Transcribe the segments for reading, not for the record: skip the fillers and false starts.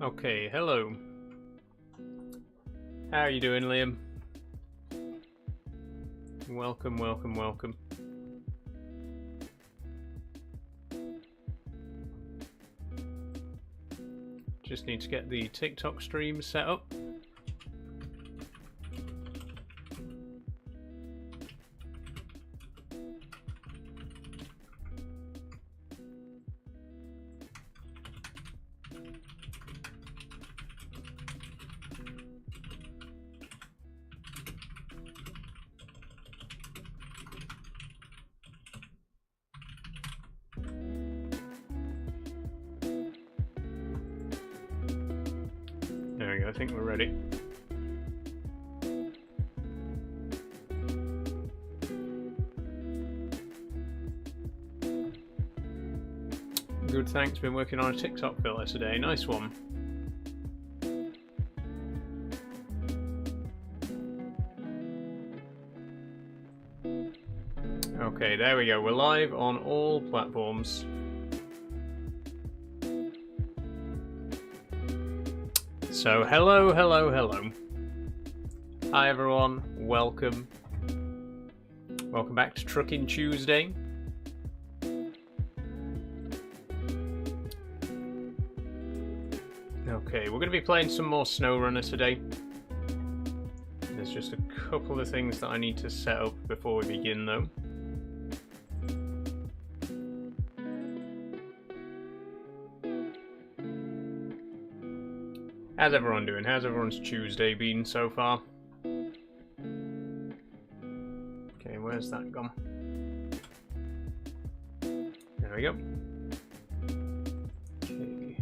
Okay, hello. How are you doing, Liam? Welcome, welcome, welcome. Just need to get the TikTok stream set up. There we go, I think we're ready. Good, thanks. Been working on a TikTok filter today. Nice one. Okay, there we go. We're live on all platforms. So, hello, hello, hello. Hi everyone, welcome. Welcome back to Trucking Tuesday. Okay, we're going to be playing some more Snowrunner today. There's just a couple of things that I need to set up before we begin though. How's everyone doing? How's everyone's Tuesday been so far? Okay, where's that gone? There we go. Okay.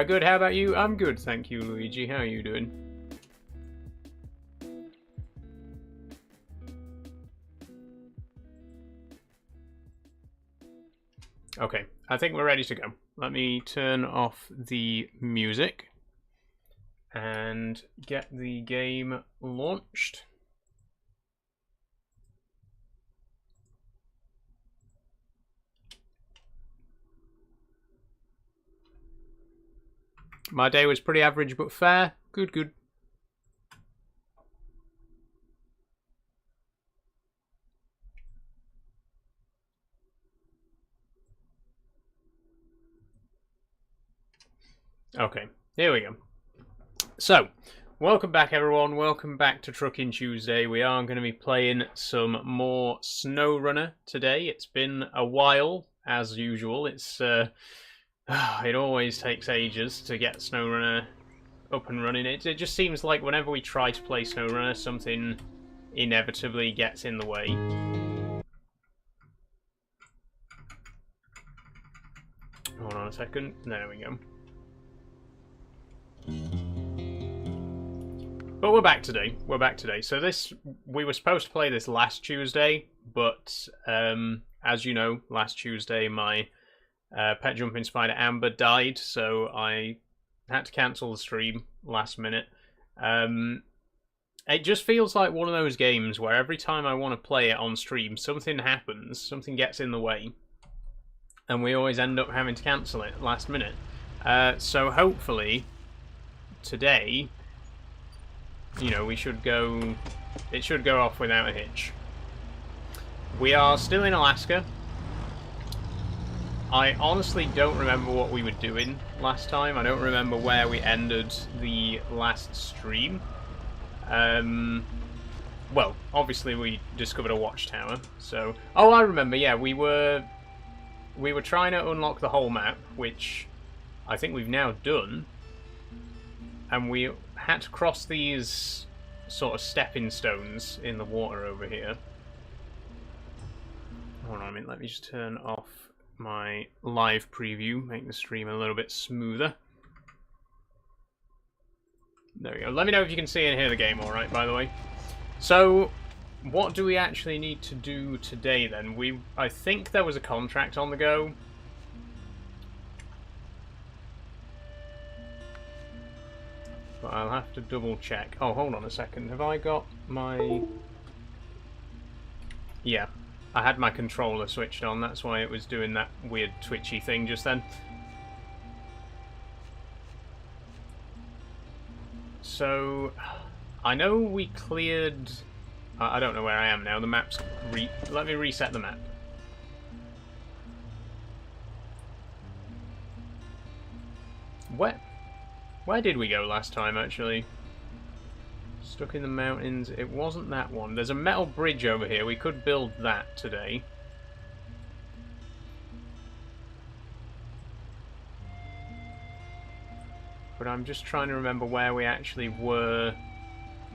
Good, how about you? I'm good, thank you, Luigi. How are you doing? Okay, I think we're ready to go. Let me turn off the music and get the game launched. My day was pretty average but fair. Good, good. Okay, here we go. So, welcome back everyone. Welcome back to Trucking Tuesday. We are going to be playing some more Snowrunner today. It's been a while, as usual. It's it always takes ages to get Snowrunner up and running. It just seems like whenever we try to play Snowrunner, something inevitably gets in the way. Hold on a second. There we go. But we're back today. We're back today. So we were supposed to play this last Tuesday, but as you know, last Tuesday my pet jumping spider Amber died, so I had to cancel the stream last minute. It just feels like one of those games where every time I want to play it on stream, something happens, something gets in the way, and we always end up having to cancel it last minute. So hopefully today, you know, it should go off without a hitch. We are still in Alaska. I honestly don't remember what we were doing last time. I don't remember where we ended the last stream. Well, obviously we discovered a watchtower, so... Oh, I remember, yeah, we were trying to unlock the whole map, which I think we've now done. And we had to cross these sort of stepping stones in the water over here. Hold on a minute, let me just turn off my live preview, make the stream a little bit smoother. There we go. Let me know if you can see and hear the game alright, by the way. So, what do we actually need to do today then? I think there was a contract on the go. but I'll have to double check. Oh, hold on a second. Have I got my... Yeah, I had my controller switched on. That's why it was doing that weird twitchy thing just then. So, I know we cleared... I don't know where I am now. The map's... Let me reset the map. Where did we go last time, actually? Stuck in the mountains. It wasn't that one. There's a metal bridge over here. We could build that today. But I'm just trying to remember where we actually were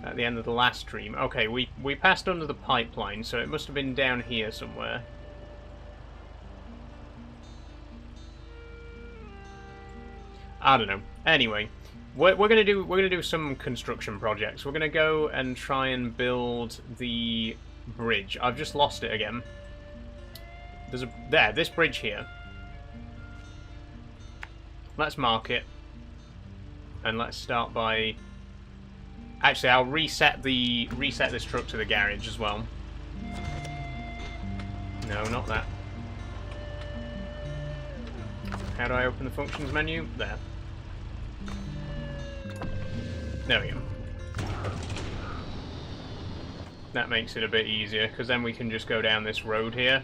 at the end of the last stream. Okay, we passed under the pipeline, so it must have been down here somewhere. I don't know. Anyway, we're gonna do some construction projects. We're gonna go and try and build the bridge. I've just lost it again. There's this bridge here. Let's mark it, and let's start by. Actually, I'll reset this truck to the garage as well. No, not that. How do I open the functions menu? There. There we go. That makes it a bit easier, because then we can just go down this road here.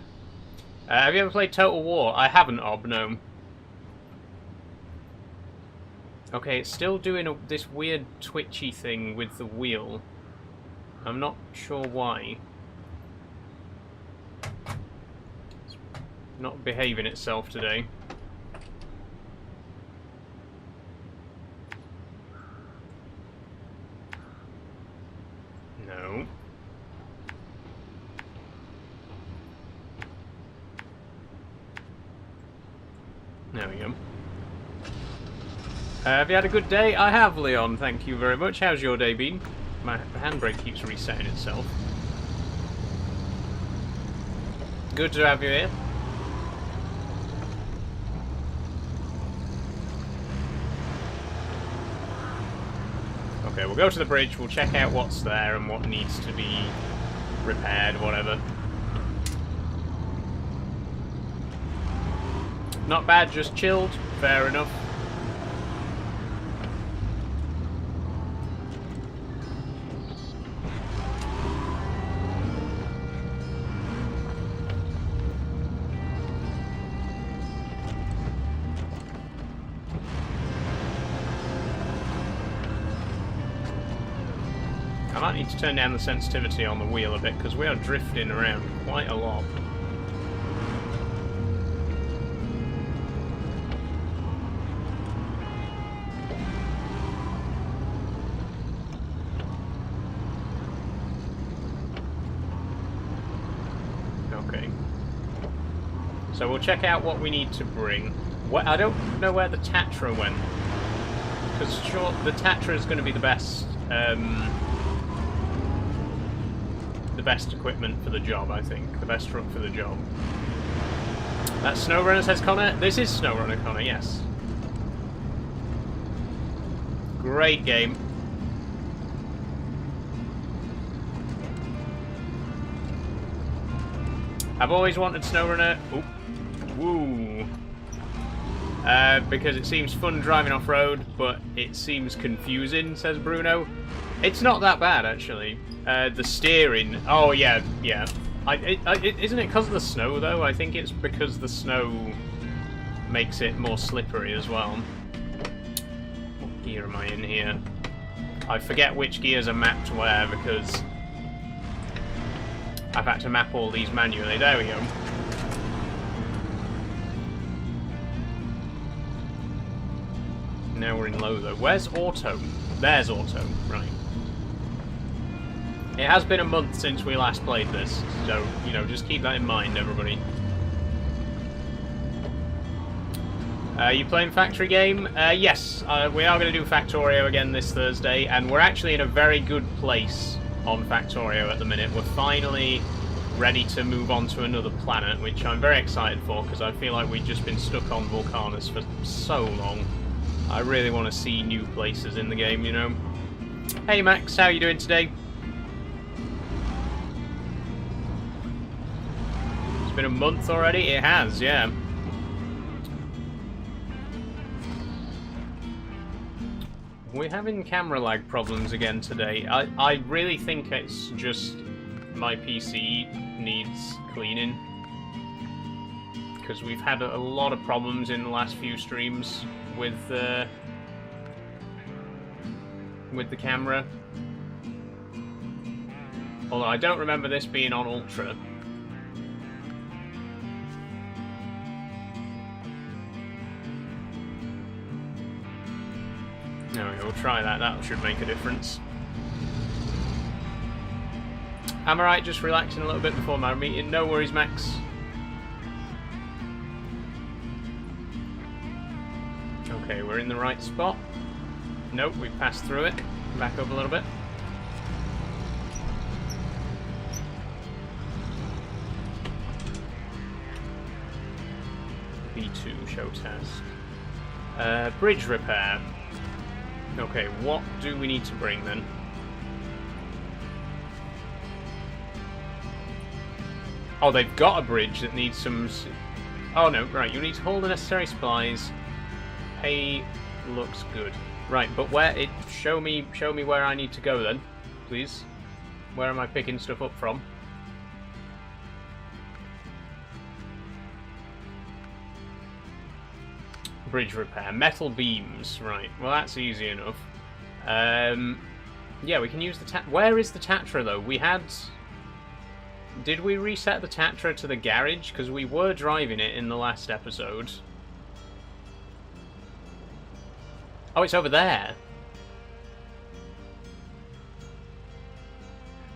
Have you ever played Total War? I haven't, Ob, no. Okay, it's still doing this weird twitchy thing with the wheel. I'm not sure why. It's not behaving itself today. No. There we go. Have you had a good day? I have, Leon. Thank you very much. How's your day been? My handbrake keeps resetting itself. Good to have you here. Okay, we'll go to the bridge, we'll check out what's there and what needs to be repaired, whatever. Not bad, just chilled. Fair enough. I might need to turn down the sensitivity on the wheel a bit because we are drifting around quite a lot. Okay. So we'll check out what we need to bring. I don't know where the Tatra went. Because sure, the Tatra is going to be the best equipment for the job, I think. The best truck for the job. That's Snowrunner, says Connor. This is Snowrunner, Connor, yes. Great game. I've always wanted Snowrunner. Ooh. Woo. Because it seems fun driving off-road, but it seems confusing, says Bruno. It's not that bad, actually. The steering... Oh, yeah, yeah. Isn't it because of the snow, though? I think it's because the snow makes it more slippery as well. What gear am I in here? I forget which gears are mapped where, because I've had to map all these manually. There we go. Now we're in low, though. Where's auto? There's auto. Right. It has been a month since we last played this, so, you know, just keep that in mind, everybody. You playing Factory Game? Yes, we are going to do Factorio again this Thursday, and we're actually in a very good place on Factorio at the minute. We're finally ready to move on to another planet, which I'm very excited for, because I feel like we've just been stuck on Vulcanus for so long. I really want to see new places in the game, you know. Hey Max, how are you doing today? It's been a month already? It has, yeah. We're having camera lag problems again today. I really think it's just my PC needs cleaning. Because we've had a lot of problems in the last few streams with the camera. Although I don't remember this being on Ultra. No, we'll try that. That should make a difference. Am I right? Just relaxing a little bit before my meeting. No worries, Max. Okay, we're in the right spot. Nope, we passed through it. Back up a little bit. B2, show task. Bridge repair. Okay, what do we need to bring then? Oh, they've got a bridge that needs some... Oh no, right, you need to hold the necessary supplies. Pay looks good. Right, but where it... Show me where I need to go then, please. Where am I picking stuff up from? Bridge repair. Metal beams. Right, well that's easy enough. Yeah, we can use the Where is the Tatra though? We had... Did we reset the Tatra to the garage? Because we were driving it in the last episode. Oh, it's over there.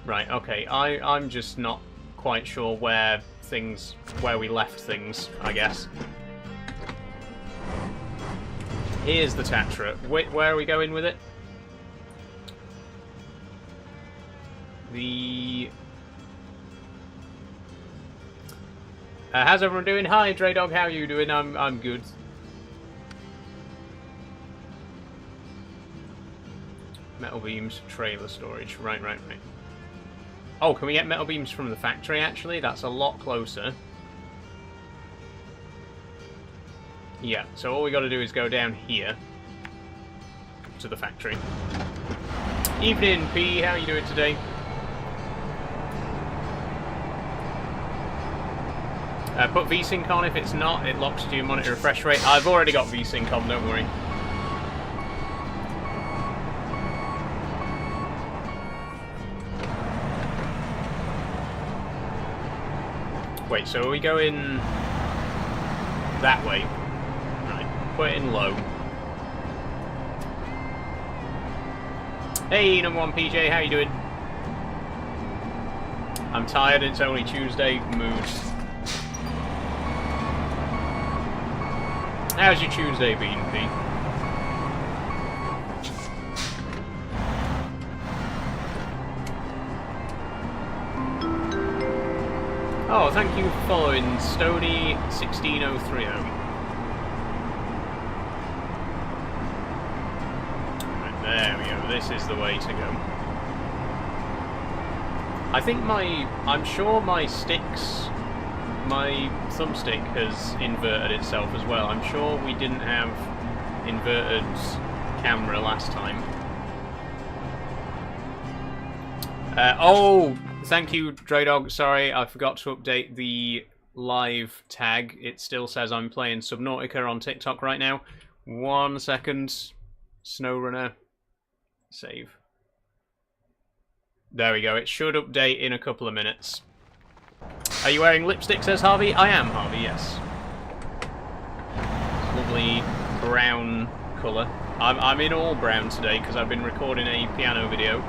Right, okay. I'm just not quite sure where we left things, I guess. Here's the Tatra. Where are we going with it? How's everyone doing? Hi, Dre Dog. How are you doing? I'm good. Metal beams, trailer storage. Right. Oh, can we get metal beams from the factory, actually? That's a lot closer. Yeah, so all we got to do is go down here to the factory. Evening, P. How are you doing today? Put VSync on. If it's not, it locks to your monitor refresh rate. I've already got VSync on, don't worry. Wait, so are we going that way? Right, put it in low. Hey, number one PJ, how you doing? I'm tired, it's only Tuesday. Mood. How's your Tuesday been, Pete? Oh, thank you for following Stony16030. Right, there we go. This is the way to go. I think I'm sure my thumbstick has inverted itself as well. I'm sure we didn't have inverted camera last time. Oh, thank you, Draydog. Sorry, I forgot to update the live tag. It still says I'm playing Subnautica on TikTok right now. 1 second. Snowrunner. Save. There we go. It should update in a couple of minutes. Are you wearing lipstick, says Harvey? I am, Harvey, yes. Lovely brown colour. I'm in all brown today because I've been recording a piano video.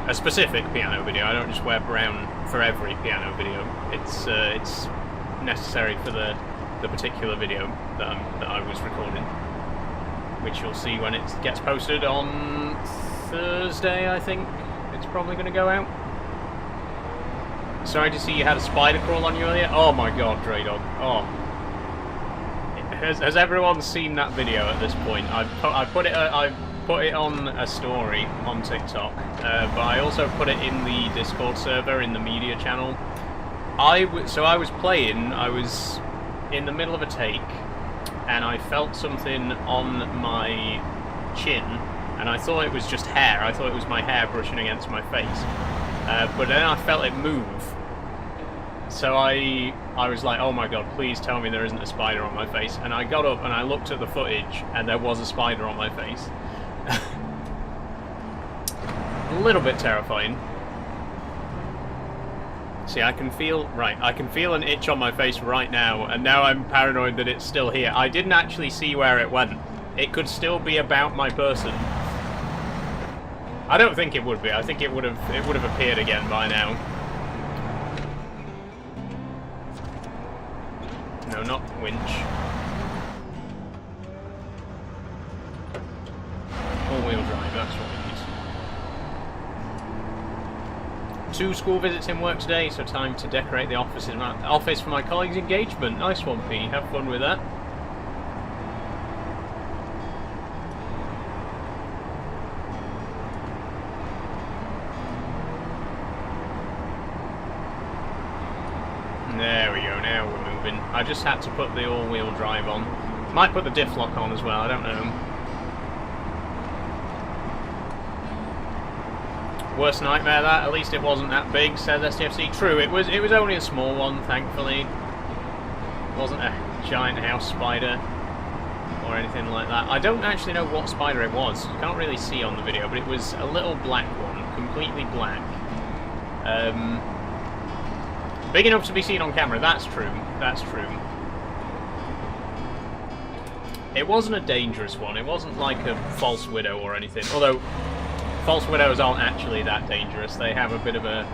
A specific piano video. I don't just wear brown for every piano video. It's necessary for the particular video that I was recording, which you'll see when it gets posted on Thursday, I think. it's probably going to go out. Sorry to see you had a spider crawl on you earlier. Oh my god, Dre Dog. Oh. Has everyone seen that video at this point? I put it on a story on TikTok, but I also put it in the Discord server in the media channel. So I was playing, I was in the middle of a take, and I felt something on my chin, and I thought it was just hair. I thought it was my hair brushing against my face. But then I felt it move. So I was like, oh my god, please tell me there isn't a spider on my face. And I got up and I looked at the footage, and there was a spider on my face. A little bit terrifying. See, I can feel an itch on my face right now, and now I'm paranoid that it's still here. I didn't actually see where it went. It could still be about my person. I don't think it would be. I think it would have appeared again by now. No, not winch. All-wheel drive, that's what we need. 2 school visits in work today, so time to decorate the office for my colleague's engagement. Nice one, P. Have fun with that. There we go, now we're moving. I just had to put the all-wheel drive on. Might put the diff lock on as well, I don't know. Worst nightmare that, at least it wasn't that big, says STFC. True, it was only a small one, thankfully. It wasn't a giant house spider or anything like that. I don't actually know what spider it was. You can't really see on the video, but it was a little black one, completely black. Big enough to be seen on camera, that's true. That's true. It wasn't a dangerous one. It wasn't like a false widow or anything. Although, false widows aren't actually that dangerous. They have a bit of a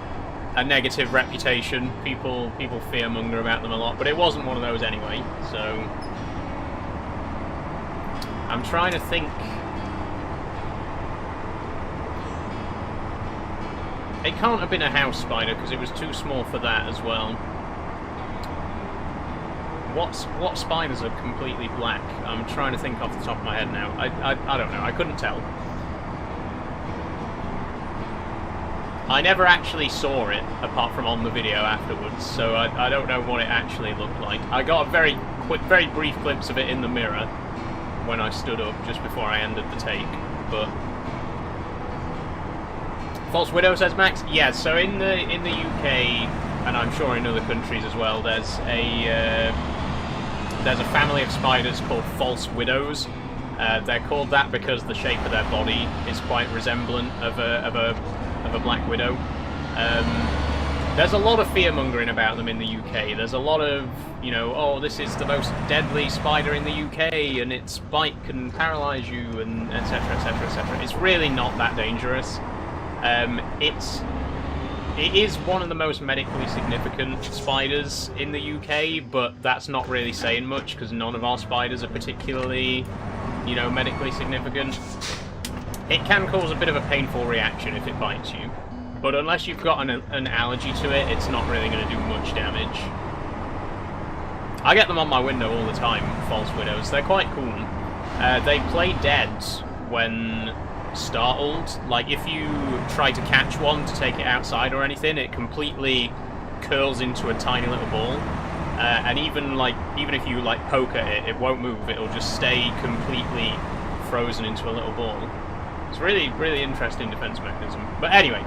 negative reputation. People fearmonger about them a lot. But it wasn't one of those anyway, so... I'm trying to think... It can't have been a house spider, because it was too small for that as well. What spiders are completely black? I'm trying to think off the top of my head now. I don't know, I couldn't tell. I never actually saw it, apart from on the video afterwards, so I don't know what it actually looked like. I got a very brief glimpse of it in the mirror when I stood up, just before I ended the take, but... False Widow, says Max. Yeah, so in the UK, and I'm sure in other countries as well, there's a family of spiders called false widows. They're called that because the shape of their body is quite resemblant of a black widow. There's a lot of fear mongering about them in the UK. There's a lot of, you know, oh, this is the most deadly spider in the UK, and its bite can paralyze you, and etc, etc, etc. It's really not that dangerous. It is one of the most medically significant spiders in the UK, but that's not really saying much, because none of our spiders are particularly, you know, medically significant. It can cause a bit of a painful reaction if it bites you, but unless you've got an allergy to it, it's not really going to do much damage. I get them on my window all the time, false widows. They're quite cool. They play dead when startled. Like, if you try to catch one to take it outside or anything, it completely curls into a tiny little ball. And even if you like poke at it, it won't move. It'll just stay completely frozen into a little ball. It's really, really interesting defense mechanism. But anyway,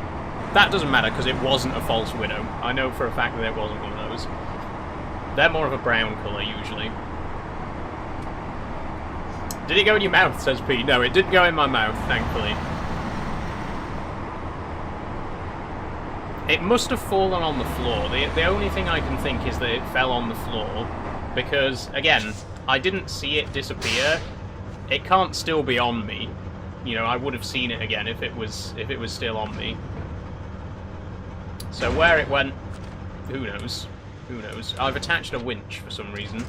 that doesn't matter because it wasn't a false widow. I know for a fact that it wasn't one of those. They're more of a brown colour usually. Did it go in your mouth, says Pete? No, it didn't go in my mouth, thankfully. It must have fallen on the floor. The only thing I can think is that it fell on the floor, because, again, I didn't see it disappear. It can't still be on me. You know, I would have seen it again if it was still on me. So where it went, who knows? Who knows? I've attached a winch for some reason.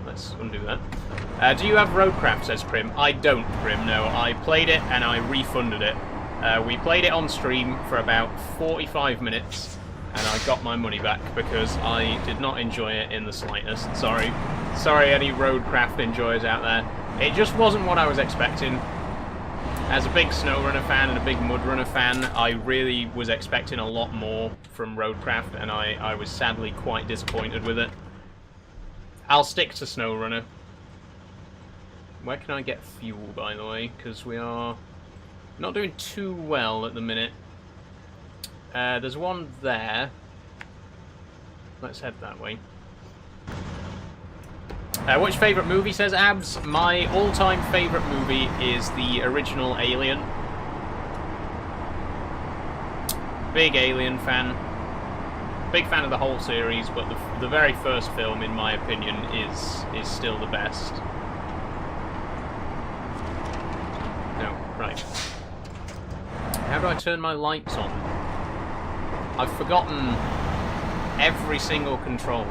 Let's undo that. Do you have Roadcraft, says Prim? I don't, Prim, no. I played it and I refunded it. We played it on stream for about 45 minutes, and I got my money back because I did not enjoy it in the slightest. Sorry any roadcraft enjoyers out there. It just wasn't what I was expecting. As a big Snowrunner fan and a big Mudrunner fan, I really was expecting a lot more from roadcraft, and I was sadly quite disappointed with it. I'll stick to Snowrunner. Where can I get fuel, by the way? Because we are not doing too well at the minute. There's one there. Let's head that way. Which favourite movie, says Abs? My all-time favourite movie is the original Alien. Big Alien fan. Big fan of the whole series, but the very first film, in my opinion, is still the best. No, right. How do I turn my lights on? I've forgotten every single control.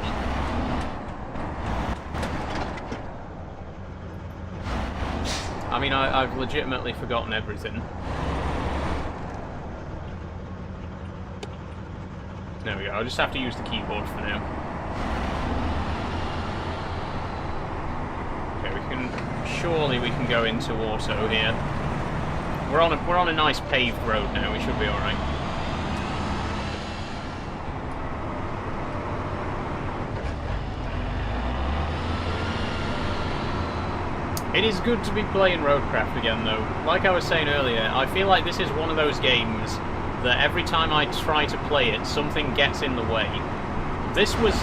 I mean, I've legitimately forgotten everything. There we go, I'll just have to use the keyboard for now. Okay, surely we can go into auto here. We're on a nice paved road now, we should be alright. It is good to be playing roadcraft again, though. Like I was saying earlier, I feel like this is one of those games that every time I try to play it, something gets in the way. This was...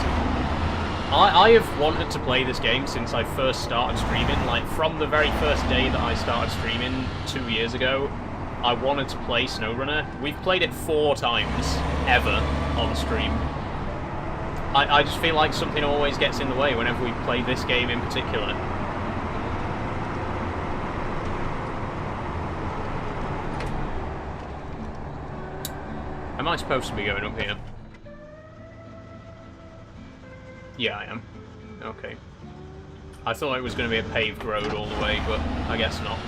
I have wanted to play this game since I first started streaming. Like, from the very first day that I started streaming 2 years ago, I wanted to play Snowrunner. We've played it 4 times, ever, on stream. I just feel like something always gets in the way whenever we play this game in particular. Am I supposed to be going up here? Yeah, I am. Okay. I thought it was going to be a paved road all the way, but I guess not.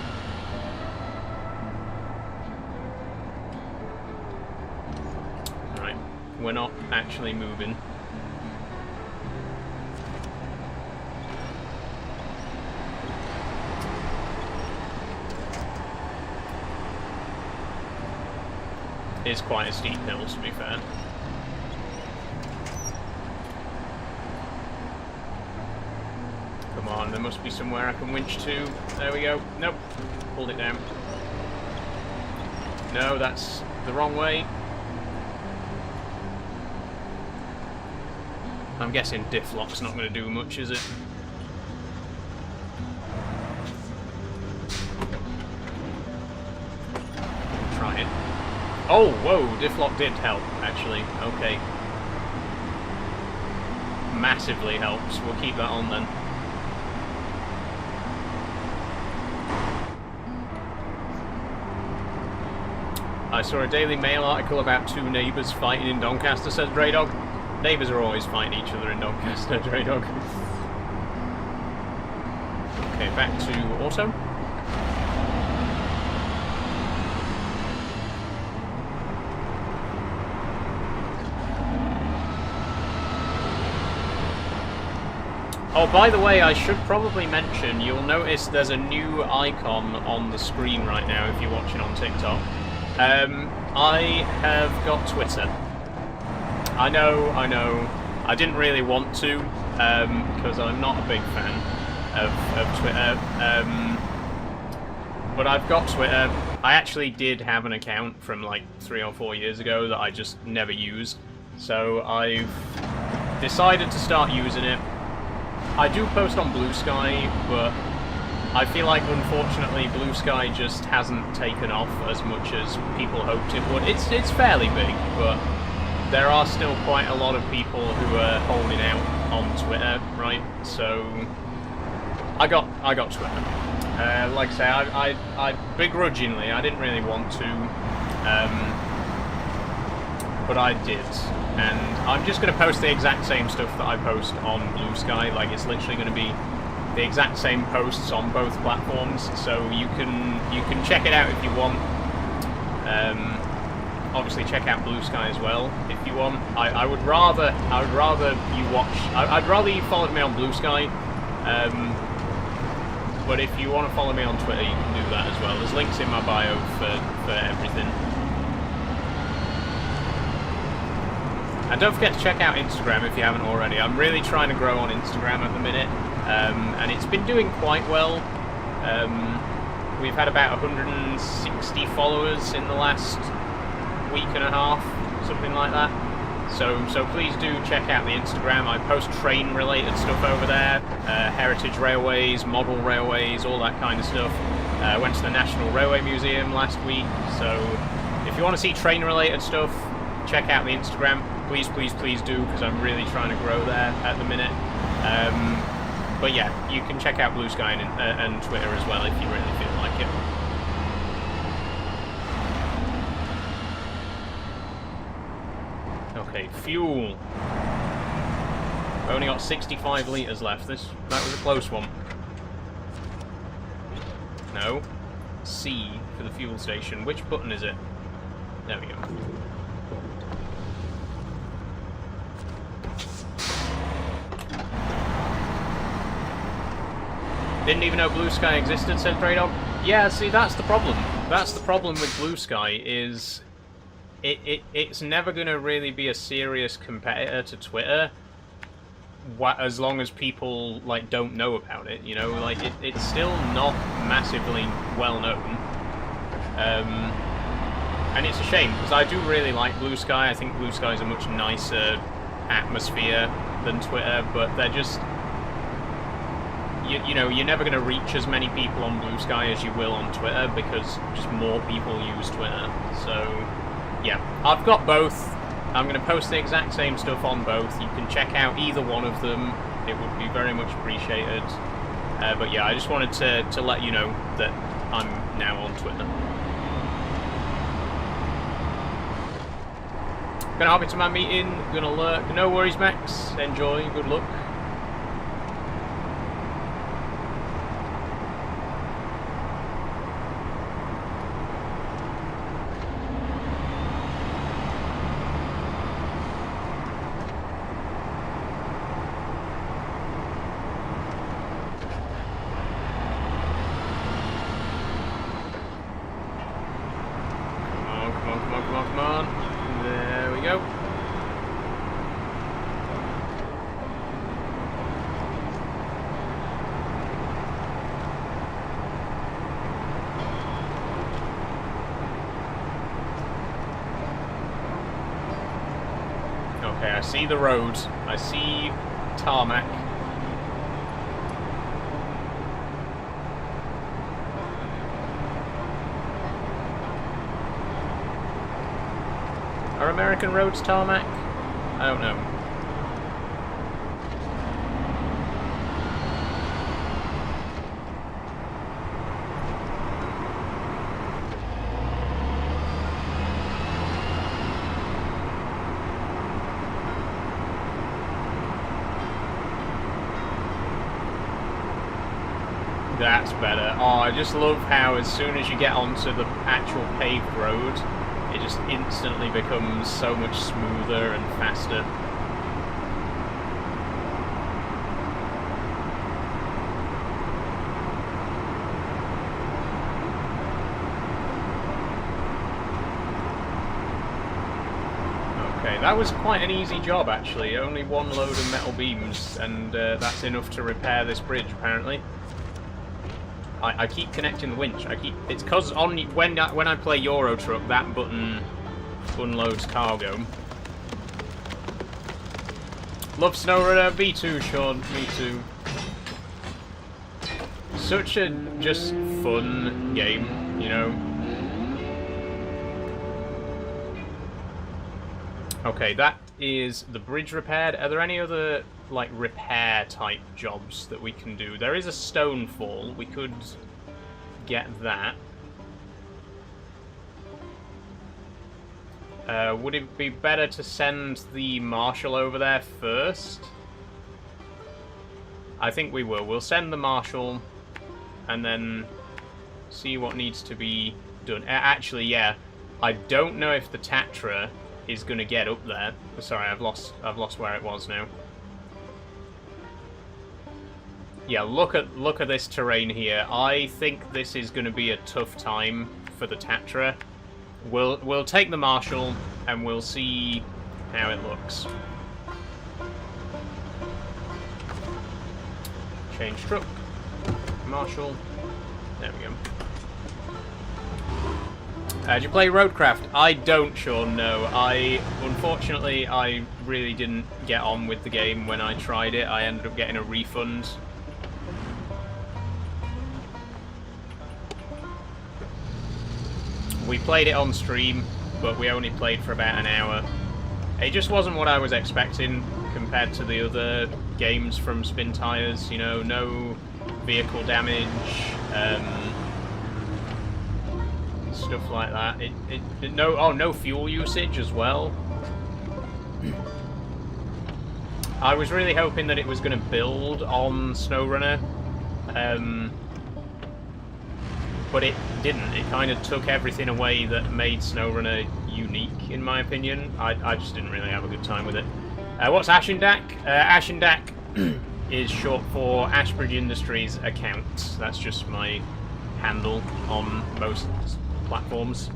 Right. We're not actually moving. It's quite a steep hill, to be fair. Come on, there must be somewhere I can winch to. There we go. Nope. Pulled it down. No, that's the wrong way. I'm guessing diff lock's not going to do much, is it? Try it. Oh, whoa, diff lock did help, actually. Okay. Massively helps. We'll keep that on then. I saw a Daily Mail article about 2 neighbours fighting in Doncaster, says Draydog. Neighbours are always fighting each other in Doncaster, Draydog. Okay, back to auto. Oh, by the way, I should probably mention, you'll notice there's a new icon on the screen right now if you're watching on TikTok. I have got Twitter. I know. I didn't really want to, because I'm not a big fan of Twitter. But I've got Twitter. I actually did have an account from like 3 or 4 years ago that I just never used. So I've decided to start using it. I do post on Blue Sky, but I feel like, unfortunately, Blue Sky just hasn't taken off as much as people hoped it would. It's fairly big, but there are still quite a lot of people who are holding out on Twitter, right? So I got Twitter. Like I say, I begrudgingly, I didn't really want to, but I did. And I'm just going to post the exact same stuff that I post on Blue Sky. Like, it's literally going to be the exact same posts on both platforms, so you can check it out if you want. Obviously, check out Blue Sky as well if you want. I would rather you watch. I'd rather you followed me on Blue Sky. But if you want to follow me on Twitter, you can do that as well. There's links in my bio for everything. And don't forget to check out Instagram if you haven't already. I'm really trying to grow on Instagram at the minute, and it's been doing quite well. We've had about 160 followers in the last week and a half, something like that. So please do check out the Instagram. I post train-related stuff over there, heritage railways, model railways, all that kind of stuff. I went to the National Railway Museum last week, so if you want to see train-related stuff, check out the Instagram. Please, please, please do, because I'm really trying to grow there at the minute. But yeah, you can check out Blue Sky and Twitter as well if you really feel like it. Okay, fuel. I've only got 65 litres left. That was a close one. No. C for the fuel station. Which button is it? There we go. Didn't even know Blue Sky existed, said Draydog. Yeah, see, that's the problem. That's the problem with Blue Sky, is it's never going to really be a serious competitor to Twitter as long as people, like, don't know about it, you know? Like, it's still not massively well known. And it's a shame, because I do really like Blue Sky. I think Blue Sky is a much nicer atmosphere than Twitter, but they're just... You know, you're never going to reach as many people on Blue Sky as you will on Twitter, because just more people use Twitter. So, yeah. I've got both. I'm going to post the exact same stuff on both. You can check out either one of them. It would be very much appreciated. But yeah, I just wanted to let you know that I'm now on Twitter. Gonna hop into my meeting, gonna lurk. No worries, Max. Enjoy, good luck. Come on. There we go. Okay, I see the road. I see tarmac. Are American roads tarmac? I don't know. That's better. Oh, I just love how as soon as you get onto the actual paved road, it just instantly becomes so much smoother and faster. Okay, that was quite an easy job actually. Only one load of metal beams, and that's enough to repair this bridge apparently. I keep connecting the winch. It's because on when I play Euro Truck, that button unloads cargo. Love Snowrunner, me too, Sean, me too. Such a just fun game, you know. Okay, that is the bridge repaired. Are there any other like repair type jobs that we can do? There is a stone fall. We could get that. Would it be better to send the marshal over there first? I think we will. We'll send the marshal and then see what needs to be done. Actually, yeah. I don't know if the Tatra is going to get up there. Sorry, I've lost where it was now. Yeah, look at this terrain here. I think this is going to be a tough time for the Tatra. We'll take the Marshall and we'll see how it looks. Change truck. Marshall. There we go. Do you play Roadcraft? I don't, Sean, no. Unfortunately, I really didn't get on with the game when I tried it. I ended up getting a refund. We played it on stream, but we only played for about an hour. It just wasn't what I was expecting compared to the other games from Spin Tires. You know, no vehicle damage, stuff like that. No fuel usage as well. I was really hoping that it was going to build on Snowrunner, but it didn't. It kind of took everything away that made Snowrunner unique, in my opinion. I just didn't really have a good time with it. What's Ashendak? Ashendak is short for Ashbridge Industries account. That's just my handle on most platforms.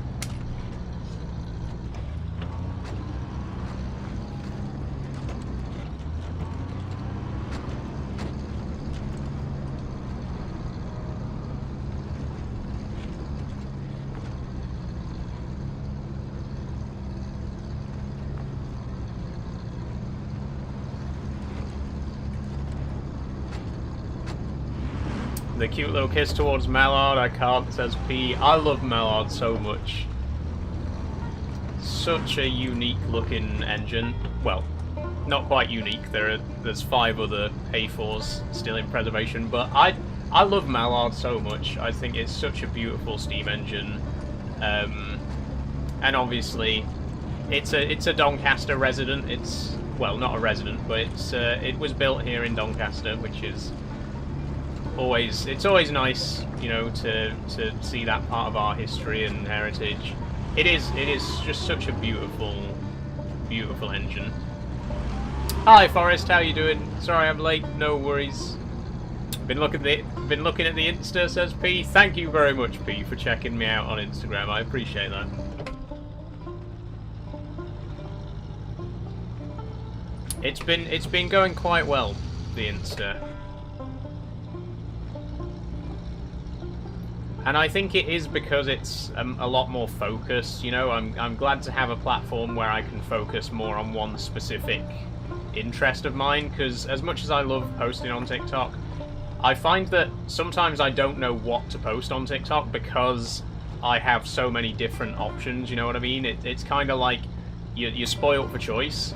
The cute little kiss towards Mallard, I can't, says P. I love Mallard so much. Such a unique looking engine. Well, not quite unique, there's 5 other A4s still in preservation, but I love Mallard so much. I think it's such a beautiful steam engine. And obviously, it's a Doncaster resident. It's, well, not a resident, but it was built here in Doncaster, which is it's always nice, you know, to see that part of our history and heritage. It is just such a beautiful engine. Hi Forrest, how you doing? Sorry I'm late, no worries. Been looking at the Insta, says P. Thank you very much, P, for checking me out on Instagram. I appreciate that. It's been going quite well, the Insta. And I think it is because it's a lot more focused, you know. I'm glad to have a platform where I can focus more on one specific interest of mine, because as much as I love posting on TikTok, I find that sometimes I don't know what to post on TikTok because I have so many different options, you know what I mean? It's kind of like you're spoiled for choice,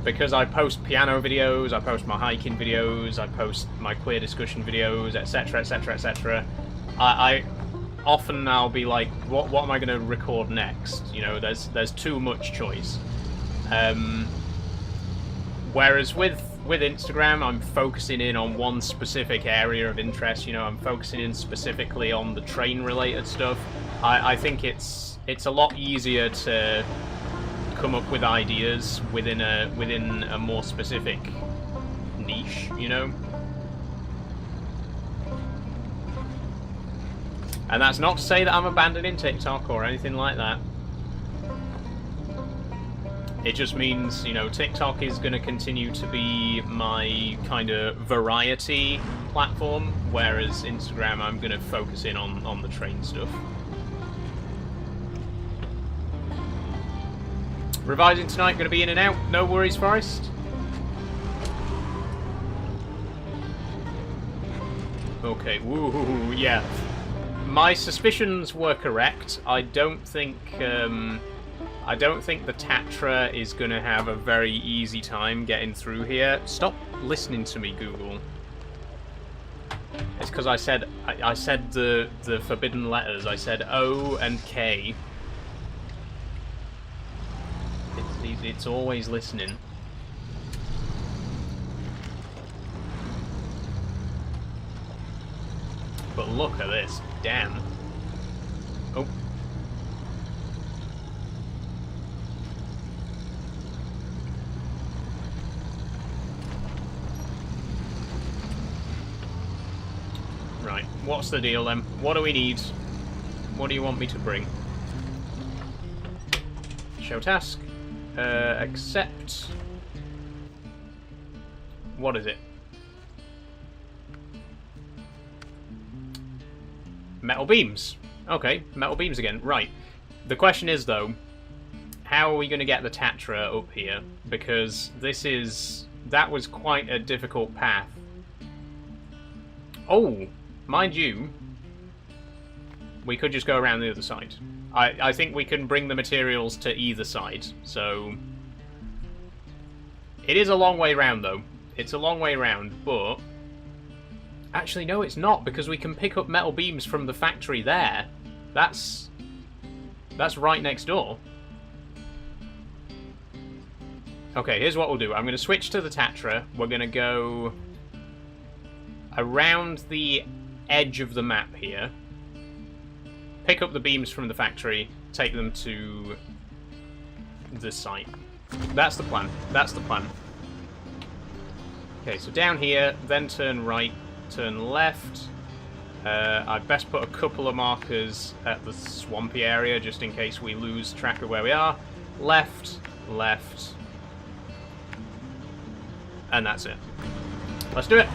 because I post piano videos, I post my hiking videos, I post my queer discussion videos, etc, etc, etc. Often I'll be like, what am I going to record next? You know, there's too much choice. Whereas with Instagram, I'm focusing in on one specific area of interest. You know, I'm focusing in specifically on the train-related stuff. I think it's a lot easier to come up with ideas within a more specific niche. You know. And that's not to say that I'm abandoning TikTok or anything like that. It just means, you know, TikTok is going to continue to be my kind of variety platform, whereas Instagram I'm going to focus in on the train stuff. Revising tonight, going to be in and out. No worries, Forrest. Okay, woohoo, yeah. My suspicions were correct. I don't think the Tatra is going to have a very easy time getting through here. Stop listening to me, Google. It's because I said the forbidden letters. I said O and K. It's always listening. But look at this. Damn. Oh. What's the deal then? What do we need? What do you want me to bring? Show task. Accept. What is it? Metal beams. Okay, metal beams again. Right. The question is, though, how are we going to get the Tatra up here? Because that was quite a difficult path. Oh, mind you, we could just go around the other side. I think we can bring the materials to either side, so... It is a long way round, though. It's a long way round, but... Actually, no, it's not, because we can pick up metal beams from the factory there. That's right next door. Okay, here's what we'll do. I'm going to switch to the Tatra. We're going to go around the edge of the map here. Pick up the beams from the factory, take them to the site. That's the plan. That's the plan. Okay, so down here, then turn right, turn left. I'd best put a couple of markers at the swampy area, just in case we lose track of where we are. Left, left. And that's it. Let's do it.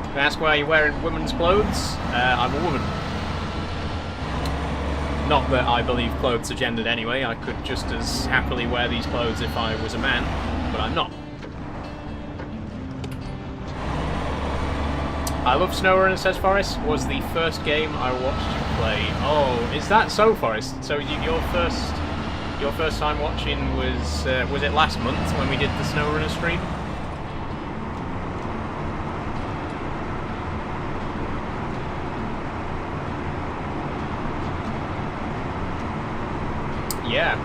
Can I ask why you're wearing women's clothes? I'm a woman. Not that I believe clothes are gendered anyway. I could just as happily wear these clothes if I was a man, but I'm not. I love Snowrunner, says Forrest. Was the first game I watched you play. Oh, is that so, Forrest? So your first time watching was it last month when we did the Snowrunner stream? Yeah,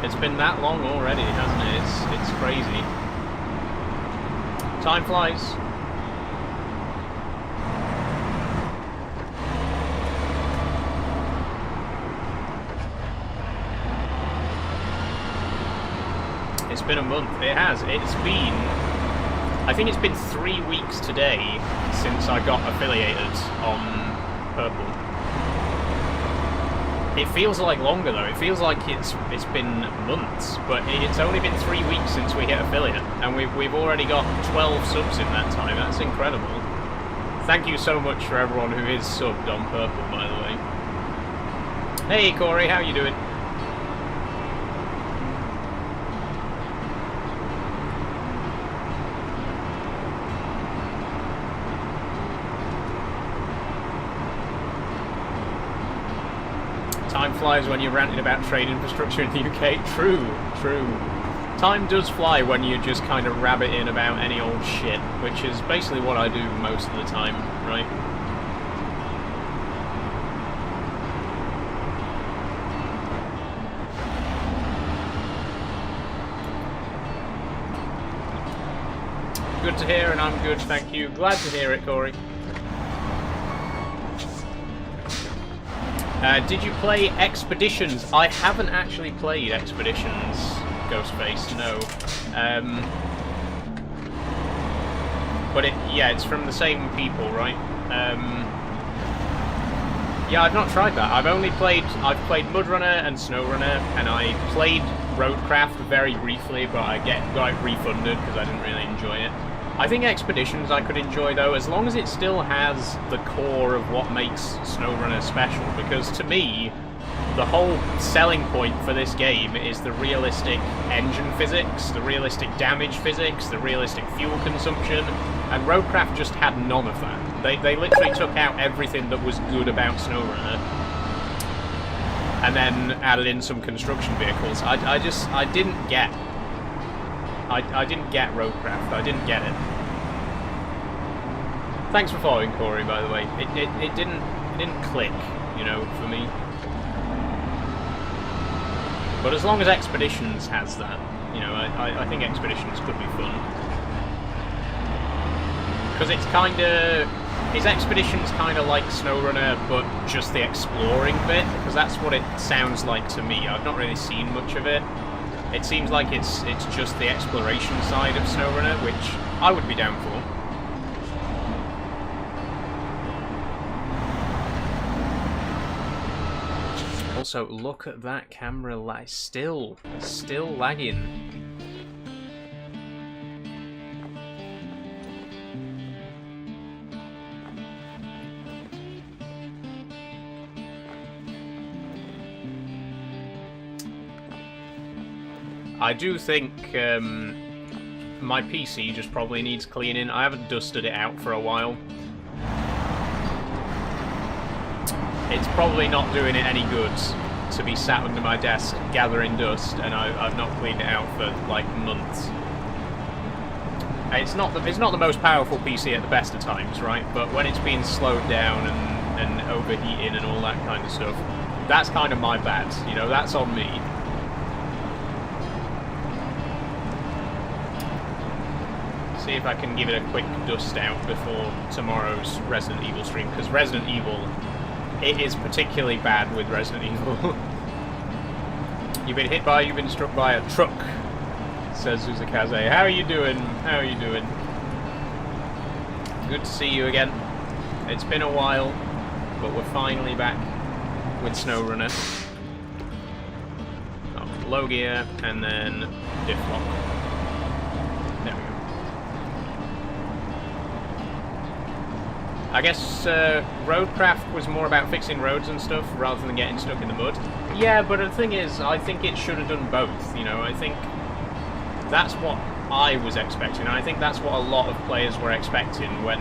it's been that long already, hasn't it? It's crazy. Time flies. It's been a month. It has. It's been... I think it's been 3 weeks today since I got affiliated on Purple. It feels like longer though. It feels like it's been months, but it's only been 3 weeks since we hit affiliate, and we've already got 12 subs in that time. That's incredible. Thank you so much for everyone who is subbed on Purple, by the way. Hey Corey, how you doing? Time flies when you're ranting about trade infrastructure in the UK. True, true. Time does fly when you just kind of rabbit in about any old shit, which is basically what I do most of the time, right? Good to hear, and I'm good, thank you. Glad to hear it, Corey. Did you play Expeditions? I haven't actually played Expeditions, Ghostface, no. But yeah, it's from the same people, right? Yeah, I've not tried that. I've played Mudrunner and Snowrunner, and I played Roadcraft very briefly, but I got it refunded because I didn't really enjoy it. I think Expeditions I could enjoy though, as long as it still has the core of what makes Snowrunner special, because to me, the whole selling point for this game is the realistic engine physics, the realistic damage physics, the realistic fuel consumption, and Roadcraft just had none of that. They literally took out everything that was good about Snowrunner, and then added in some construction vehicles. I didn't get Roadcraft. I didn't get it. Thanks for following, Corey, by the way. It didn't click, you know, for me. But as long as Expeditions has that, you know, I think Expeditions could be fun. Because it's kinda... Is Expeditions kinda like Snowrunner, but just the exploring bit? Because that's what it sounds like to me. I've not really seen much of it. It seems like it's just the exploration side of Snowrunner, which I would be down for. Also, look at that camera lag. Still lagging. I do think my PC just probably needs cleaning. I haven't dusted it out for a while. It's probably not doing it any good to be sat under my desk gathering dust, and I've not cleaned it out for like months. It's not the most powerful PC at the best of times, right? But when it's being slowed down and overheating and all that kind of stuff, that's kind of my bad. You know, that's on me. See if I can give it a quick dust out before tomorrow's Resident Evil stream, because Resident Evil, it is particularly bad with Resident Evil. You've been hit by, you've been struck by a truck, says Uzakaze. How are you doing? How are you doing? Good to see you again. It's been a while, but we're finally back with Snowrunner. Oh, low gear, and then diff lock. There we go. I guess Roadcraft was more about fixing roads and stuff rather than getting stuck in the mud. Yeah, but the thing is, I think it should have done both, you know. I think that's what I was expecting. I think that's what a lot of players were expecting when,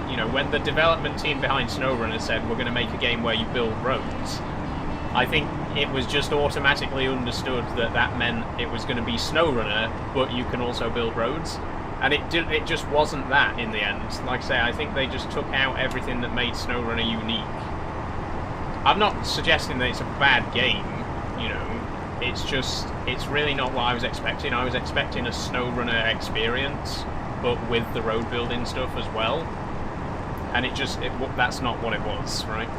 you know, when the development team behind Snowrunner said we're going to make a game where you build roads. I think it was just automatically understood that that meant it was going to be Snowrunner, but you can also build roads. And it just wasn't that in the end. Like I say, I think they just took out everything that made Snowrunner unique. I'm not suggesting that it's a bad game, you know. It's just, it's really not what I was expecting. I was expecting a Snowrunner experience, but with the road building stuff as well. And that's not what it was, right?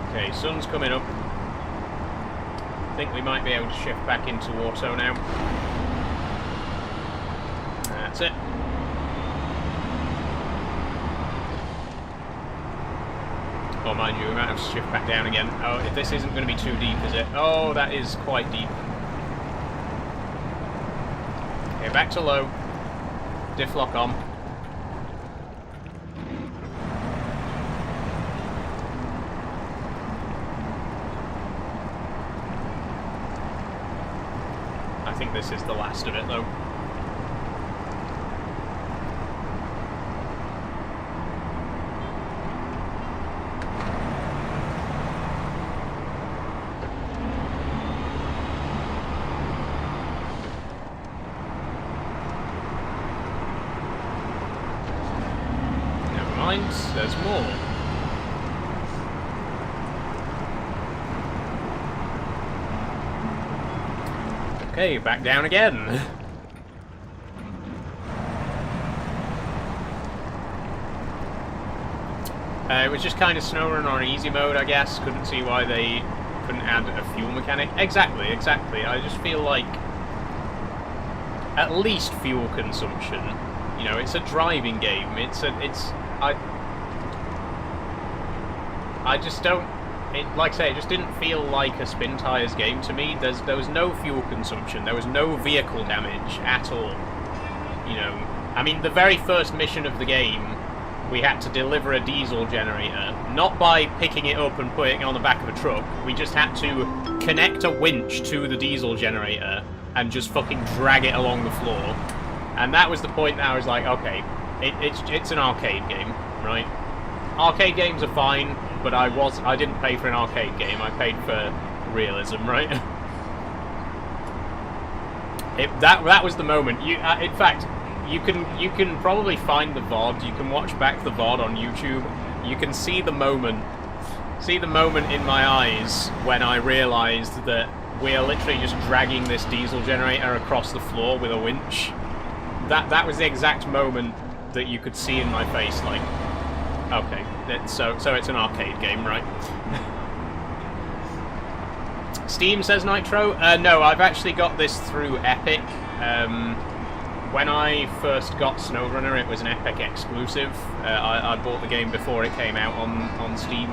Okay, sun's coming up. I think we might be able to shift back into auto now. That's it. Oh, mind you, we might have to shift back down again. Oh, this isn't going to be too deep, is it? Oh, that is quite deep. Okay, back to low. Diff lock on. I think this is the last of it, though. Never mind, there's more. Okay, back down again. It was just kind of Snowrunner on easy mode, I guess. Couldn't see why they couldn't add a fuel mechanic. Exactly. I just feel like at least fuel consumption. You know, it's a driving game. I just don't. Like I say, it just didn't feel like a Spin Tires game to me. There was no fuel consumption. There was no vehicle damage at all. You know, I mean, the very first mission of the game, we had to deliver a diesel generator. Not by picking it up and putting it on the back of a truck. We just had to connect a winch to the diesel generator and just fucking drag it along the floor. And that was the point that I was like, okay, it's an arcade game, right? Arcade games are fine, but I didn't pay for an arcade game. I paid for realism, right? That was the moment. In fact, you can probably find the VOD. You can watch back the VOD on YouTube. You can see the moment in my eyes when I realised that we are literally just dragging this diesel generator across the floor with a winch. That was the exact moment that you could see in my face, like, okay, so it's an arcade game, right? Steam, says Nitro. No, I've actually got this through Epic. When I first got Snowrunner, it was an Epic exclusive. I bought the game before it came out on Steam.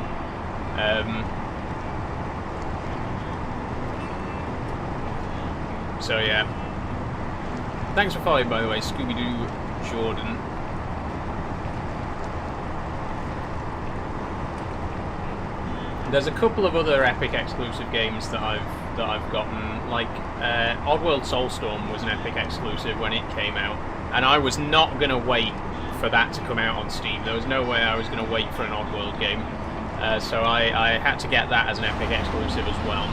So yeah. Thanks for following, by the way, Scooby-Doo Jordan. There's a couple of other Epic exclusive games that I've gotten, like Oddworld Soulstorm was an Epic exclusive when it came out, and I was not gonna wait for that to come out on Steam. There was no way I was gonna wait for an Oddworld game, so I had to get that as an Epic exclusive as well.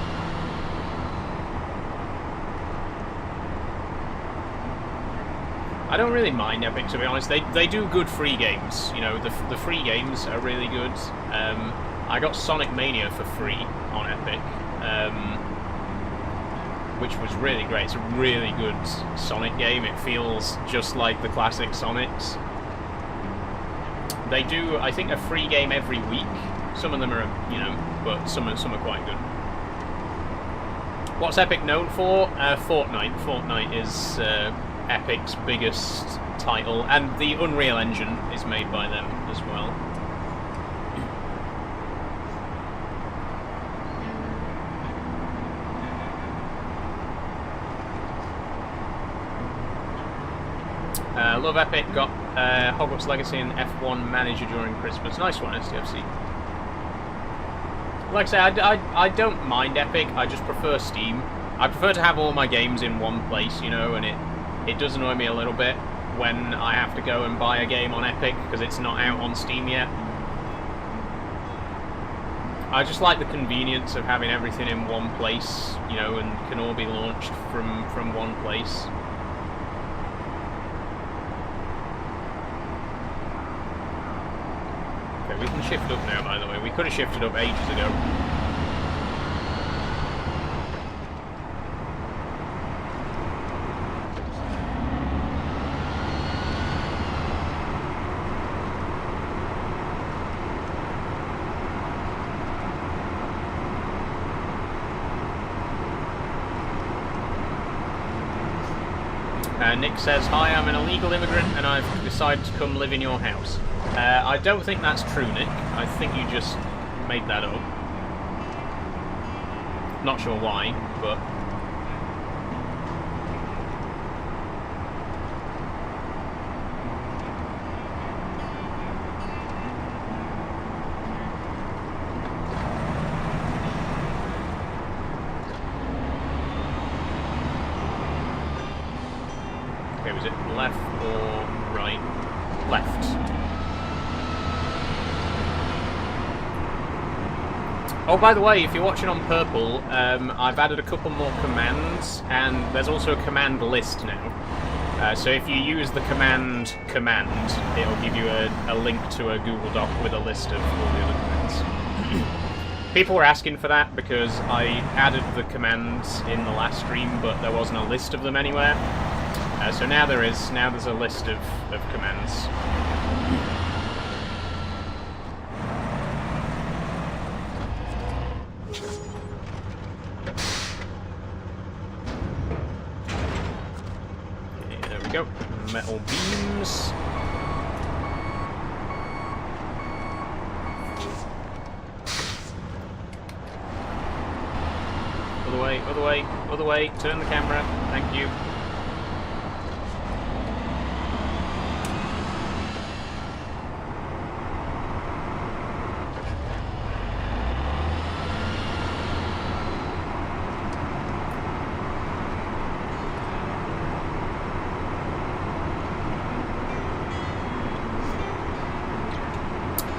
I don't really mind Epic, to be honest. They do good free games. You know, the free games are really good. I got Sonic Mania for free on Epic, which was really great. It's a really good Sonic game. It feels just like the classic Sonics. They do, I think, a free game every week. Some of them are, you know, but some are quite good. What's Epic known for? Fortnite. Fortnite is Epic's biggest title, and the Unreal Engine is made by them as well. Love Epic, got Hogwarts Legacy and F1 Manager during Christmas. Nice one, STFC. Like I say, I don't mind Epic, I just prefer Steam. I prefer to have all my games in one place, you know, and it does annoy me a little bit when I have to go and buy a game on Epic because it's not out on Steam yet. I just like the convenience of having everything in one place, you know, and can all be launched from one place. Okay, we can shift up now, by the way. We could have shifted up ages ago. Nick says, hi, I'm an illegal immigrant and I've decided to come live in your house. I don't think that's true, Nick. I think you just made that up. Not sure why, but... Okay, was it left or right? Left. Oh, by the way, if you're watching on Purple, I've added a couple more commands, and there's also a command list now. So if you use the command, it'll give you a link to a Google Doc with a list of all the other commands. People were asking for that because I added the commands in the last stream, but there wasn't a list of them anywhere. So now there is. Now there's a list of commands. Okay, there we go. Metal beams. Other way, other way, other way. Turn the camera. Thank you.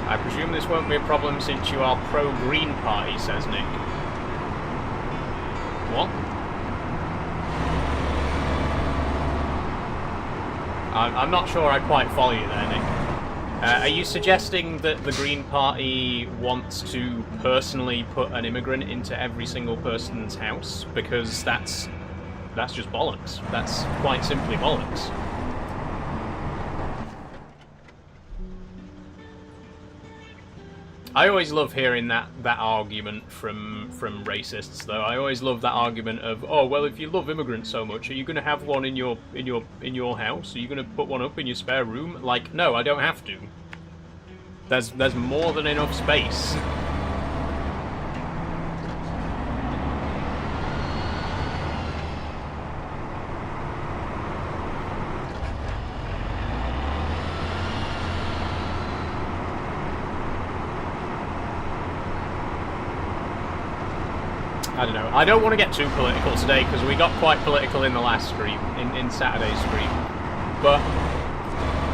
I presume this won't be a problem since you are pro-Green Party, says Nick. What? I'm not sure I quite follow you there, Nick. Are you suggesting that the Green Party wants to personally put an immigrant into every single person's house? Because that's just bollocks. That's quite simply bollocks. I always love hearing that argument from racists, though. I always love that argument of, oh well, if you love immigrants so much, are you going to have one in your house? Are you going to put one up in your spare room? Like, no, I don't have to. There's more than enough space. I don't know. I don't want to get too political today because we got quite political in the last stream, in Saturday's stream. But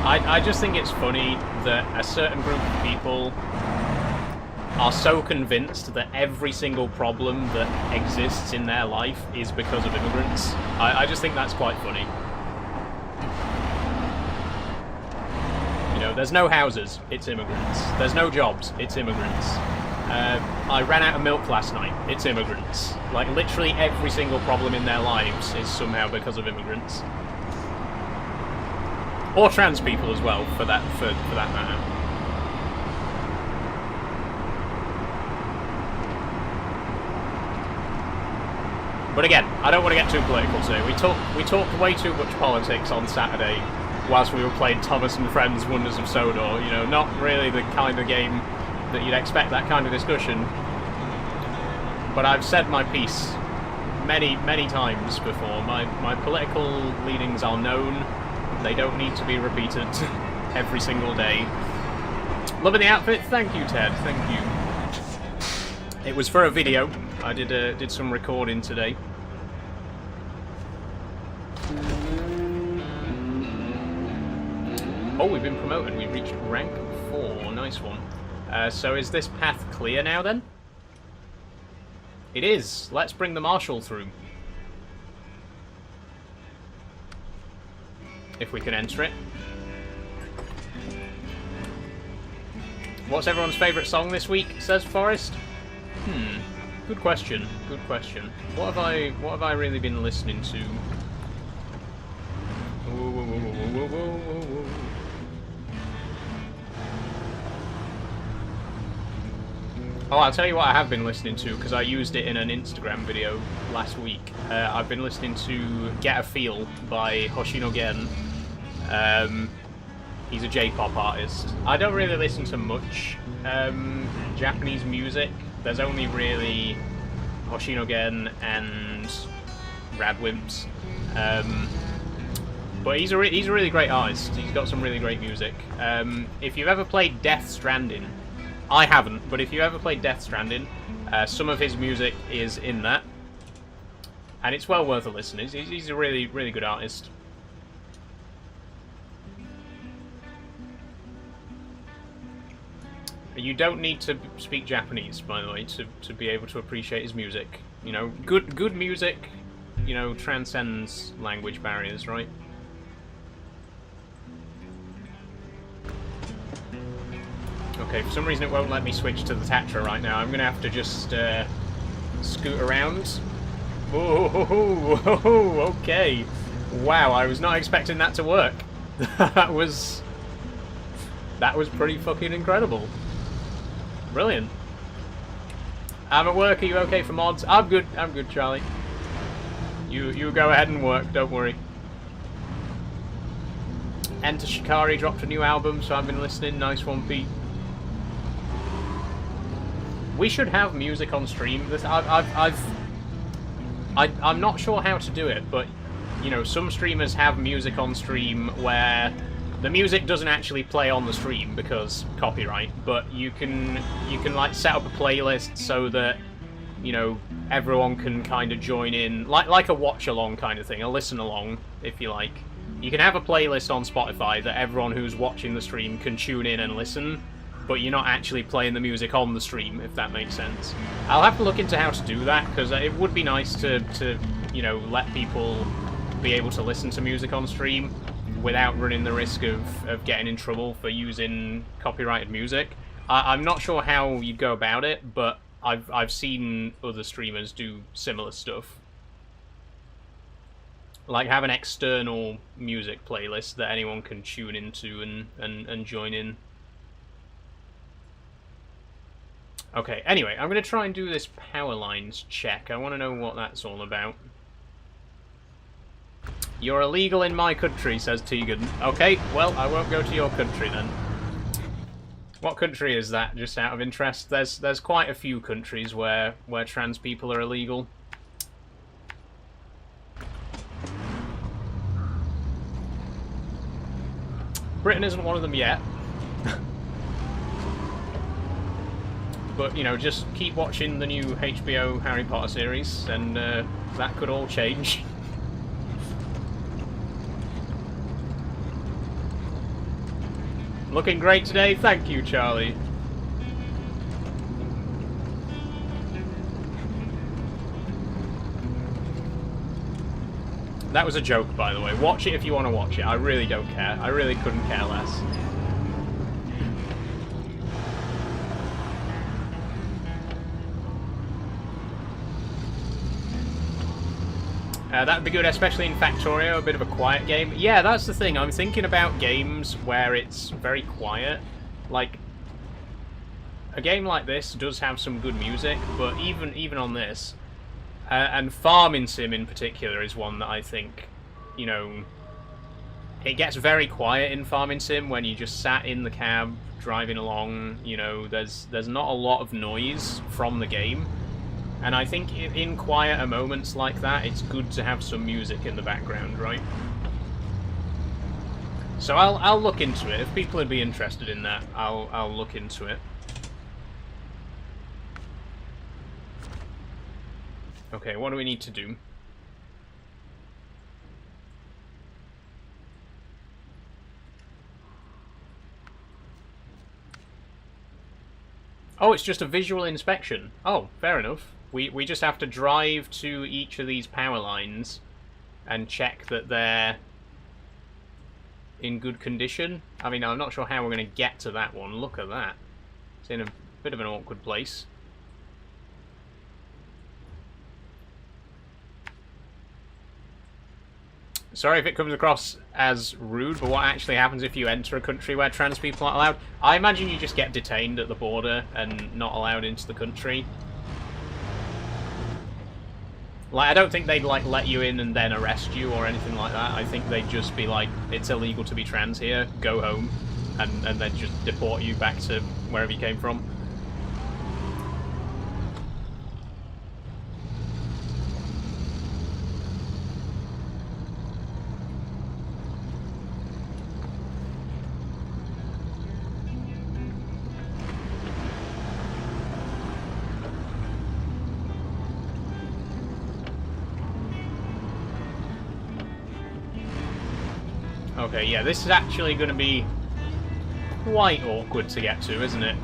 I just think it's funny that a certain group of people are so convinced that every single problem that exists in their life is because of immigrants. I just think that's quite funny. You know, there's no houses, it's immigrants. There's no jobs, it's immigrants. I ran out of milk last night, it's immigrants. Like, literally every single problem in their lives is somehow because of immigrants. Or trans people as well, for that matter. But again, I don't want to get too political today. We talked way too much politics on Saturday whilst we were playing Thomas and Friends Wonders of Sodor. You know, not really the kind of game that you'd expect that kind of discussion. But I've said my piece many times before. My political leanings are known. They don't need to be repeated every single day. Loving the outfit? Thank you, Ted. Thank you. It was for a video. I did some recording today. Oh, we've been promoted. We've reached rank 4. Nice one. So is this path clear now, then? It is. Let's bring the marshal through. If we can enter it. What's everyone's favourite song this week, says Forrest? Good question. Good question. What have I really been listening to? Oh, I'll tell you what I have been listening to, because I used it in an Instagram video last week. I've been listening to Get a Feel by Hoshino Gen. He's a J-pop artist. I don't really listen to much Japanese music. There's only really Hoshino Gen and Radwimps. But he's a really great artist. He's got some really great music. If you've ever played Death Stranding, I haven't, but if you ever played Death Stranding, some of his music is in that. And it's well worth a listen. He's a really good artist. You don't need to speak Japanese, by the way, to be able to appreciate his music. You know, good music, you know, transcends language barriers, right? Okay, for some reason it won't let me switch to the Tatra right now. I'm going to have to just scoot around. Oh, okay. Wow, I was not expecting that to work. That was pretty fucking incredible. Brilliant. I'm at work, are you okay for mods? I'm good, Charlie. You go ahead and work, don't worry. Enter Shikari dropped a new album, so I've been listening. Nice one, Pete. We should have music on stream. I'm not sure how to do it, but you know, some streamers have music on stream where the music doesn't actually play on the stream because copyright, but you can like set up a playlist so that, you know, everyone can kind of join in, like a watch along kind of thing, a listen along, if you like. You can have a playlist on Spotify that everyone who's watching the stream can tune in and listen, but you're not actually playing the music on the stream, if that makes sense. I'll have to look into how to do that, because it would be nice to, you know, let people be able to listen to music on stream without running the risk of getting in trouble for using copyrighted music. I'm not sure how you'd go about it, but I've seen other streamers do similar stuff. Like have an external music playlist that anyone can tune into and join in. Okay, anyway, I'm going to try and do this power lines check. I want to know what that's all about. You're illegal in my country, says Tegan. Okay, well, I won't go to your country then. What country is that, just out of interest? There's quite a few countries where trans people are illegal. Britain isn't one of them yet. But, you know, just keep watching the new HBO Harry Potter series, and that could all change. Looking great today, thank you, Charlie. That was a joke, by the way. Watch it if you want to watch it. I really don't care. I really couldn't care less. That'd be good, especially in Factorio, a bit of a quiet game. Yeah, that's the thing. I'm thinking about games where it's very quiet. Like, a game like this does have some good music, but even on this, and Farming Sim in particular is one that I think, you know, it gets very quiet in Farming Sim when you just sat in the cab driving along. You know, there's not a lot of noise from the game. And I think in quieter moments like that, it's good to have some music in the background, right? So I'll look into it. If people would be interested in that, I'll look into it. Okay, what do we need to do? Oh, it's just a visual inspection. Oh, fair enough. We just have to drive to each of these power lines and check that they're in good condition. I mean, I'm not sure how we're going to get to that one. Look at that. It's in a bit of an awkward place. Sorry if it comes across as rude, but what actually happens if you enter a country where trans people aren't allowed? I imagine you just get detained at the border and not allowed into the country. Like, I don't think they'd, like, let you in and then arrest you or anything like that. I think they'd just be like, it's illegal to be trans here, go home, and then just deport you back to wherever you came from. Okay, yeah, this is actually going to be quite awkward to get to, isn't it?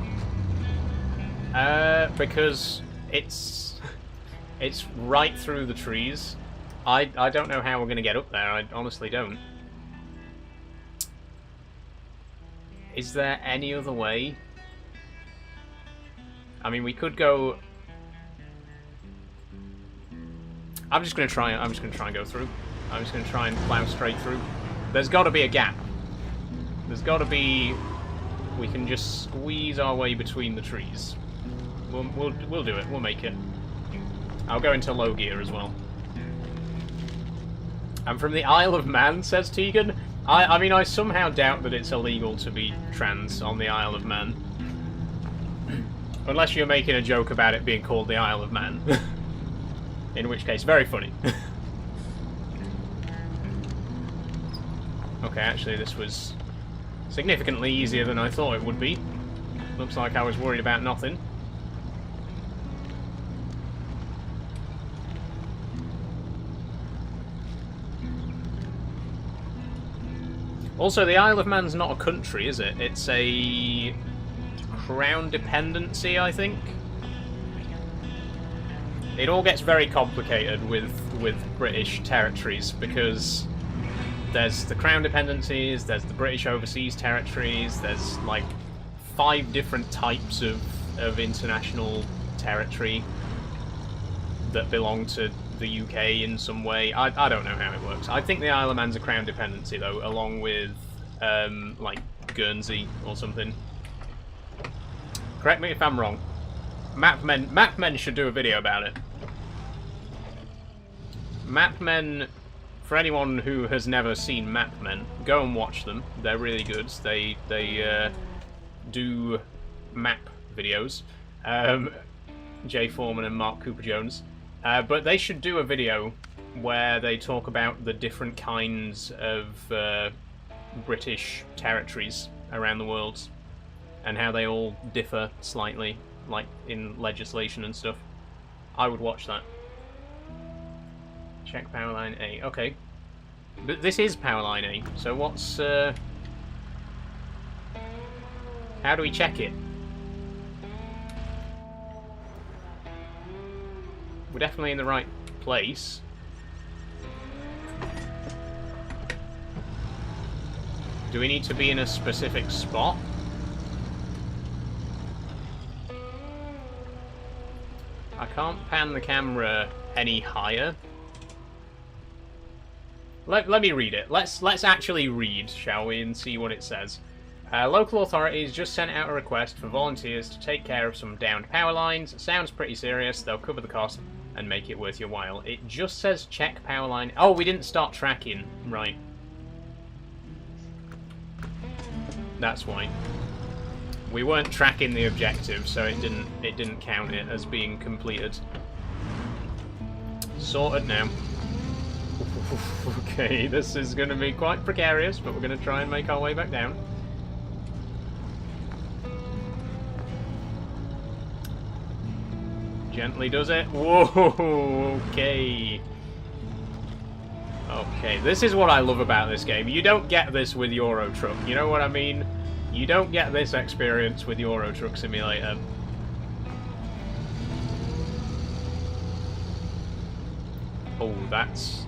Because it's right through the trees. I don't know how we're going to get up there, I honestly don't. Is there any other way? I mean, we could go... I'm just going to try and go through. I'm just going to try and plow straight through. There's got to be a gap. There's got to be... We can just squeeze our way between the trees. We'll do it. We'll make it. I'll go into low gear as well. I'm from the Isle of Man, says Tegan. I mean, I somehow doubt that it's illegal to be trans on the Isle of Man. Unless you're making a joke about it being called the Isle of Man. In which case, very funny. Okay, actually this was significantly easier than I thought it would be. Looks like I was worried about nothing. Also, the Isle of Man's not a country, is it? It's a crown dependency, I think. It all gets very complicated with British territories, because there's the Crown dependencies, there's the British Overseas Territories, there's like 5 different types of international territory that belong to the UK in some way. I don't know how it works. I think the Isle of Man's a Crown dependency though, along with like Guernsey or something. Correct me if I'm wrong. Mapmen should do a video about it. Mapmen, for anyone who has never seen Mapmen, go and watch them. They're really good. They do map videos. Jay Foreman and Mark Cooper Jones. But they should do a video where they talk about the different kinds of British territories around the world and how they all differ slightly, like in legislation and stuff. I would watch that. Check Powerline A. Okay. But this is Powerline A, so what's... how do we check it? We're definitely in the right place. Do we need to be in a specific spot? I can't pan the camera any higher. Let me read it. Let's actually read, shall we, and see what it says. Local authorities just sent out a request for volunteers to take care of some downed power lines. Sounds pretty serious. They'll cover the cost and make it worth your while. It just says check power line. Oh, we didn't start tracking. Right. That's why. We weren't tracking the objective, so it didn't count it as being completed. Sorted now. Okay, this is going to be quite precarious, but we're going to try and make our way back down. Gently does it. Whoa, okay. Okay, this is what I love about this game. You don't get this with Euro Truck, you know what I mean? You don't get this experience with Euro Truck Simulator. Oh,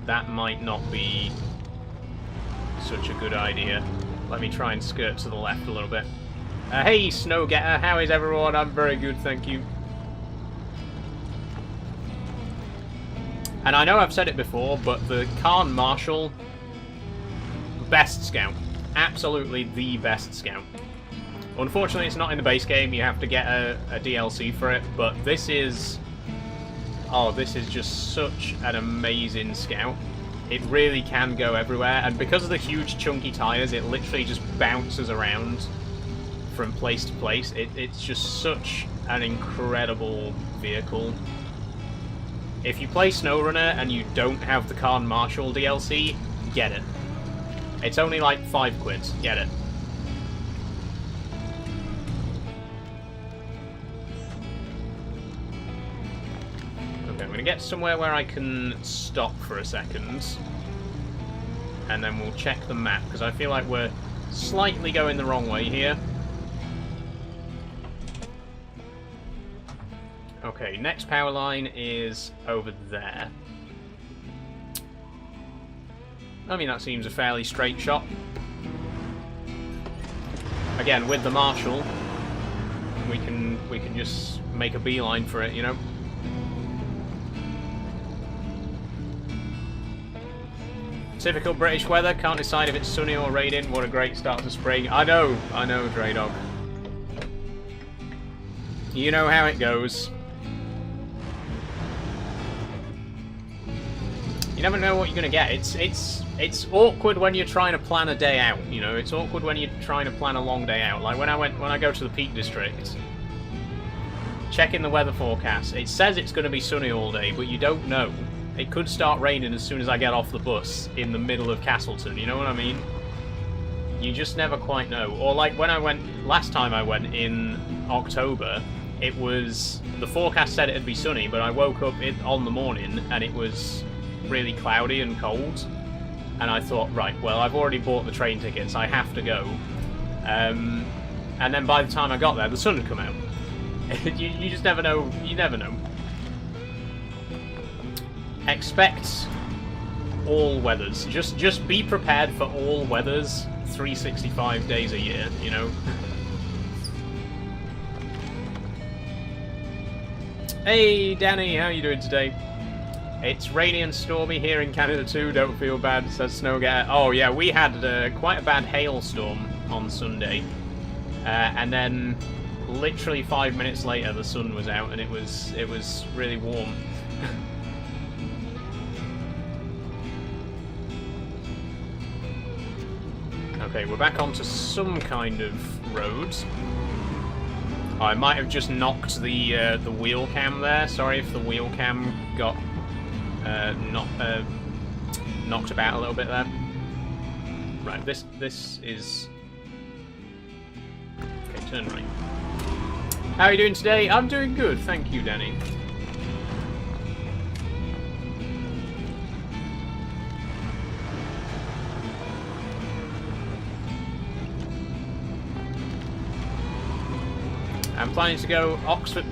that might not be such a good idea. Let me try and skirt to the left a little bit. Hey, Snowgetter, how is everyone? I'm very good, thank you. And I know I've said it before, but the Khan Marshal, best scout. Absolutely the best scout. Unfortunately, it's not in the base game. You have to get a DLC for it, but this is... oh, this is just such an amazing scout. It really can go everywhere, and because of the huge chunky tyres, it literally just bounces around from place to place. It's just such an incredible vehicle. If you play Snowrunner and you don't have the Khan Marshal DLC, get it. It's only like £5, get it. Okay, I'm going to get somewhere where I can stop for a second. And then we'll check the map, because I feel like we're slightly going the wrong way here. Okay, next power line is over there. I mean, that seems a fairly straight shot. Again, with the Marshal, we can just make a beeline for it, you know. Typical British weather, can't decide if it's sunny or raining. What a great start to spring. I know, Dre Dog. You know how it goes. You never know what you're gonna get. It's awkward when you're trying to plan a day out, you know. It's awkward when you're trying to plan a long day out. Like when I go to the Peak District, checking the weather forecast, it says it's going to be sunny all day, but you don't know. It could start raining as soon as I get off the bus in the middle of Castleton. You know what I mean? You just never quite know. Or like when I went last time I went in October, it was the forecast said it'd be sunny, but I woke up on the morning and it was really cloudy and cold, and I thought, right, well, I've already bought the train tickets, I have to go. And then by the time I got there, the sun had come out. you just never know. You never know. Expect all weathers. Just be prepared for all weathers 365 days a year, you know. Hey Danny, how you doing today? It's rainy and stormy here in Canada too, don't feel bad, says Snowgetter. Oh yeah, we had quite a bad hailstorm on Sunday. And then literally 5 minutes later the sun was out and it was really warm. Okay, we're back onto some kind of road. Oh, I might have just knocked the wheel cam there. Sorry if the wheel cam got knocked about a little bit there. Right, this is... Okay, turn right. How are you doing today? I'm doing good, thank you, Danny. I'm planning to go Oxford.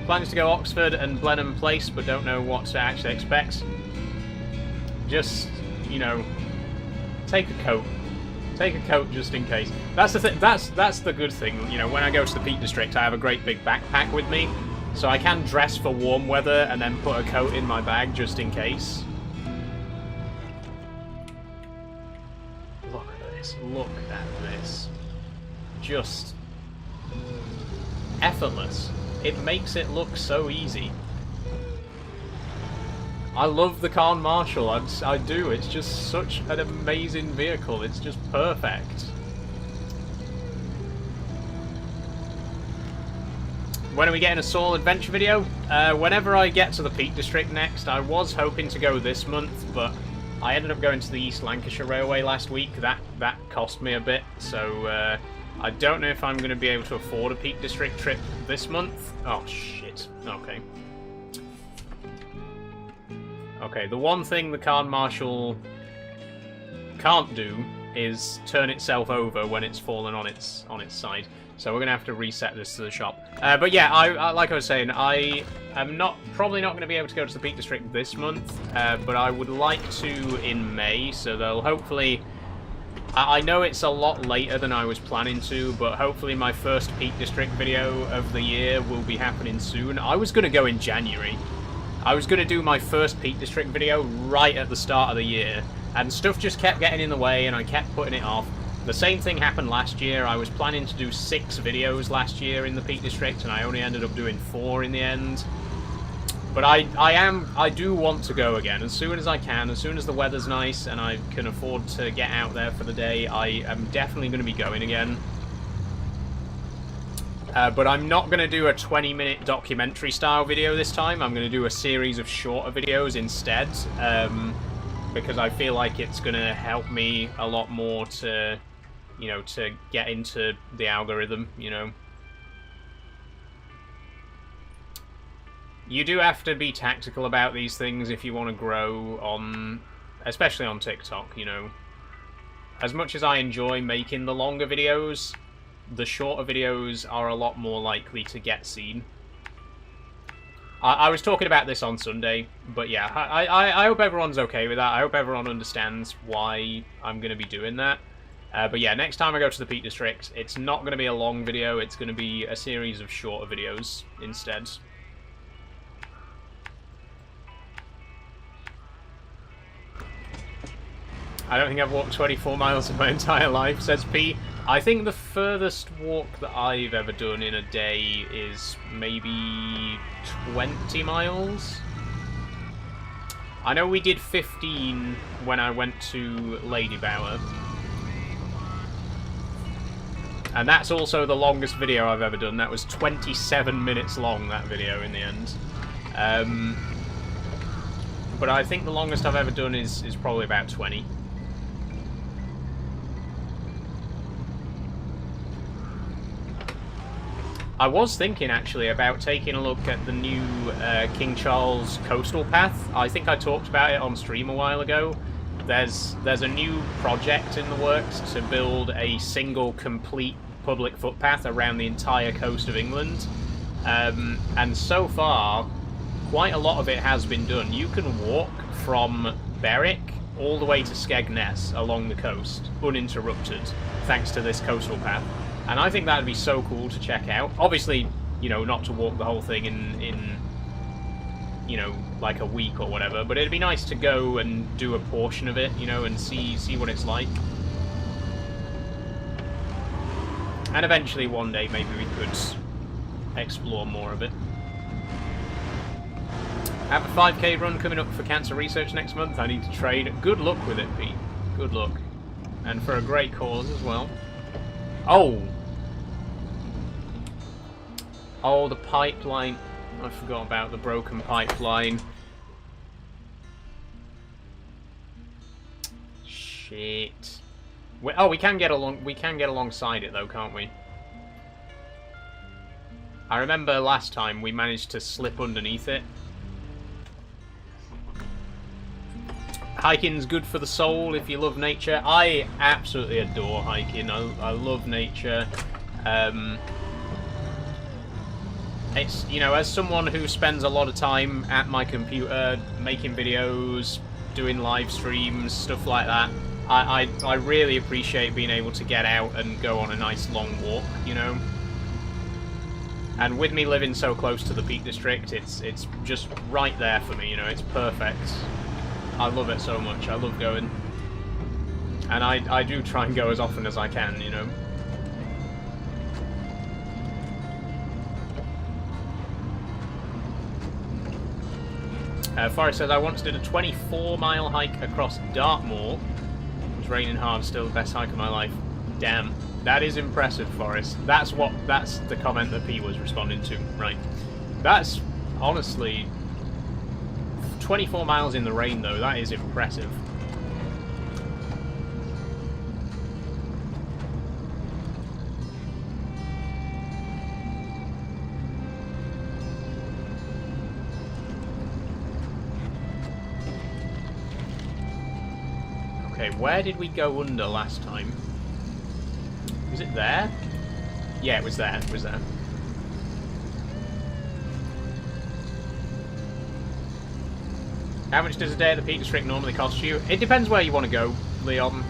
Planning to go Oxford and Blenheim Place, but don't know what to actually expect. Just, you know, take a coat. Take a coat just in case. That's the thing. That's the good thing. You know, when I go to the Peak District, I have a great big backpack with me, so I can dress for warm weather and then put a coat in my bag just in case. Look at this. Look at this. Just effortless. It makes it look so easy. I love the Cairn Marshal, I do. It's just such an amazing vehicle. It's just perfect. When are we getting a solo adventure video? Whenever I get to the Peak District next. I was hoping to go this month, but I ended up going to the East Lancashire Railway last week. That cost me a bit, so I don't know if I'm going to be able to afford a Peak District trip this month. Oh, shit. Okay. Okay, the one thing the Cairn Marshal can't do is turn itself over when it's fallen on its side. So we're going to have to reset this to the shop. But yeah, I like I was saying, I am probably not going to be able to go to the Peak District this month, but I would like to in May, so they'll hopefully... I know it's a lot later than I was planning to, but hopefully my first Peak District video of the year will be happening soon. I was going to go in January. I was going to do my first Peak District video right at the start of the year, and stuff just kept getting in the way and I kept putting it off. The same thing happened last year. I was planning to do 6 videos last year in the Peak District, and I only ended up doing 4 in the end. But I do want to go again as soon as I can, as soon as the weather's nice and I can afford to get out there for the day. I am definitely going to be going again. But I'm not going to do a 20-minute documentary style video this time. I'm going to do a series of shorter videos instead, because I feel like it's going to help me a lot more to, you know, to get into the algorithm, you know. You do have to be tactical about these things if you want to grow on, especially on TikTok, you know. As much as I enjoy making the longer videos, the shorter videos are a lot more likely to get seen. I was talking about this on Sunday, but yeah, I hope everyone's okay with that. I hope everyone understands why I'm going to be doing that. But yeah, next time I go to the Peak District, it's not going to be a long video, it's going to be a series of shorter videos instead. I don't think I've walked 24 miles in my entire life, says P. I think the furthest walk that I've ever done in a day is maybe 20 miles. I know we did 15 when I went to Lady Bower. And that's also the longest video I've ever done. That was 27 minutes long, that video, in the end. But I think the longest I've ever done is probably about 20. I was thinking, actually, about taking a look at the new King Charles Coastal Path. I think I talked about it on stream a while ago. There's a new project in the works to build a single, complete public footpath around the entire coast of England. And so far, quite a lot of it has been done. You can walk from Berwick all the way to Skegness along the coast, uninterrupted, thanks to this coastal path. And I think that would be so cool to check out. Obviously, you know, not to walk the whole thing in you know, like a week or whatever, but it'd be nice to go and do a portion of it, you know, and see what it's like. And eventually one day maybe we could explore more of it. I have a 5k run coming up for cancer research next month. I need to train. Good luck with it, Pete. Good luck. And for a great cause as well. Oh! Oh, the pipeline. I forgot about the broken pipeline. Shit. Oh, we can get along. We can get alongside it though, can't we? I remember last time we managed to slip underneath it. Hiking's good for the soul if you love nature. I absolutely adore hiking. I love nature. It's, you know, as someone who spends a lot of time at my computer making videos, doing live streams, stuff like that, I really appreciate being able to get out and go on a nice long walk, you know. And with me living so close to the Peak District, it's just right there for me, you know. It's perfect. I love it so much. I love going. And I do try and go as often as I can, you know. Forrest says, I once did a 24-mile hike across Dartmoor. It was raining hard, still the best hike of my life. Damn. That is impressive, Forrest. That's the comment that P was responding to. Right. That's, honestly... 24 miles in the rain, though. That is impressive. Okay, where did we go under last time? Was it there? Yeah, it was there. It was there. How much does a day at the Peak District normally cost you? It depends where you want to go, Leon.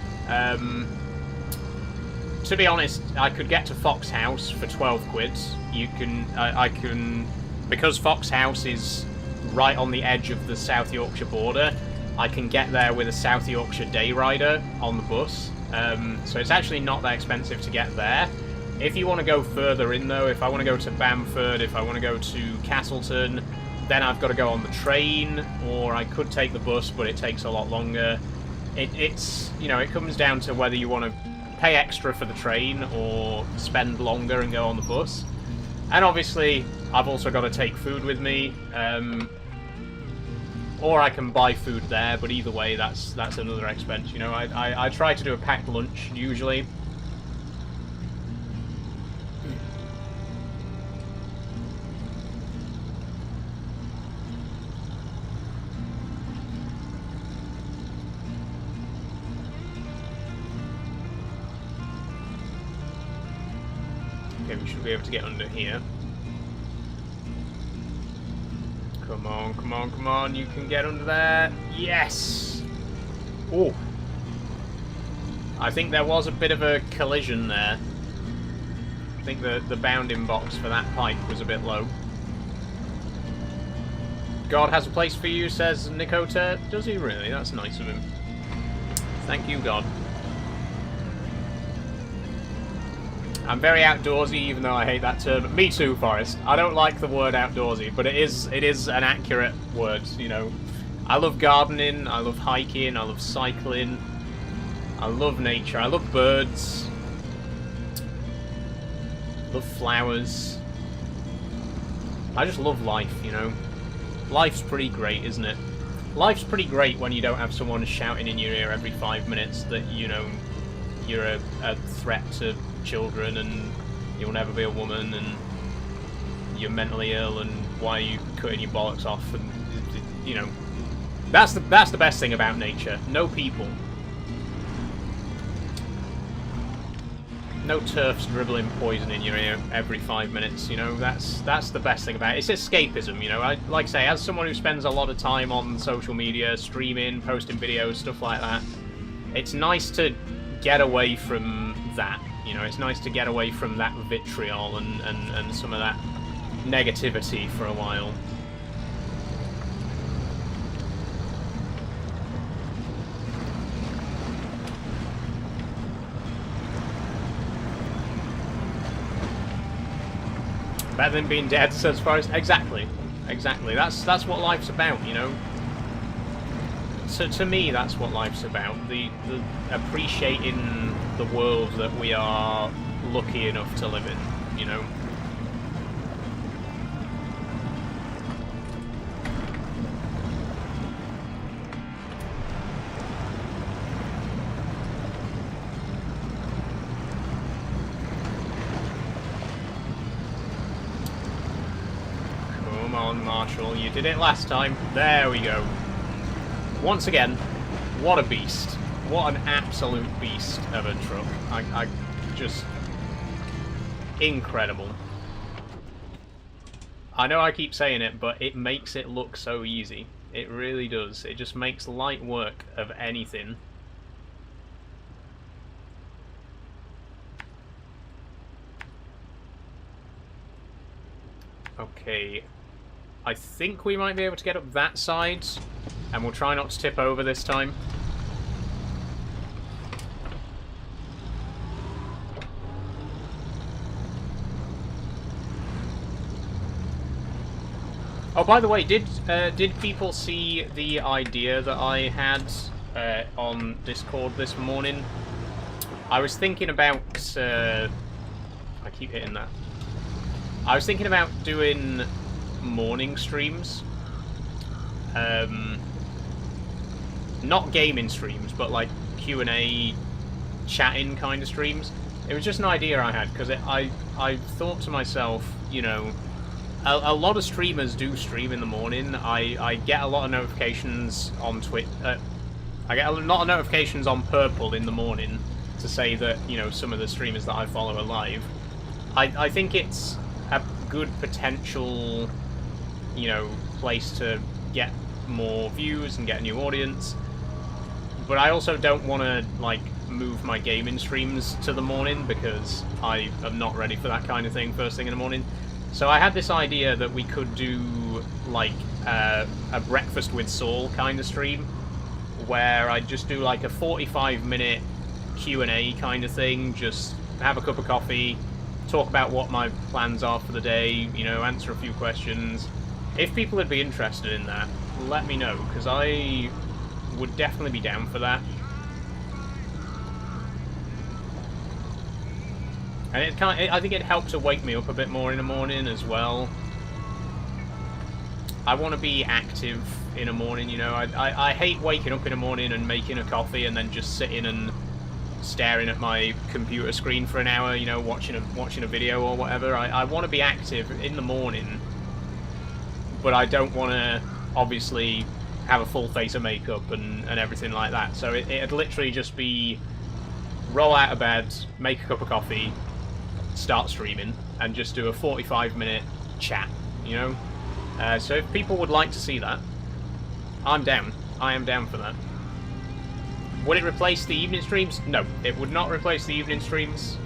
To be honest, I could get to Fox House for 12 quid. You can, I can, because Fox House is right on the edge of the South Yorkshire border, I can get there with a South Yorkshire day rider on the bus. So it's actually not that expensive to get there. If you want to go further in, though, if I want to go to Bamford, if I want to go to Castleton, then I've got to go on the train, or I could take the bus, but it takes a lot longer. It's, you know, it comes down to whether you want to pay extra for the train or spend longer and go on the bus. And obviously, I've also got to take food with me, or I can buy food there, but either way, that's another expense, you know. I try to do a packed lunch, usually. Okay, we should be able to get under here. Come on, come on, come on, you can get under there. Yes! Oh. I think there was a bit of a collision there. I think the bounding box for that pipe was a bit low. God has a place for you, says Nikota. Does he really? That's nice of him. Thank you, God. I'm very outdoorsy, even though I hate that term. Me too, Forrest. I don't like the word outdoorsy, but it is an accurate word, you know. I love gardening, I love hiking, I love cycling, I love nature, I love birds, I love flowers. I just love life, you know. Life's pretty great, isn't it? Life's pretty great when you don't have someone shouting in your ear every 5 minutes that, you know, you're a threat to children and you'll never be a woman and you're mentally ill and why are you cutting your bollocks off, and, you know, that's the best thing about nature. No people. No turfs dribbling poison in your ear every 5 minutes, you know. That's the best thing about it. It's escapism, you know. Like I say, as someone who spends a lot of time on social media, streaming, posting videos, stuff like that, it's nice to get away from that. You know, it's nice to get away from that vitriol and some of that negativity for a while. Better than being dead, as far as... Exactly. Exactly. That's what life's about, you know? So to me, that's what life's about. The appreciating the world that we are lucky enough to live in, you know? Come on, Marshall. You did it last time. There we go. Once again, what a beast. What an absolute beast of a truck. I just... incredible. I know I keep saying it, but it makes it look so easy. It really does. It just makes light work of anything. Okay. I think we might be able to get up that side, and we'll try not to tip over this time. Oh, by the way, did people see the idea that I had on Discord this morning? I was thinking about... I keep hitting that. I was thinking about doing morning streams. Not gaming streams, but like Q&A, chatting kind of streams. It was just an idea I had, because I thought to myself, you know... A lot of streamers do stream in the morning. I get a lot of notifications on Twitter. I get a lot of notifications on Purple in the morning to say that, you know, some of the streamers that I follow are live. I think it's a good potential, you know, place to get more views and get a new audience. But I also don't want to, like, move my gaming streams to the morning because I am not ready for that kind of thing first thing in the morning. So I had this idea that we could do, like, a breakfast with Saul kind of stream, where I'd just do, like, a 45-minute Q&A kind of thing, just have a cup of coffee, talk about what my plans are for the day, you know, answer a few questions. If people would be interested in that, let me know, because I would definitely be down for that. And I think it helped to wake me up a bit more in the morning as well. I want to be active in the morning, you know. I hate waking up in the morning and making a coffee and then just sitting and staring at my computer screen for an hour, you know, watching a video or whatever. I want to be active in the morning, but I don't want to obviously have a full face of makeup and everything like that. So it'd literally just be roll out of bed, make a cup of coffee, start streaming, and just do a 45-minute chat, you know? So if people would like to see that, I'm down. I am down for that. Would it replace the evening streams? No, it would not replace the evening streams.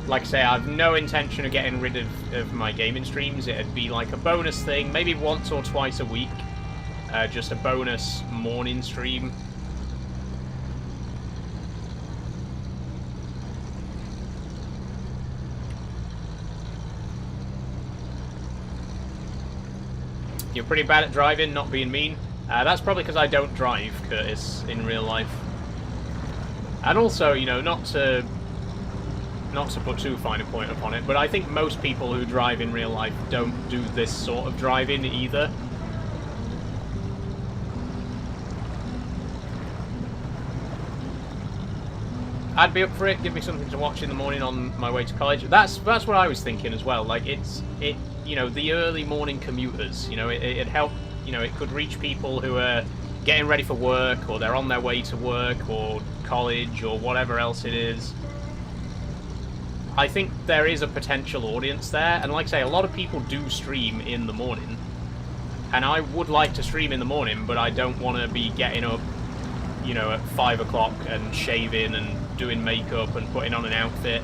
Like I say, I have no intention of getting rid of my gaming streams. It'd be like a bonus thing, maybe once or twice a week. Just a bonus morning stream. You're pretty bad at driving, not being mean. That's probably because I don't drive, Curtis, in real life. And also, you know, not to put too fine a point upon it, but I think most people who drive in real life don't do this sort of driving either. I'd be up for it. Give me something to watch in the morning on my way to college. That's what I was thinking as well. Like you know, the early morning commuters. You know, it'd help. You know, it could reach people who are getting ready for work, or they're on their way to work, or college, or whatever else it is. I think there is a potential audience there, and like I say, a lot of people do stream in the morning. And I would like to stream in the morning, but I don't want to be getting up, you know, at 5 o'clock and shaving and doing makeup and putting on an outfit.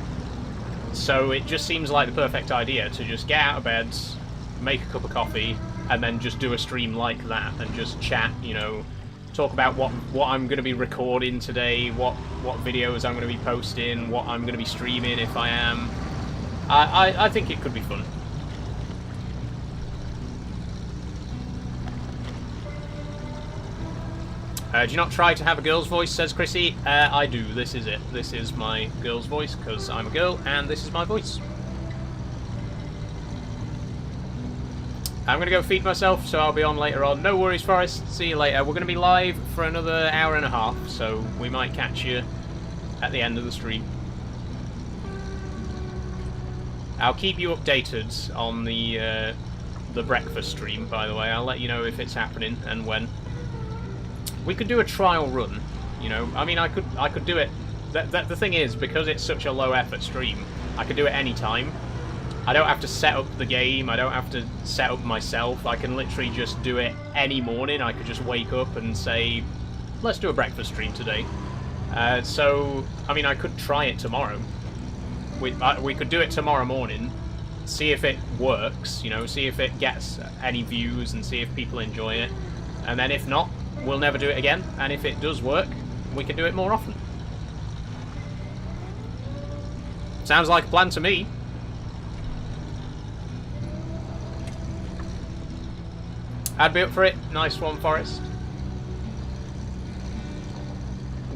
So it just seems like the perfect idea to just get out of bed, make a cup of coffee, and then just do a stream like that and just chat, you know, talk about what I'm going to be recording today, what videos I'm going to be posting, what I'm going to be streaming if I am. I think it could be fun. Do you not try to have a girl's voice, says Chrissy. I do. This is it. This is my girl's voice, because I'm a girl, and this is my voice. I'm going to go feed myself, so I'll be on later on. No worries, Forrest. See you later. We're going to be live for another hour and a half, so we might catch you at the end of the stream. I'll keep you updated on the breakfast stream, by the way. I'll let you know if it's happening and when. We could do a trial run, you know. I mean, I could do it. The thing is, because it's such a low effort stream, I could do it any time. I don't have to set up the game. I don't have to set up myself. I can literally just do it any morning. I could just wake up and say, let's do a breakfast stream today. So, I mean, I could try it tomorrow. We could do it tomorrow morning, see if it works, you know, see if it gets any views and see if people enjoy it. And then if not, we'll never do it again. And if it does work, we can do it more often. Sounds like a plan to me. I'd be up for it. Nice one, Forrest.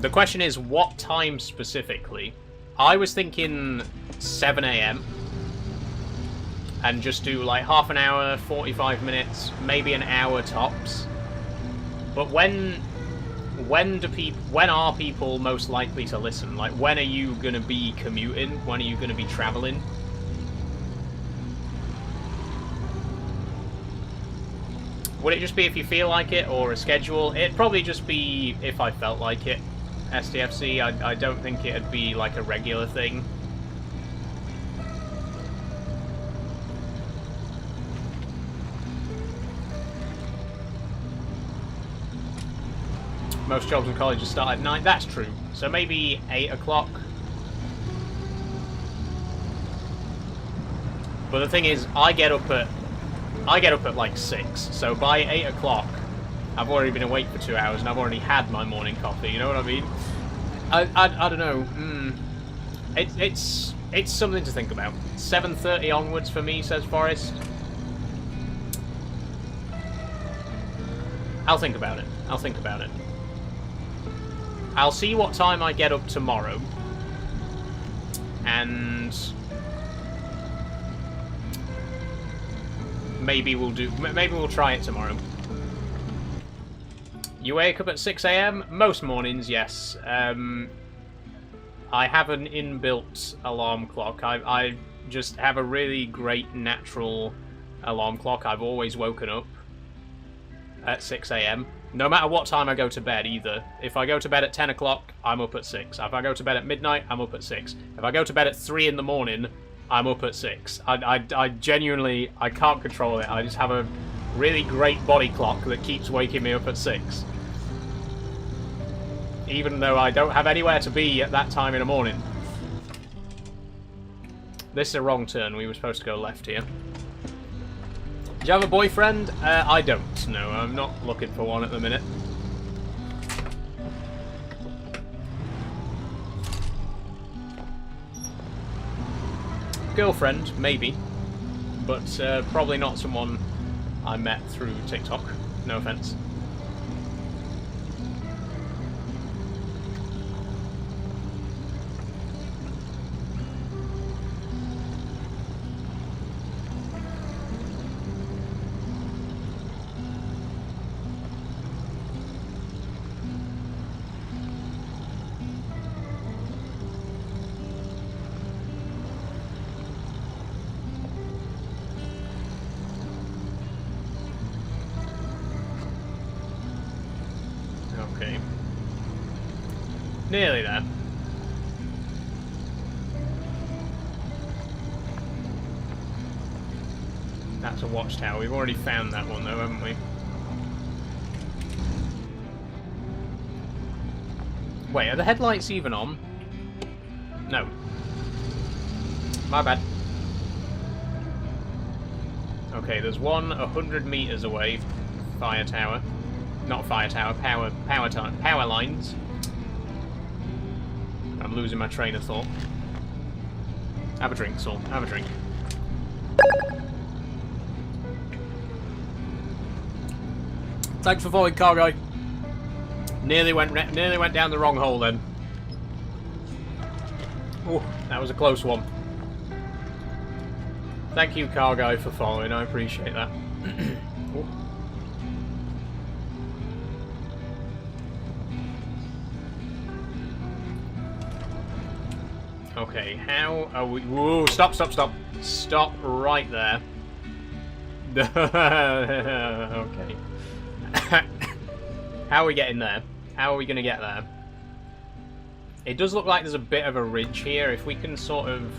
The question is, what time specifically? I was thinking 7 AM. And just do like half an hour, 45 minutes, maybe an hour tops. But when are people most likely to listen? Like, when are you going to be commuting? When are you going to be traveling? Would it just be if you feel like it, or a schedule? It'd probably just be if I felt like it, STFC. I don't think it'd be like a regular thing. Most jobs in colleges start at 9. That's true. So maybe 8 o'clock. But the thing is, I get up at like 6. So by 8 o'clock, I've already been awake for 2 hours and I've already had my morning coffee. You know what I mean? I don't know. It's something to think about. 7:30 onwards for me, says Forrest. I'll think about it. I'll think about it. I'll see what time I get up tomorrow, and maybe we'll try it tomorrow. You wake up at 6 AM? Most mornings, yes. I have an inbuilt alarm clock. I just have a really great natural alarm clock. I've always woken up at 6 AM. No matter what time I go to bed, either. If I go to bed at 10 o'clock, I'm up at 6. If I go to bed at midnight, I'm up at 6. If I go to bed at 3 in the morning, I'm up at 6. I genuinely, I can't control it. I just have a really great body clock that keeps waking me up at 6. Even though I don't have anywhere to be at that time in the morning. This is a wrong turn. We were supposed to go left here. Do you have a boyfriend? I don't. No, I'm not looking for one at the minute. Girlfriend, maybe. But probably not someone I met through TikTok. No offense. Okay. Nearly there. That's a watchtower. We've already found that one though, haven't we? Wait, are the headlights even on? No. My bad. Okay, there's one 100 meters away. Fire tower. Not fire tower, power lines. I'm losing my train of thought. Have a drink, Saul. Have a drink. Thanks for following, car guy. Nearly went down the wrong hole then. Oh, that was a close one. Thank you, car guy, for following. I appreciate that. Okay, how are we... Whoa, stop, stop, stop. Stop right there. Okay. How are we getting there? How are we going to get there? It does look like there's a bit of a ridge here. If we can sort of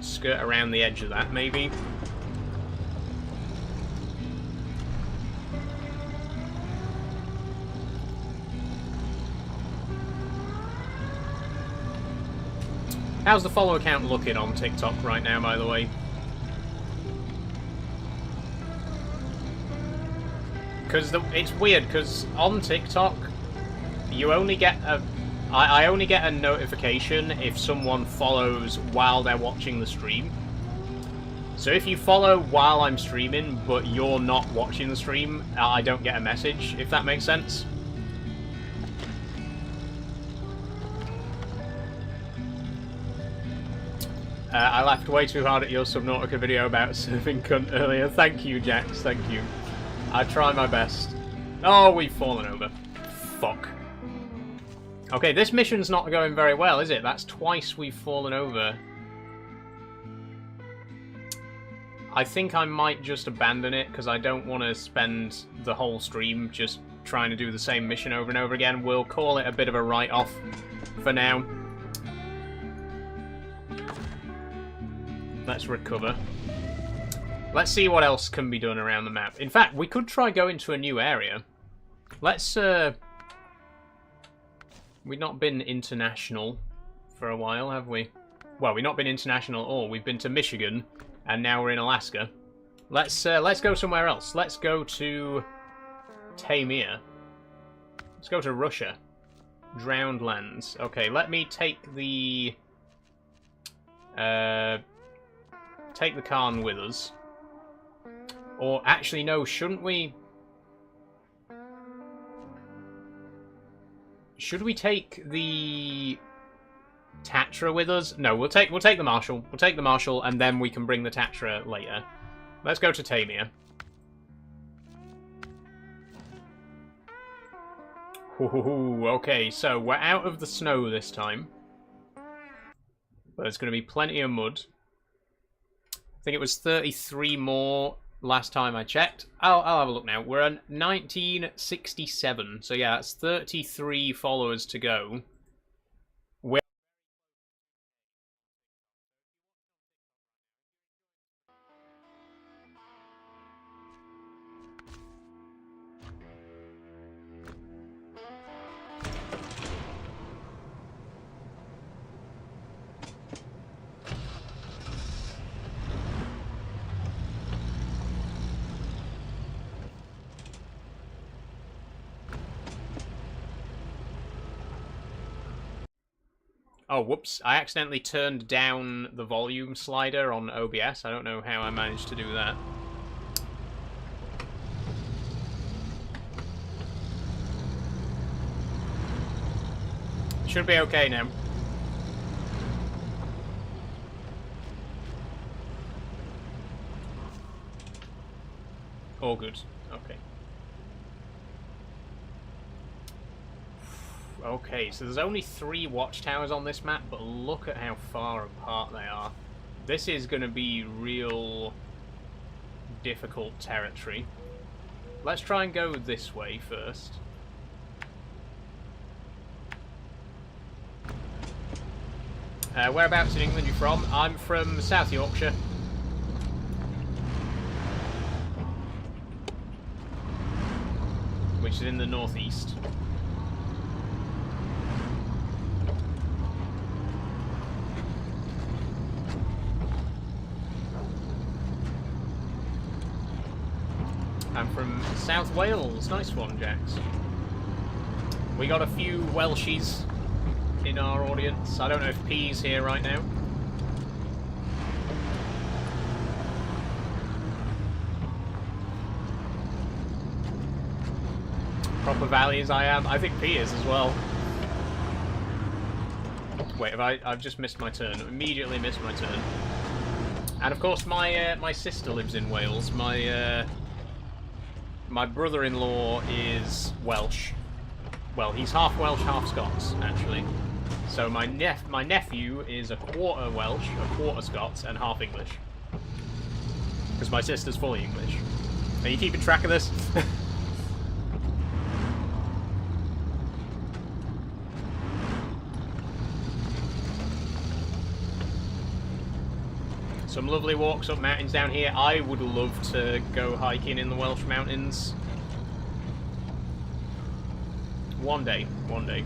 skirt around the edge of that, maybe. How's the follow count looking on TikTok right now, by the way? Because it's weird, because on TikTok, you only get a... I only get a notification if someone follows while they're watching the stream. So if you follow while I'm streaming, but you're not watching the stream, I don't get a message, if that makes sense. I laughed way too hard at your Subnautica video about surfing cunt earlier. Thank you, Jax, thank you. I try my best. Oh, we've fallen over. Fuck. Okay, this mission's not going very well, is it? That's twice we've fallen over. I think I might just abandon it, because I don't want to spend the whole stream just trying to do the same mission over and over again. We'll call it a bit of a write-off for now. Let's recover. Let's see what else can be done around the map. In fact, we could try going to a new area. Let's, we've not been international for a while, have we? Well, we've not been international at all. We've been to Michigan, and now we're in Alaska. Let's go somewhere else. Let's go to Tamir. Let's go to Russia. Drowned lands. Okay, let me take the... take the Khan with us. Or, actually, no, shouldn't we... Should we take the Tatra with us? No, we'll take the Marshal. We'll take the Marshal, and then we can bring the Tatra later. Let's go to Tamir. Ooh, okay, so we're out of the snow this time. But there's going to be plenty of mud. I think it was 33 more last time I checked. I'll have a look now. We're at 1967. So yeah, that's 33 followers to go. Oh, whoops. I accidentally turned down the volume slider on OBS. I don't know how I managed to do that. Should be okay now. All good. Okay. Okay, so there's only 3 watchtowers on this map, but look at how far apart they are. This is going to be real difficult territory. Let's try and go this way first. Whereabouts in England are you from? I'm from South Yorkshire. Which is in the northeast. I'm from South Wales. Nice one, Jax. We got a few Welshies in our audience. I don't know if P's here right now. proper valley as I am. I think P is as well. Wait, I've just missed my turn. Immediately missed my turn. And of course, my sister lives in Wales. My brother-in-law is Welsh. Well, he's half Welsh, half Scots, actually. So my nephew is a quarter Welsh, a quarter Scots, and half English. Because my sister's fully English. Are you keeping track of this? Some lovely walks up mountains down here. I would love to go hiking in the Welsh mountains. One day, one day.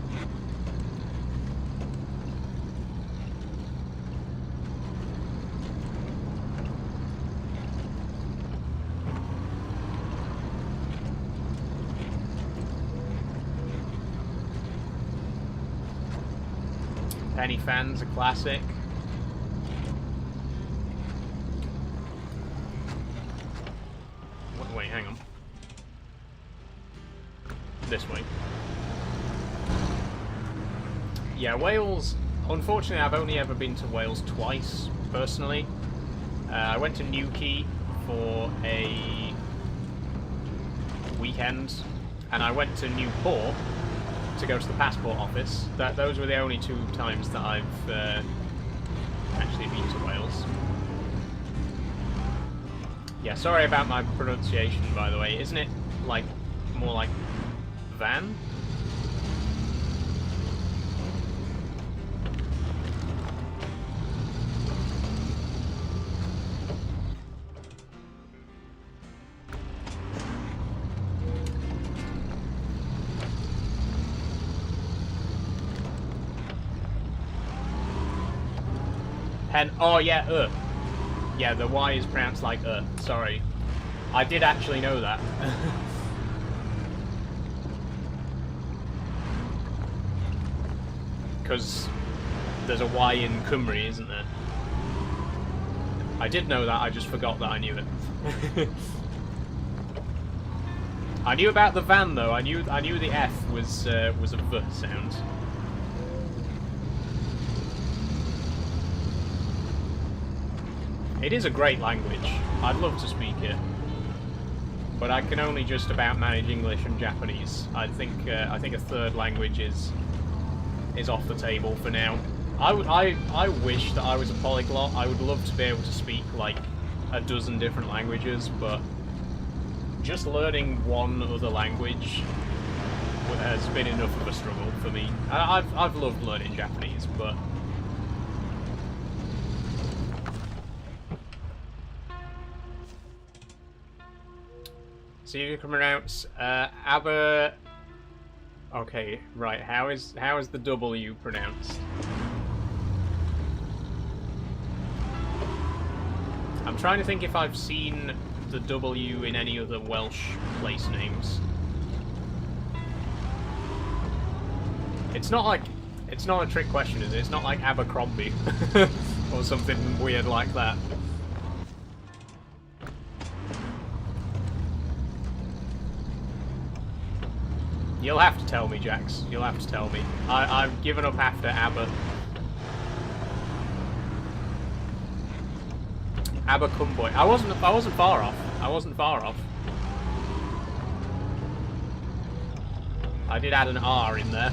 Penny Fan's a classic. Wait, hang on. This way. Yeah, Wales, unfortunately I've only ever been to Wales twice, personally. I went to Newquay for a weekend, and I went to Newport to go to the passport office. Those were the only 2 times that I've actually been to Wales. Yeah, sorry about my pronunciation, by the way. Isn't it, like, more like van? Oh, yeah, Yeah, the Y is pronounced like sorry. I did actually know that. Because there's a Y in Cymru, isn't there? I did know that, I just forgot that I knew it. I knew about the van though, I knew the F was a V sound. It is a great language. I'd love to speak it, but I can only just about manage English and Japanese. I think a 3rd language is off the table for now. I wish that I was a polyglot. I would love to be able to speak like a dozen different languages, but just learning one other language has been enough of a struggle for me. I've loved learning Japanese, but. See if you can pronounce Aber. Okay, right. How is the W pronounced? I'm trying to think if I've seen the W in any other Welsh place names. It's not a trick question, is it? It's not like Abercrombie or something weird like that. You'll have to tell me, Jax. You'll have to tell me. I've given up after Aber. Abercumboy. I wasn't far off. I wasn't far off. I did add an R in there.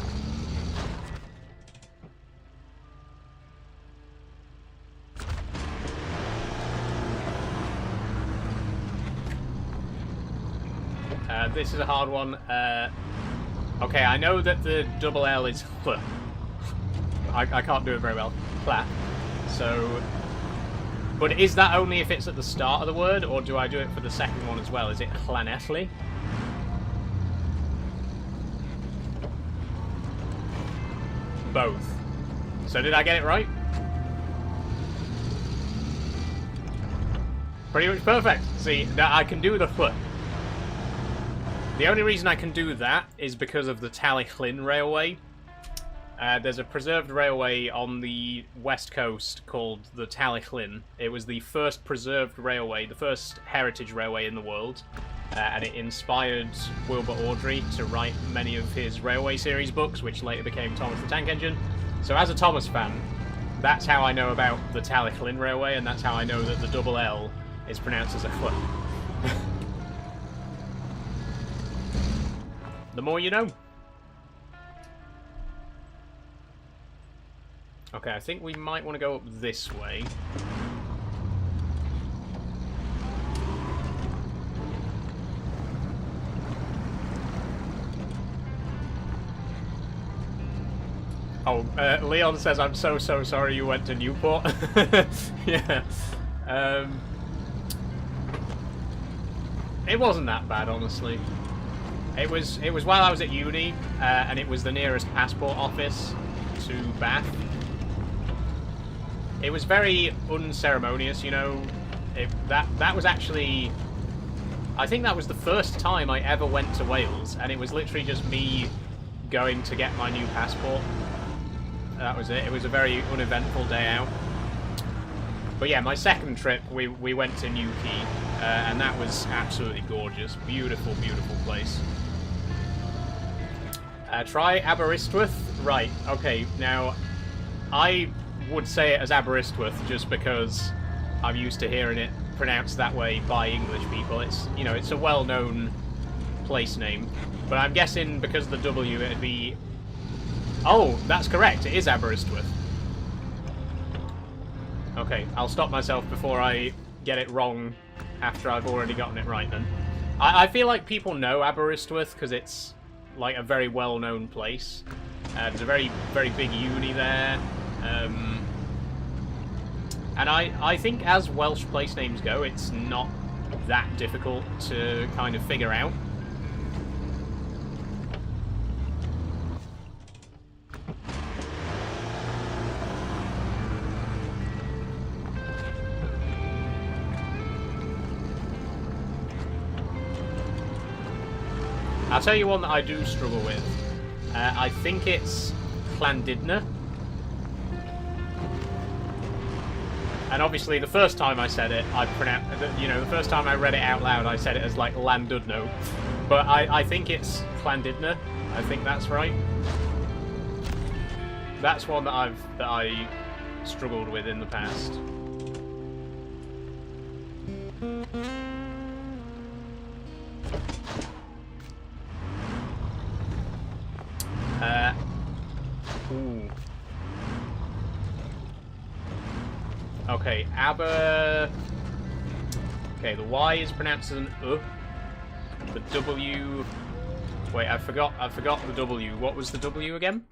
This is a hard one. Okay, I know that the double L is H. I can't do it very well. Cla. So, but is that only if it's at the start of the word, or do I do it for the second one as well? Is it Llanelli? Both. So did I get it right? Pretty much perfect. See, I can do the H. The only reason I can do that is because of the Talyllyn Railway. There's a preserved railway on the west coast called the Talyllyn. It was the first preserved railway, the first heritage railway in the world. and it inspired Wilbur Awdry to write many of his Railway series books, which later became Thomas the Tank Engine. So as a Thomas fan, that's how I know about the Talyllyn Railway, and that's how I know that the double L is pronounced as a F. The more you know. Okay, I think we might want to go up this way. Oh, Leon says, I'm so sorry you went to Newport. Yeah. It wasn't that bad, honestly. It was while I was at uni, and it was the nearest passport office to Bath. It was very unceremonious, you know. That was actually... I think that was the first time I ever went to Wales, and it was literally just me going to get my new passport. That was it. It was a very uneventful day out. But yeah, my second trip, we went to Newquay, and that was absolutely gorgeous. Beautiful, beautiful place. Try Aberystwyth. Right, okay, now, I would say it as Aberystwyth just because I'm used to hearing it pronounced that way by English people. It's, you know, it's a well-known place name. But I'm guessing because of the W, it'd be... Oh, that's correct. It is Aberystwyth. Okay, I'll stop myself before I get it wrong after I've already gotten it right then. I feel like people know Aberystwyth because it's like a very well-known place. There's a very, very big uni there. And I think as Welsh place names go, it's not that difficult to kind of figure out. I'll tell you one that I do struggle with. I think it's Llandudno. And obviously, the first time I said it, I pronounced, you know, the first time I read it out loud, I said it as like Llandudno. But I think it's Llandudno. I think that's right. That's one that I struggled with in the past. Ooh. Okay, Okay, the Y is pronounced as an The W... Wait, I forgot the W. What was the W again?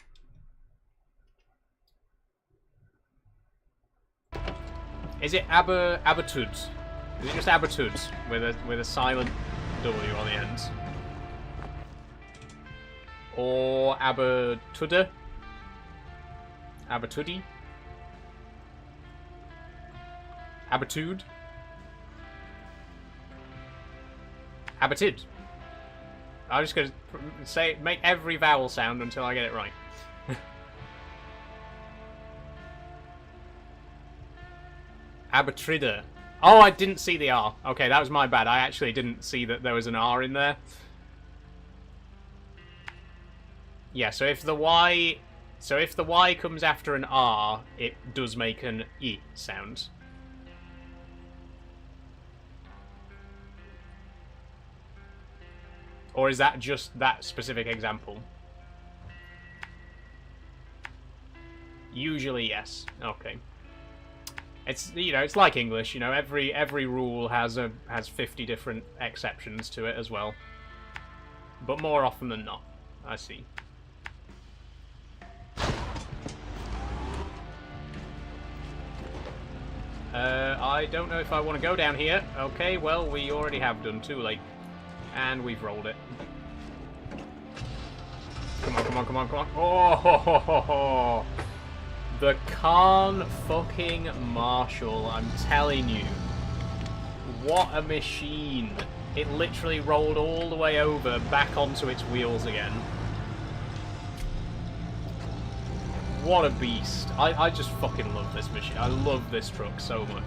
Is it Abertwd? Is it just Abertwd with a silent W on the end? Or Abertwde? Abertwdi? Abertwd? Abertyd. I'm just going to make every vowel sound until I get it right. Abertrida. Oh, I didn't see the R. Okay, that was my bad. I actually didn't see that there was an R in there. Yeah, so if the Y comes after an R, it does make an E sound. Or is that just that specific example? Usually, yes. Okay. It's, you know, it's like English, you know, every rule has 50 different exceptions to it as well. But more often than not, I see. I don't know if I want to go down here. Okay, well, we already have done. Too late. And we've rolled it. Come on, come on, come on, come on. Oh, ho, ho, ho, ho. The Khan fucking Marshall, I'm telling you. What a machine. It literally rolled all the way over, back onto its wheels again. What a beast. I just fucking love this machine. I love this truck so much.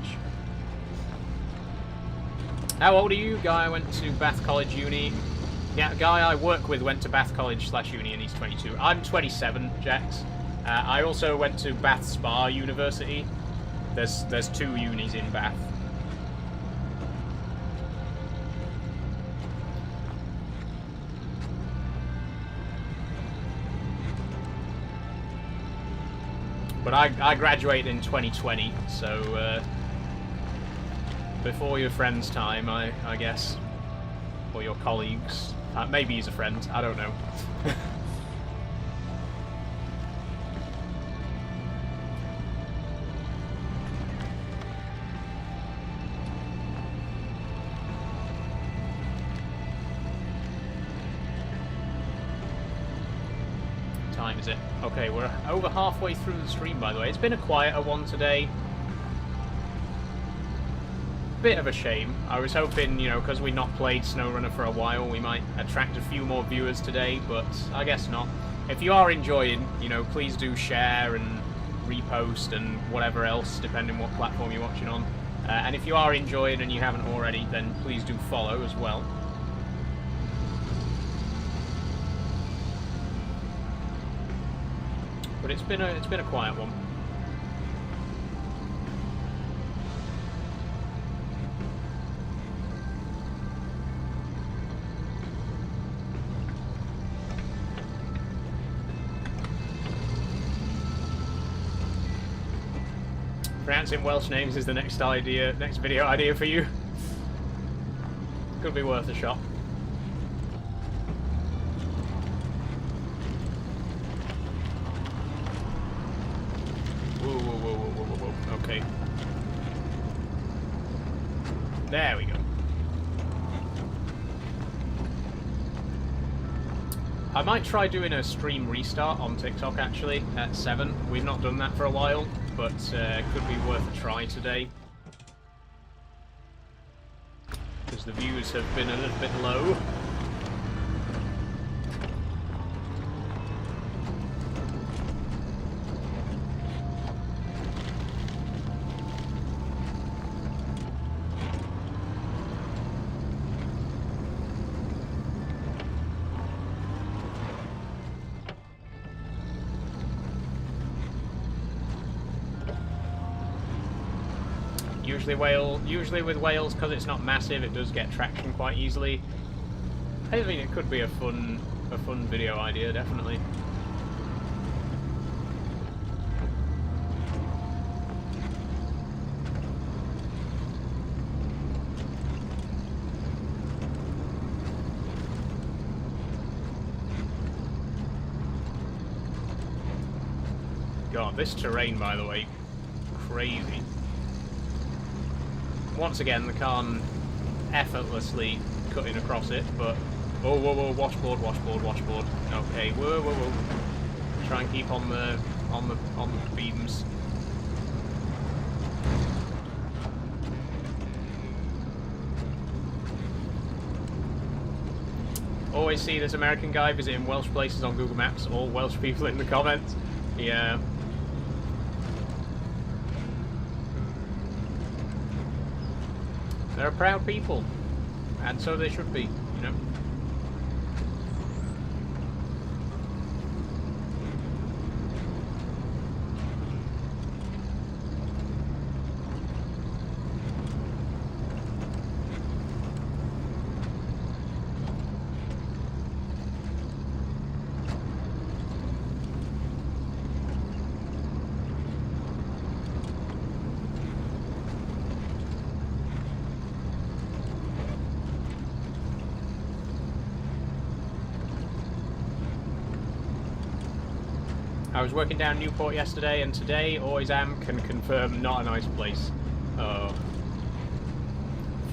How old are you? Guy went to Bath College Uni. Yeah, guy I work with went to Bath College / Uni and he's 22. I'm 27, Jax. I also went to Bath Spa University. There's 2 unis in Bath. But I graduated in 2020, so before your friend's time, I guess, or your colleagues. Maybe he's a friend. I don't know. Time is it? Okay, we're over halfway through the stream, by the way. It's been a quieter one today. Bit of a shame. I was hoping, you know, because we've not played Snowrunner for a while, we might attract a few more viewers today, but I guess not. If you are enjoying, you know, please do share and repost and whatever else, depending what platform you're watching on. And if you are enjoying and you haven't already, then please do follow as well. But it's been a quiet one. Pronouncing Welsh names is the next video idea for you. Could be worth a shot. Whoa. Okay. There we go. I might try doing a stream restart on TikTok actually at 7. We've not done that for a while, but could be worth a try today. Because the views have been a little bit low. Usually with Wales, because it's not massive, it does get traction quite easily. I mean, it could be a fun video idea, definitely. God, this terrain, by the way, crazy. Once again, the car effortlessly cutting across it, but whoa, washboard. Okay, whoa. Try and keep on the beams. Always see this American guy visiting Welsh places on Google Maps. All Welsh people in the comments. Yeah. They're proud people, and so they should be, you know. I was working down Newport yesterday, and today, always am, can confirm, not a nice place. Oh.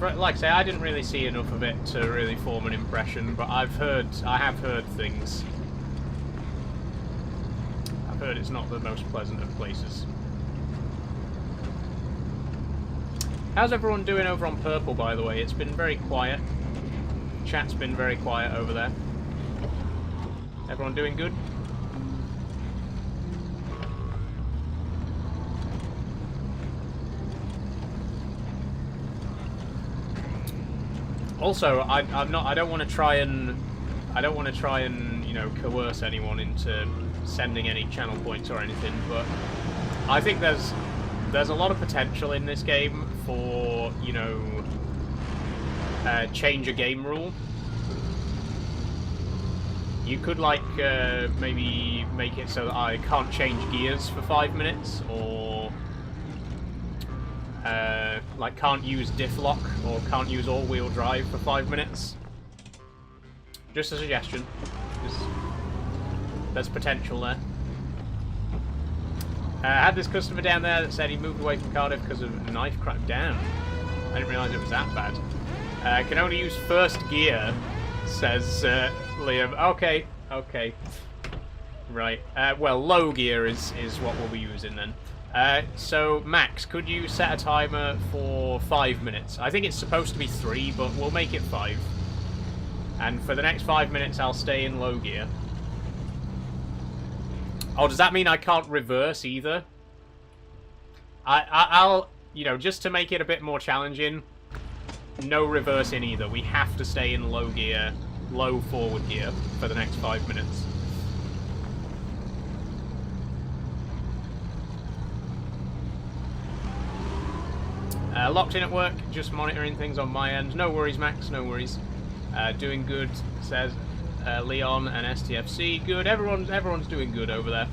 Like I say, I didn't really see enough of it to really form an impression, but I have heard things. I've heard it's not the most pleasant of places. How's everyone doing over on Purple, by the way? It's been very quiet. Chat's been very quiet over there. Everyone doing good? Also, I don't want to try and you know, coerce anyone into sending any channel points or anything, but I think there's a lot of potential in this game for, you know, change a game rule. You could, like, maybe make it so that I can't change gears for 5 minutes, or like can't use diff lock or can't use all-wheel drive for 5 minutes. Just a suggestion. There's potential there. I had this customer down there that said he moved away from Cardiff because of a knife crack. Damn. I didn't realise it was that bad. Can only use first gear, says Liam. Okay, okay. Right. Well, low gear is what we'll be using then. So, Max, could you set a timer for 5 minutes? I think it's supposed to be 3, but we'll make it 5. And for the next 5 minutes, I'll stay in low gear. Oh, does that mean I can't reverse either? I'll, you know, just to make it a bit more challenging, no reverse in either. We have to stay in low gear, low forward gear for the next 5 minutes. Locked in at work, just monitoring things on my end. No worries, Max, no worries. Doing good, says Leon and STFC. Good, everyone's doing good over there.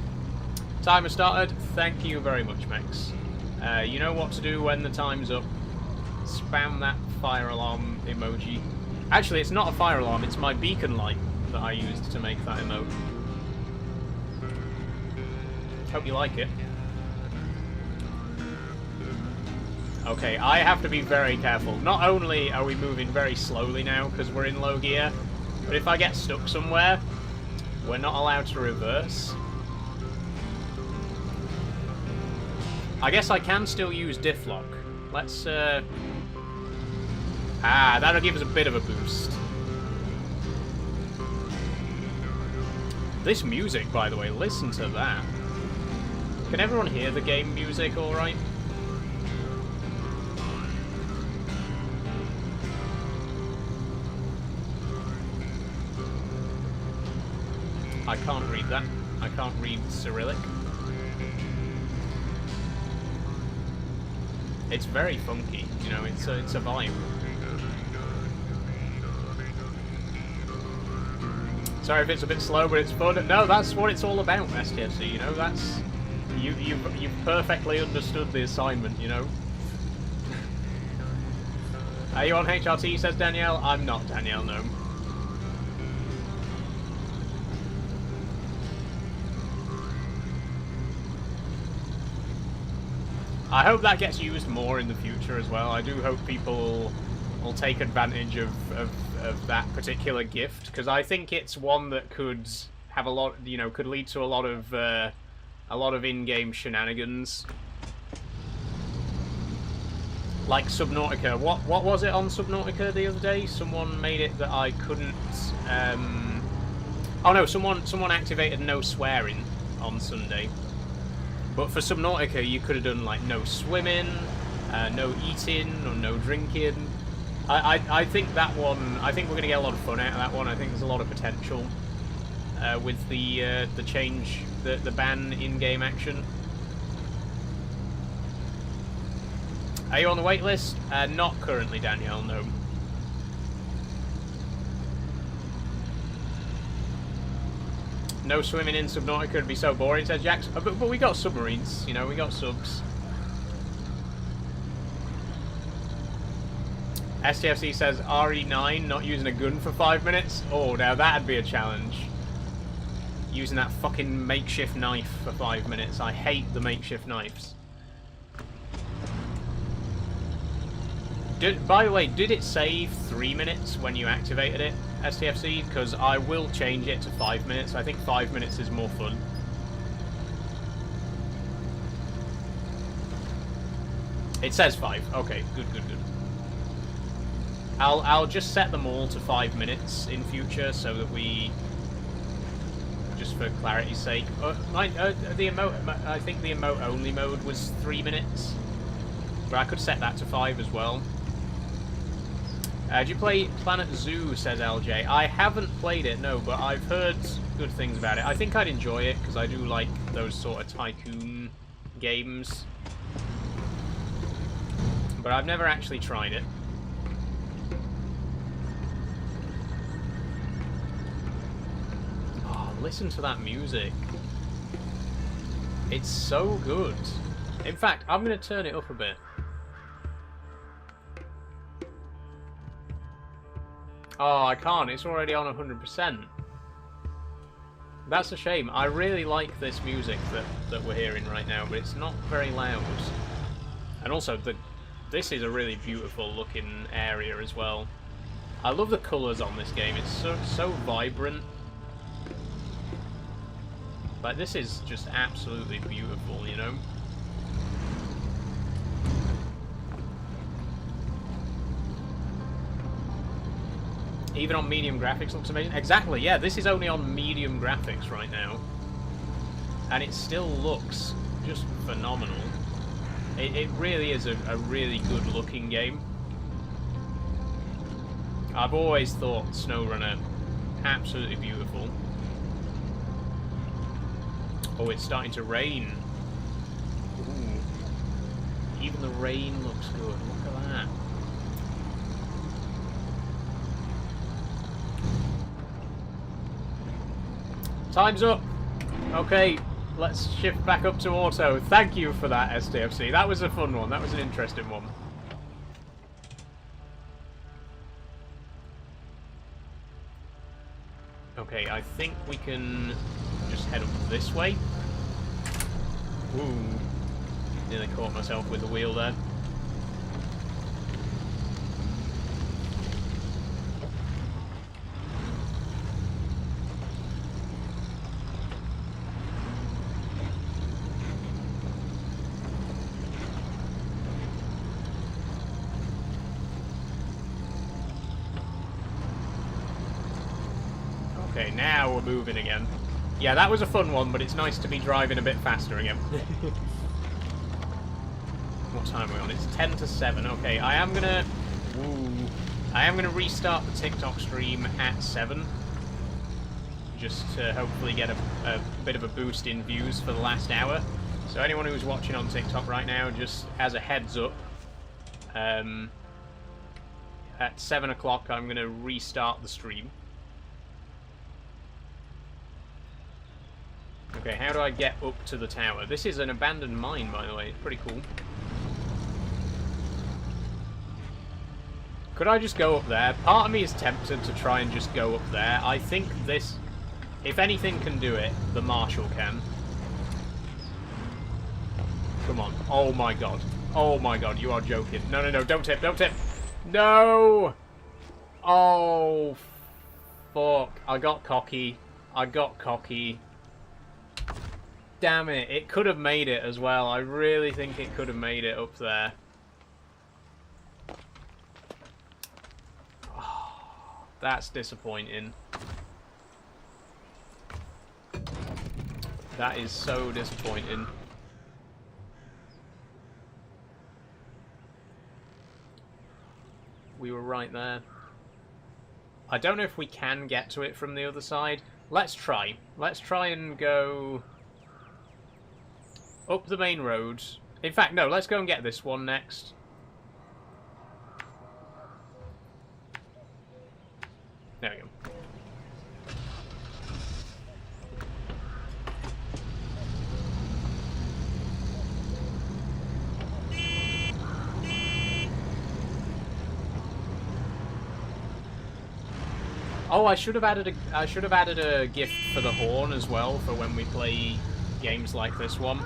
Timer started. Thank you very much, Max. You know what to do when the time's up. Spam that fire alarm emoji. Actually, it's not a fire alarm, it's my beacon light that I used to make that emote. Hope you like it. Okay, I have to be very careful. Not only are we moving very slowly now because we're in low gear, but if I get stuck somewhere, we're not allowed to reverse. I guess I can still use diff lock. Let's, that'll give us a bit of a boost. This music, by the way, listen to that. Can everyone hear the game music alright? I can't read that. I can't read Cyrillic. It's very funky, you know, it's a vibe. Sorry if it's a bit slow, but it's fun. No, that's what it's all about, STFC, you know, that's... You've perfectly understood the assignment, you know. Are you on HRT, says Danielle? I'm not, Danielle, no. I hope that gets used more in the future as well. I do hope people will take advantage of that particular gift, because I think it's one that could have a lot, you know, could lead to a lot of in-game shenanigans. Like Subnautica. What was it on Subnautica the other day? Someone made it that I couldn't. Oh no, someone activated no swearing on Sunday. But for Subnautica, you could have done like no swimming, no eating, or no drinking. I think that one. I think we're gonna get a lot of fun out of that one. I think there's a lot of potential with the change, the ban in-game action. Are you on the wait list? Not currently, Danielle. No. No swimming in Subnautica would be so boring, said Jax. But we got submarines, you know, we got subs. STFC says RE9, not using a gun for 5 minutes? Oh, now that'd be a challenge. Using that fucking makeshift knife for 5 minutes. I hate the makeshift knives. By the way, did it save 3 minutes when you activated it, STFC? Because I will change it to 5 minutes. I think 5 minutes is more fun. It says 5. Okay, good. I'll just set them all to 5 minutes in future so that we, just for clarity's sake. The emote, I think the emote only mode was 3 minutes, but I could set that to 5 as well. Do you play Planet Zoo, says LJ. I haven't played it, no, but I've heard good things about it. I think I'd enjoy it, because I do like those sort of tycoon games. But I've never actually tried it. Oh, listen to that music. It's so good. In fact, I'm going to turn it up a bit. Oh, I can't. It's already on 100%. That's a shame. I really like this music that we're hearing right now, but it's not very loud. And also, this is a really beautiful looking area as well. I love the colours on this game. It's so vibrant. Like, this is just absolutely beautiful, you know? Even on medium graphics looks amazing. Exactly, yeah, this is only on medium graphics right now. And it still looks just phenomenal. It really is a really good looking game. I've always thought Snowrunner absolutely beautiful. Oh, it's starting to rain. Ooh. Even the rain looks good. Look at that. Time's up. Okay, let's shift back up to auto. Thank you for that, STFC. That was a fun one. That was an interesting one. Okay, I think we can just head up this way. Ooh. Nearly caught myself with the wheel there. Okay, now we're moving again. Yeah, that was a fun one, but it's nice to be driving a bit faster again. What time are we on? It's 10 to 7. Okay, I am gonna restart the TikTok stream at 7. Just to hopefully get a bit of a boost in views for the last hour. So anyone who's watching on TikTok right now, just as a heads up, at 7 o'clock I'm gonna restart the stream. Okay, how do I get up to the tower? This is an abandoned mine, by the way. It's pretty cool. Could I just go up there? Part of me is tempted to try and just go up there. I think this, if anything can do it, the Marshal can. Come on. Oh my god. Oh my god, you are joking. No, no, no, don't tip, don't tip. No! Oh, fuck. I got cocky. I got cocky. Damn it, it could have made it as well. I really think it could have made it up there. Oh, that's disappointing. That is so disappointing. We were right there. I don't know if we can get to it from the other side. Let's try. Let's try and go up the main road. In fact, no, let's go and get this one next. There we go. Oh, I should have added a gift for the horn as well for when we play games like this one.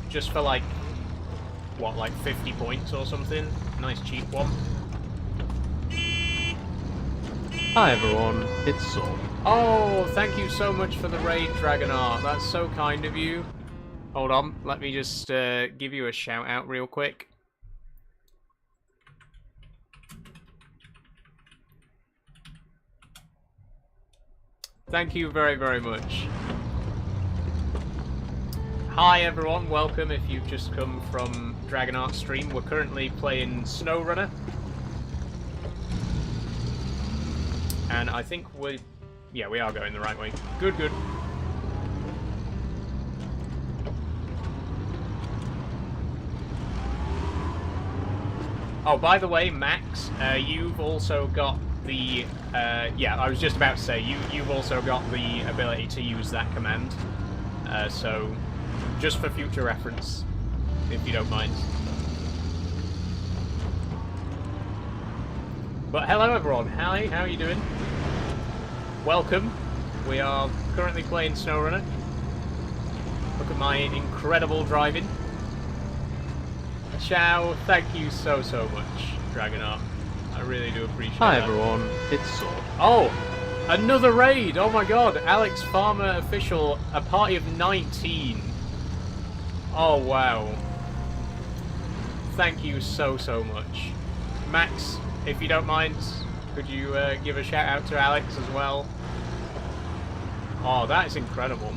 Just for like, what, like 50 points or something? Nice cheap one. Hi everyone, it's Saul. Oh, thank you so much for the raid, Dragonart. That's so kind of you. Hold on, let me just give you a shout out real quick. Thank you very, very much. Hi everyone, welcome if you've just come from Dragon Art stream. We're currently playing Snowrunner. And I think yeah, we are going the right way. Good, good. Oh, by the way, Max, you've also got the, yeah, I was just about to say, you've also got the ability to use that command. So, just for future reference, if you don't mind. But hello everyone, hi, how are you doing? Welcome. We are currently playing Snowrunner. Look at my incredible driving. Ciao, thank you so much, Dragonart. I really do appreciate Hi that. everyone, it's Sword. Oh, another raid! Oh my god, Alex Farmer official, a party of 19. Oh wow. Thank you so much. Max, if you don't mind, could you give a shout out to Alex as well? Oh, that is incredible.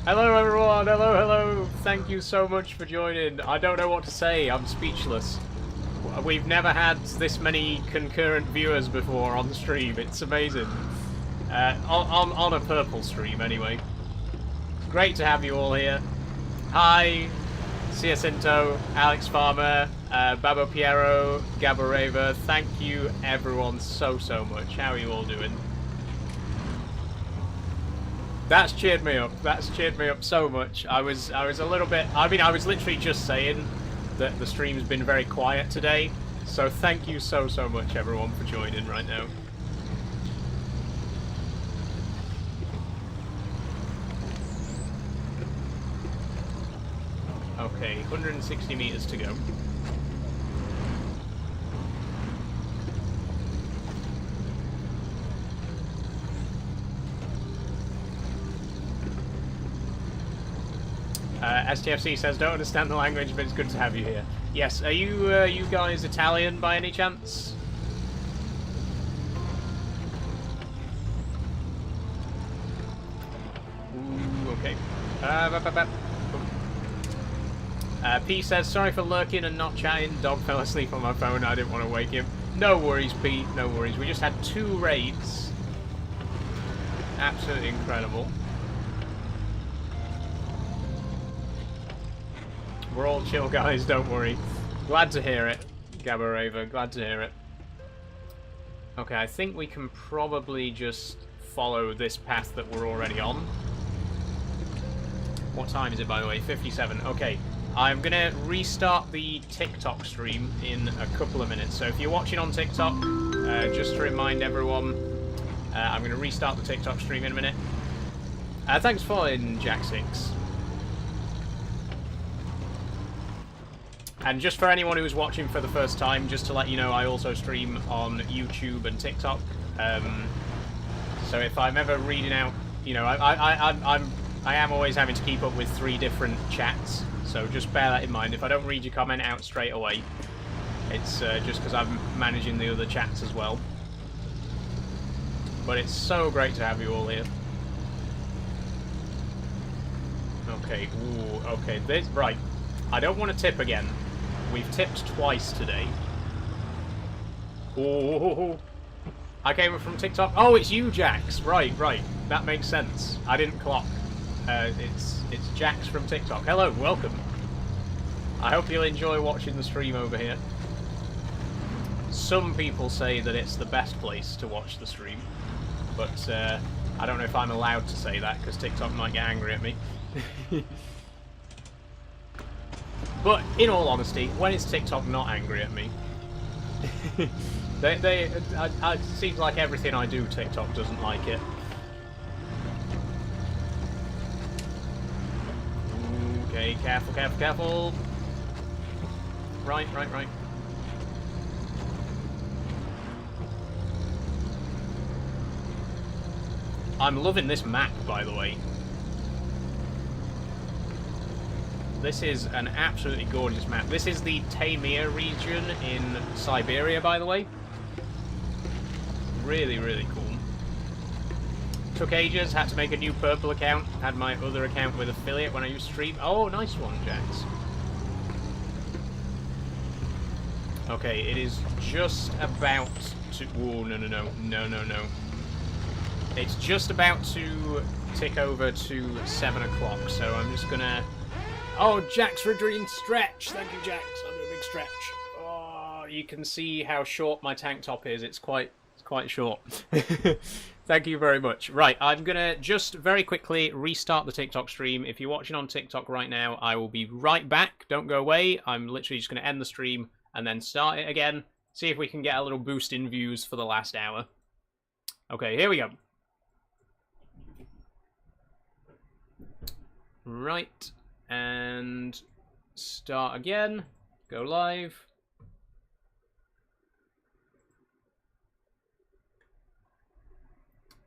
Hello everyone, hello. Thank you so much for joining. I don't know what to say, I'm speechless. We've never had this many concurrent viewers before on the stream, it's amazing. On a purple stream anyway. Great to have you all here. Hi, Ciacinto, Alex Farmer, Babo Piero, Gaboreva. Thank you everyone so much. How are you all doing? That's cheered me up. That's cheered me up so much. I was a little bit... I mean, I was literally just saying that the stream's been very quiet today. So thank you so much, everyone, for joining right now. Okay, 160 meters to go. STFC says, don't understand the language, but it's good to have you here. Yes, are you guys Italian by any chance? Ooh, okay. P says, sorry for lurking and not chatting. Dog fell asleep on my phone, I didn't want to wake him. No worries, P, no worries. We just had 2 raids. Absolutely incredible. We're all chill guys, don't worry. Glad to hear it, Gaboreva, glad to hear it. Okay, I think we can probably just follow this path that we're already on. What time is it, by the way? 57. Okay, I'm going to restart the TikTok stream in a couple of minutes. So if you're watching on TikTok, just to remind everyone, I'm going to restart the TikTok stream in a minute. Thanks for following, Jack6. And just for anyone who's watching for the first time, just to let you know, I also stream on YouTube and TikTok. So if I'm ever reading out, you know, I am always having to keep up with 3 different chats. So just bear that in mind. If I don't read your comment out straight away, it's just because I'm managing the other chats as well. But it's so great to have you all here. Okay, ooh, okay, right. I don't want to tip again. We've tipped twice today. Oh, I came from TikTok. Oh, it's you, Jax. Right. That makes sense. I didn't clock. It's Jax from TikTok. Hello, welcome. I hope you'll enjoy watching the stream over here. Some people say that it's the best place to watch the stream, but I don't know if I'm allowed to say that because TikTok might get angry at me. But in all honesty, when is TikTok not angry at me? It seems like everything I do, TikTok doesn't like it. Okay, careful. Right. I'm loving this map, by the way. This is an absolutely gorgeous map. This is the Taimyr region in Siberia, by the way. Really cool. Took ages, had to make a new purple account. Had my other account with affiliate when I used to stream. Oh, nice one, Jax. Okay, it is just about to... Oh, no. It's just about to tick over to 7 o'clock, so I'm just gonna... Oh, Jax for a dream stretch! Thank you, Jax. I'm doing a big stretch. Oh, you can see how short my tank top is. It's quite short. Thank you very much. Right, I'm gonna just very quickly restart the TikTok stream. If you're watching on TikTok right now, I will be right back. Don't go away. I'm literally just gonna end the stream and then start it again. See if we can get a little boost in views for the last hour. Okay, here we go. Right, and start again. Go live.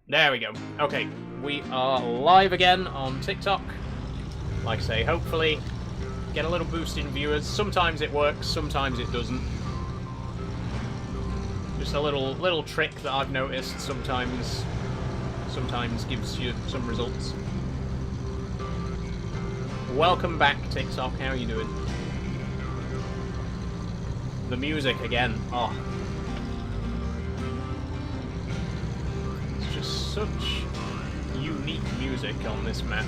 There we go. Okay, we are live again on TikTok. Like I say, hopefully get a little boost in viewers. Sometimes it works, sometimes it doesn't. Just a little trick that I've noticed sometimes gives you some results. Welcome back, TikTok. How are you doing? The music again. Oh. It's just such unique music on this map.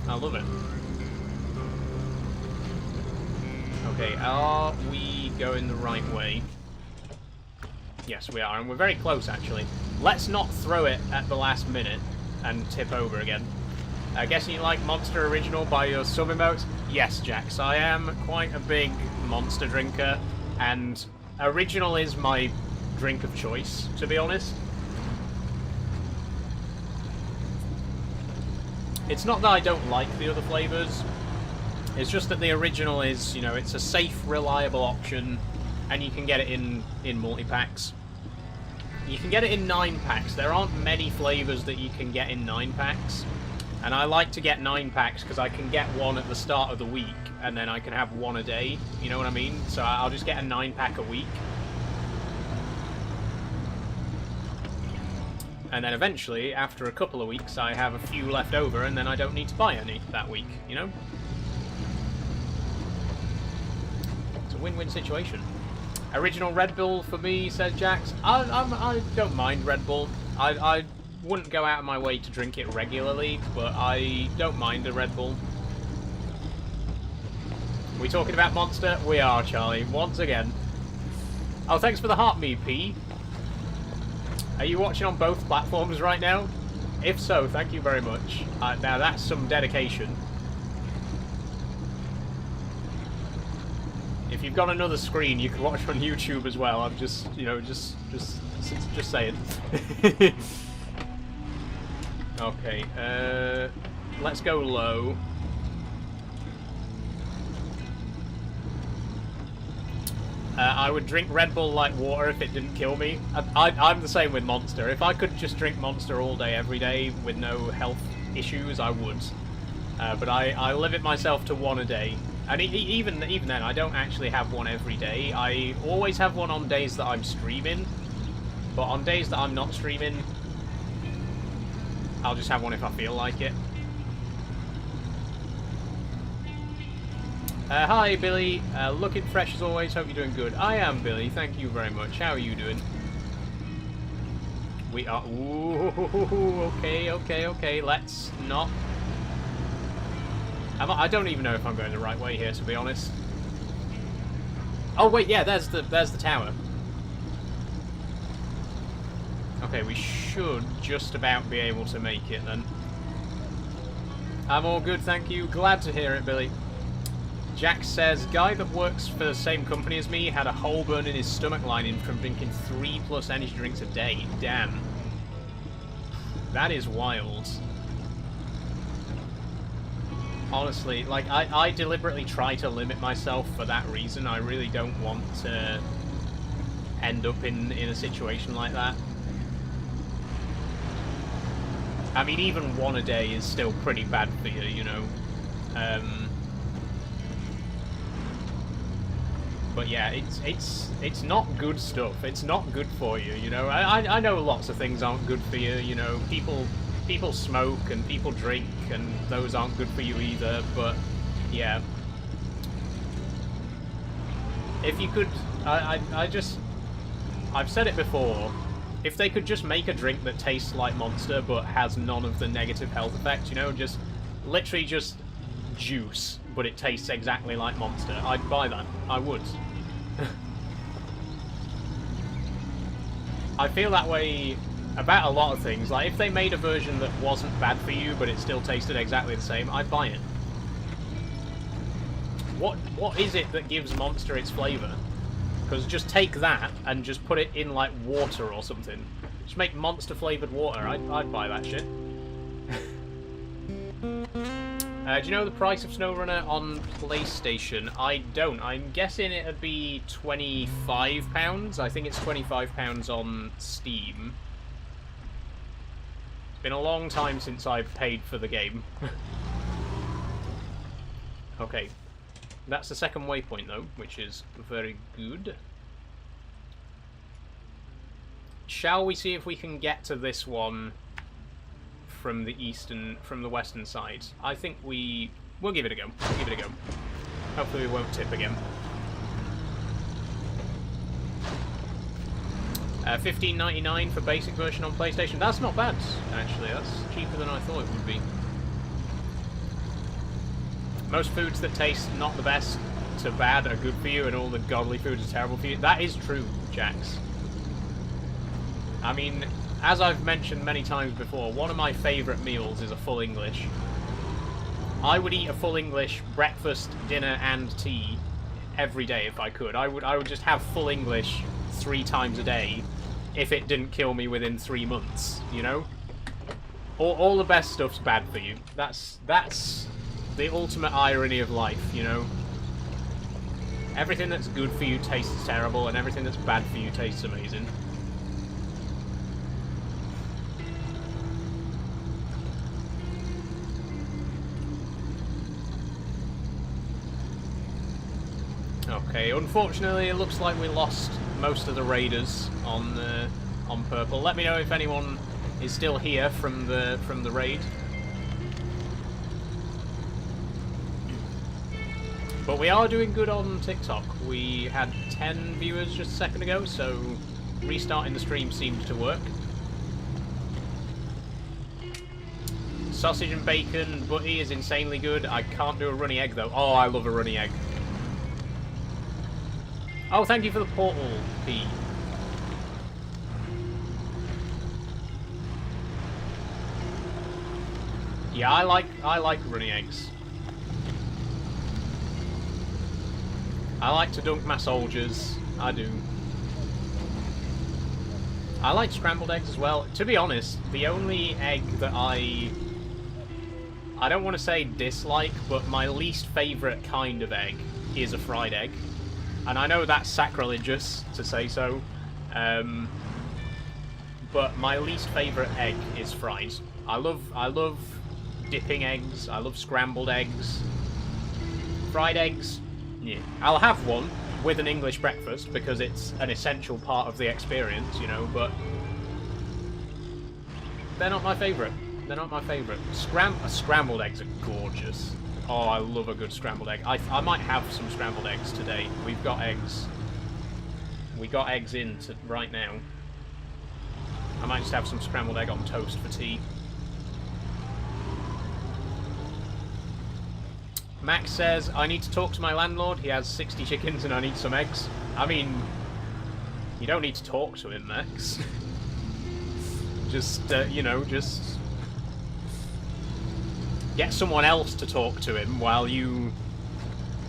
I love it. Okay, are we going the right way? Yes, we are, and we're very close, actually. Let's not throw it at the last minute and tip over again. Guessing you like Monster Original by your sub emotes? Yes, Jax, I am quite a big Monster drinker, and Original is my drink of choice, to be honest. It's not that I don't like the other flavours, it's just that the Original is, you know, it's a safe, reliable option, and you can get it in multi-packs. You can get it in 9-packs. There aren't many flavours that you can get in 9-packs. And I like to get 9-packs because I can get one at the start of the week, and then I can have one a day, you know what I mean? So I'll just get a 9-pack a week. And then eventually, after a couple of weeks, I have a few left over, and then I don't need to buy any that week, you know? It's a win-win situation. Original Red Bull for me, says Jax. I don't mind Red Bull. I wouldn't go out of my way to drink it regularly, but I don't mind a Red Bull. Are we talking about Monster? We are, Charlie, once again. Oh, thanks for the heart, me, P. Are you watching on both platforms right now? If so, thank you very much. Now that's some dedication. If you've got another screen, you can watch on YouTube as well. I'm just, you know, just saying. Okay, let's go low. I would drink Red Bull like water if it didn't kill me. I'm the same with Monster. If I could just drink Monster all day, every day, with no health issues, I would. But I limit myself to one a day. And even then, I don't actually have one every day. I always have one on days that I'm streaming. But on days that I'm not streaming, I'll just have one if I feel like it. Hi, Billy. Looking fresh as always. Hope you're doing good. I am, Billy. Thank you very much. How are you doing? We are... Ooh, okay. Let's not... I don't even know if I'm going the right way here, to be honest. Oh, wait, yeah, there's the tower. Okay, we should just about be able to make it, then. I'm all good, thank you. Glad to hear it, Billy. Jack says, guy that works for the same company as me had a hole burn in his stomach lining from drinking 3+ energy drinks a day. Damn. That is wild. Honestly, like, I deliberately try to limit myself for that reason. I really don't want to end up in a situation like that. I mean, even one a day is still pretty bad for you, you know. But yeah, it's not good stuff. It's not good for you, you know. I know lots of things aren't good for you, you know. People smoke and people drink, and those aren't good for you either. But yeah, if you could, I've said it before. If they could just make a drink that tastes like Monster but has none of the negative health effects, you know, just literally just juice, but it tastes exactly like Monster, I'd buy that. I would. I feel that way about a lot of things. Like, if they made a version that wasn't bad for you, but it still tasted exactly the same, I'd buy it. What is it that gives Monster its flavour? Because just take that and just put it in, like, water or something. Just make Monster-flavoured water. I'd buy that shit. Do you know the price of Snowrunner on PlayStation? I don't. I'm guessing it'd be £25. I think it's £25 on Steam. It's been a long time since I've paid for the game. Okay. That's the second waypoint, though, which is very good. Shall we see if we can get to this one from the western side? I think we'll give it a go. We'll give it a go. Hopefully we won't tip again. $15.99 for basic version on PlayStation. That's not bad, actually. That's cheaper than I thought it would be. Most foods that taste not the best to bad are good for you, and all the godly foods are terrible for you. That is true, Jax. I mean, as I've mentioned many times before, one of my favourite meals is a full English. I would eat a full English breakfast, dinner, and tea every day if I could. I would just have full English 3 times a day if it didn't kill me within 3 months, you know? All the best stuff's bad for you. That's the ultimate irony of life, you know? Everything that's good for you tastes terrible, and everything that's bad for you tastes amazing. Okay, unfortunately it looks like we lost most of the raiders on purple. Let me know if anyone is still here from the raid. But we are doing good on TikTok. We had 10 viewers just a second ago, so restarting the stream seemed to work. Sausage and bacon butty is insanely good. I can't do a runny egg though. Oh, I love a runny egg. Oh, thank you for the portal, P. Yeah, I like runny eggs. I like to dunk my soldiers. I do. I like scrambled eggs as well. To be honest, the only egg that I don't want to say dislike, but my least favourite kind of egg is a fried egg. And I know that's sacrilegious to say so, but my least favourite egg is fried. I love dipping eggs. I love scrambled eggs. Fried eggs, yeah. I'll have one with an English breakfast because it's an essential part of the experience, you know. But they're not my favourite. They're not my favourite. Scrambled eggs are gorgeous. Oh, I love a good scrambled egg. I might have some scrambled eggs today. We've got eggs. We got eggs in right now. I might just have some scrambled egg on toast for tea. Max says, I need to talk to my landlord. He has 60 chickens and I need some eggs. I mean, you don't need to talk to him, Max. Just, you know, just get someone else to talk to him while you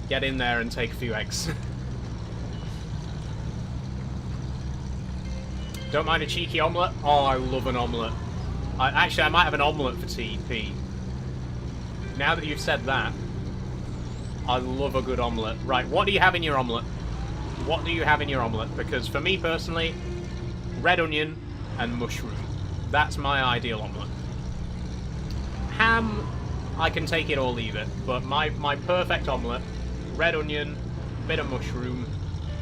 get in there and take a few eggs. Don't mind a cheeky omelette? Oh, I love an omelette. Actually, I might have an omelette for TP. Now that you've said that, I love a good omelette. Right, what do you have in your omelette? What do you have in your omelette? Because for me personally, red onion and mushroom. That's my ideal omelette. Ham, I can take it or leave it, but my perfect omelette, red onion, bit of mushroom,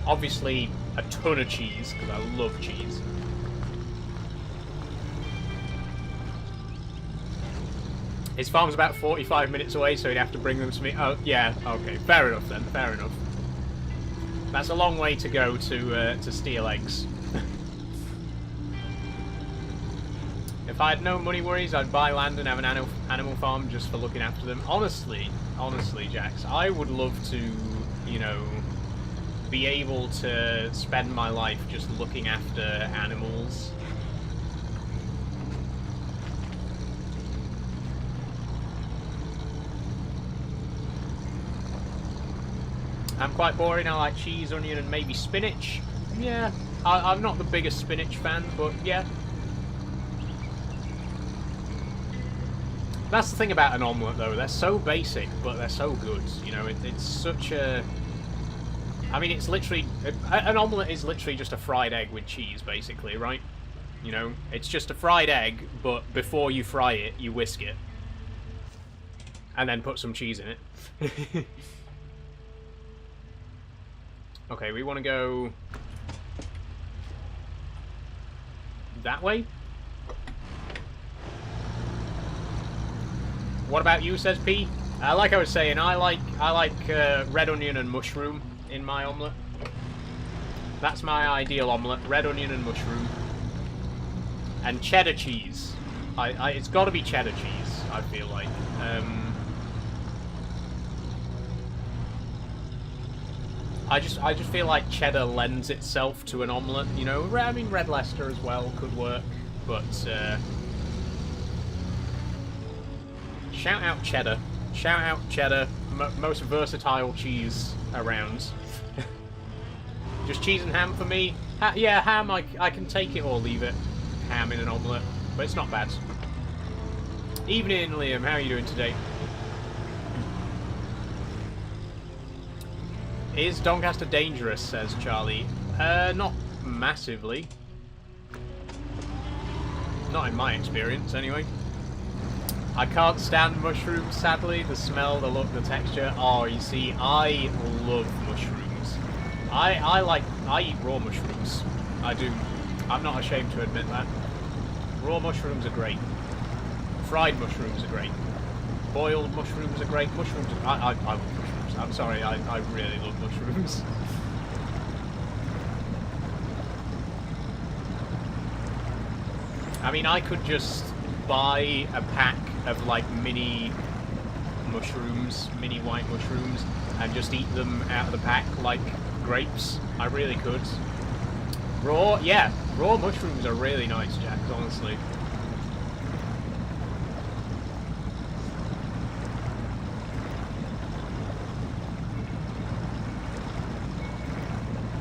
Obviously, a ton of cheese, because I love cheese. His farm's about 45 minutes away, so he'd have to bring them to me. Oh, yeah, okay. Fair enough, then. Fair enough. That's a long way to go to steal eggs. If I had no money worries, I'd buy land and have an animal farm just for looking after them. Honestly, Jax, I would love to, you know, be able to spend my life just looking after animals. I'm quite boring. I like cheese, onion, and maybe spinach. Yeah, I'm not the biggest spinach fan, but yeah. That's the thing about an omelette, though. They're so basic, but they're so good. You know, it's such a... I mean, it's literally... An omelette is literally just a fried egg with cheese, basically, right? You know, it's just a fried egg, but before you fry it, you whisk it. And then put some cheese in it. Okay, we want to go... that way? What about you, says P? Like I was saying, I like red onion and mushroom in my omelette. That's my ideal omelette: red onion and mushroom, and cheddar cheese. It's got to be cheddar cheese. I feel like. I just feel like cheddar lends itself to an omelette. You know, I mean, red Leicester as well could work, but. Shout out cheddar. Shout out cheddar. Most versatile cheese around. Just cheese and ham for me. Yeah, ham, I can take it or leave it. Ham in an omelette. But it's not bad. Evening, Liam. How are you doing today? Is Doncaster dangerous, says Charlie. Not massively. Not in my experience, anyway. I can't stand mushrooms, sadly. The smell, the look, the texture. Oh, you see, I love mushrooms. I eat raw mushrooms. I do. I'm not ashamed to admit that. Raw mushrooms are great. Fried mushrooms are great. Boiled mushrooms are great. Mushrooms are... I love mushrooms. I'm sorry, I really love mushrooms. I mean, I could just buy a pack of like mini mushrooms, mini white mushrooms, and just eat them out of the pack like grapes. I really could. Raw, yeah, raw mushrooms are really nice, Jack, honestly.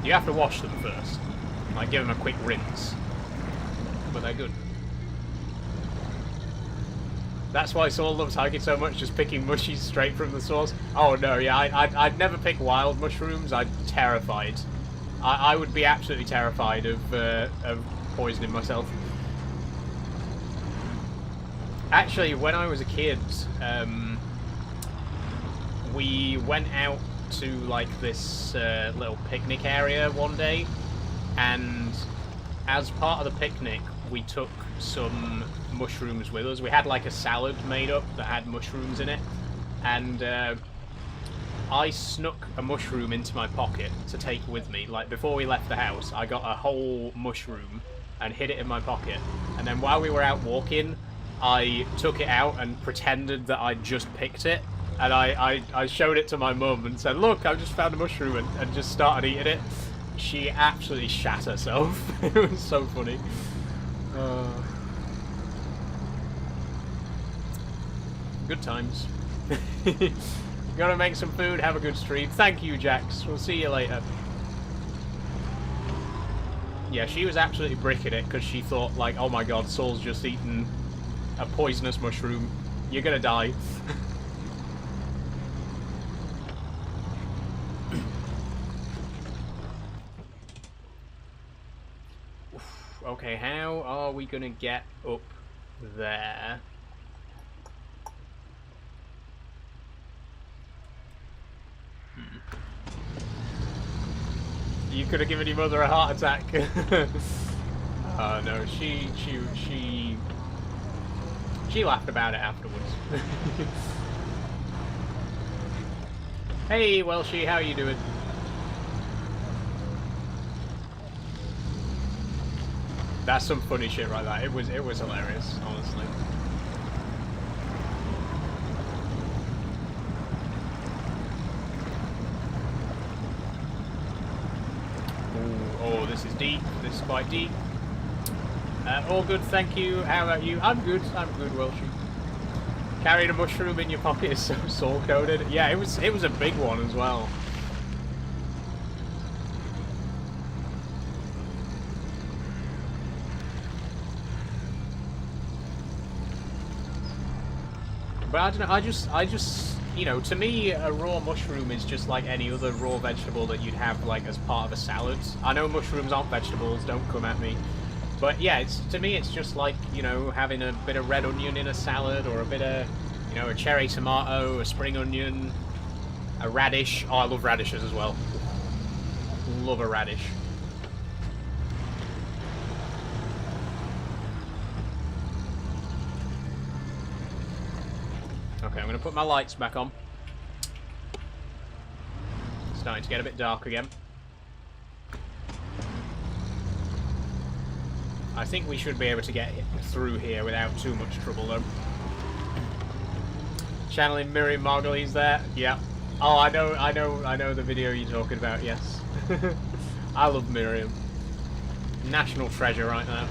You have to wash them first. Like, give them a quick rinse. But they're good. That's why Saul loves hiking so much, just picking mushies straight from the source. Oh no, yeah, I'd never pick wild mushrooms. I'm terrified. I would be absolutely terrified of poisoning myself. Actually, when I was a kid, we went out to like this little picnic area one day, and as part of the picnic, we took some mushrooms with us. We had like a salad made up that had mushrooms in it, and I snuck a mushroom into my pocket to take with me. Like, before we left the house, I got a whole mushroom and hid it in my pocket, and then while we were out walking, I took it out and pretended that I'd just picked it, and I showed it to my mum and said, look, I've just found a mushroom, and just started eating it. She absolutely shat herself. It was so funny. Good times. Gotta make some food, have a good stream. Thank you, Jax. We'll see you later. Yeah, she was absolutely bricking it because she thought, like, oh my god, Saul's just eaten a poisonous mushroom. You're gonna die. Okay, how are we gonna get up there? You could have given your mother a heart attack. No, she laughed about it afterwards. Hey, Welshie, how you doing? That's some funny shit right there. It was hilarious, honestly. Ooh, oh, this is deep. This is quite deep. All good, thank you. How about you? I'm good, Welshie. Carrying a mushroom in your pocket is so soul-coded. Yeah, it was a big one as well. But I don't know, I just, you know, to me, a raw mushroom is just like any other raw vegetable that you'd have, like, as part of a salad. I know mushrooms aren't vegetables, don't come at me. But yeah, to me, it's just like, you know, having a bit of red onion in a salad, or a bit of, you know, a cherry tomato, a spring onion, a radish. Oh, I love radishes as well. Love a radish. Okay, I'm going to put my lights back on. It's starting to get a bit dark again. I think we should be able to get through here without too much trouble, though. Channeling Miriam Margolyes there. Yeah. Oh, I know the video you're talking about, yes. I love Miriam. National treasure right now.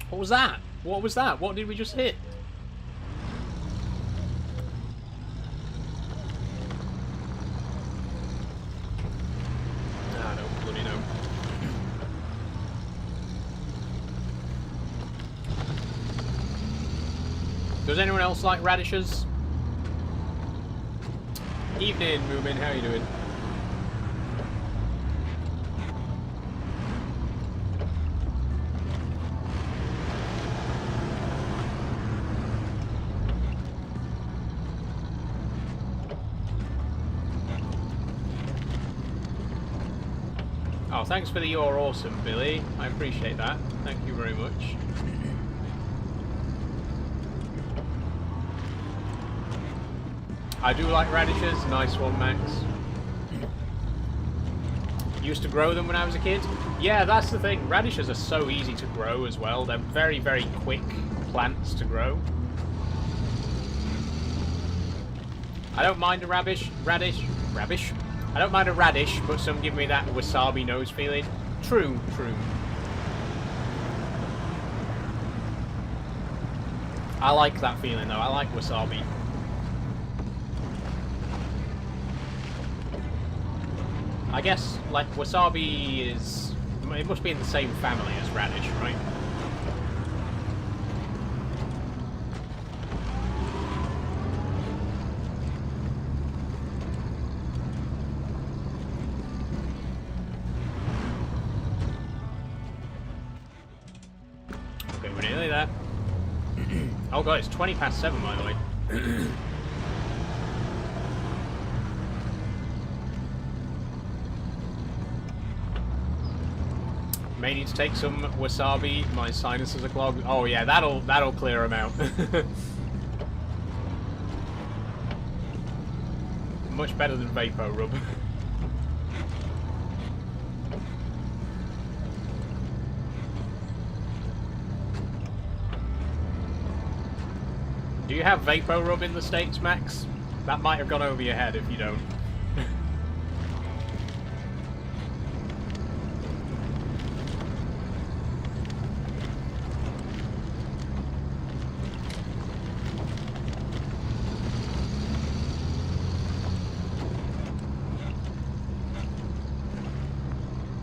What was that? What was that? What did we just hit? I don't bloody know. Does anyone else like radishes? Evening, Moomin, how you doing? Oh, thanks for the "you're awesome," Billy. I appreciate that. Thank you very much. I do like radishes. Nice one, Max. Used to grow them when I was a kid. Yeah, that's the thing. Radishes are so easy to grow as well. They're very, very quick plants to grow. I don't mind a radish. I don't mind a radish, but some give me that wasabi nose feeling. True, true. I like that feeling though. I like wasabi. I guess, like, wasabi is... it must be in the same family as radish, right? Okay, we're nearly there. Oh god, it's 20 past 7, by the way. May need to take some wasabi. My sinuses are clogged. Oh yeah, that'll clear them out. Much better than Vapor Rub. Do you have Vapor Rub in the States, Max? That might have gone over your head if you don't.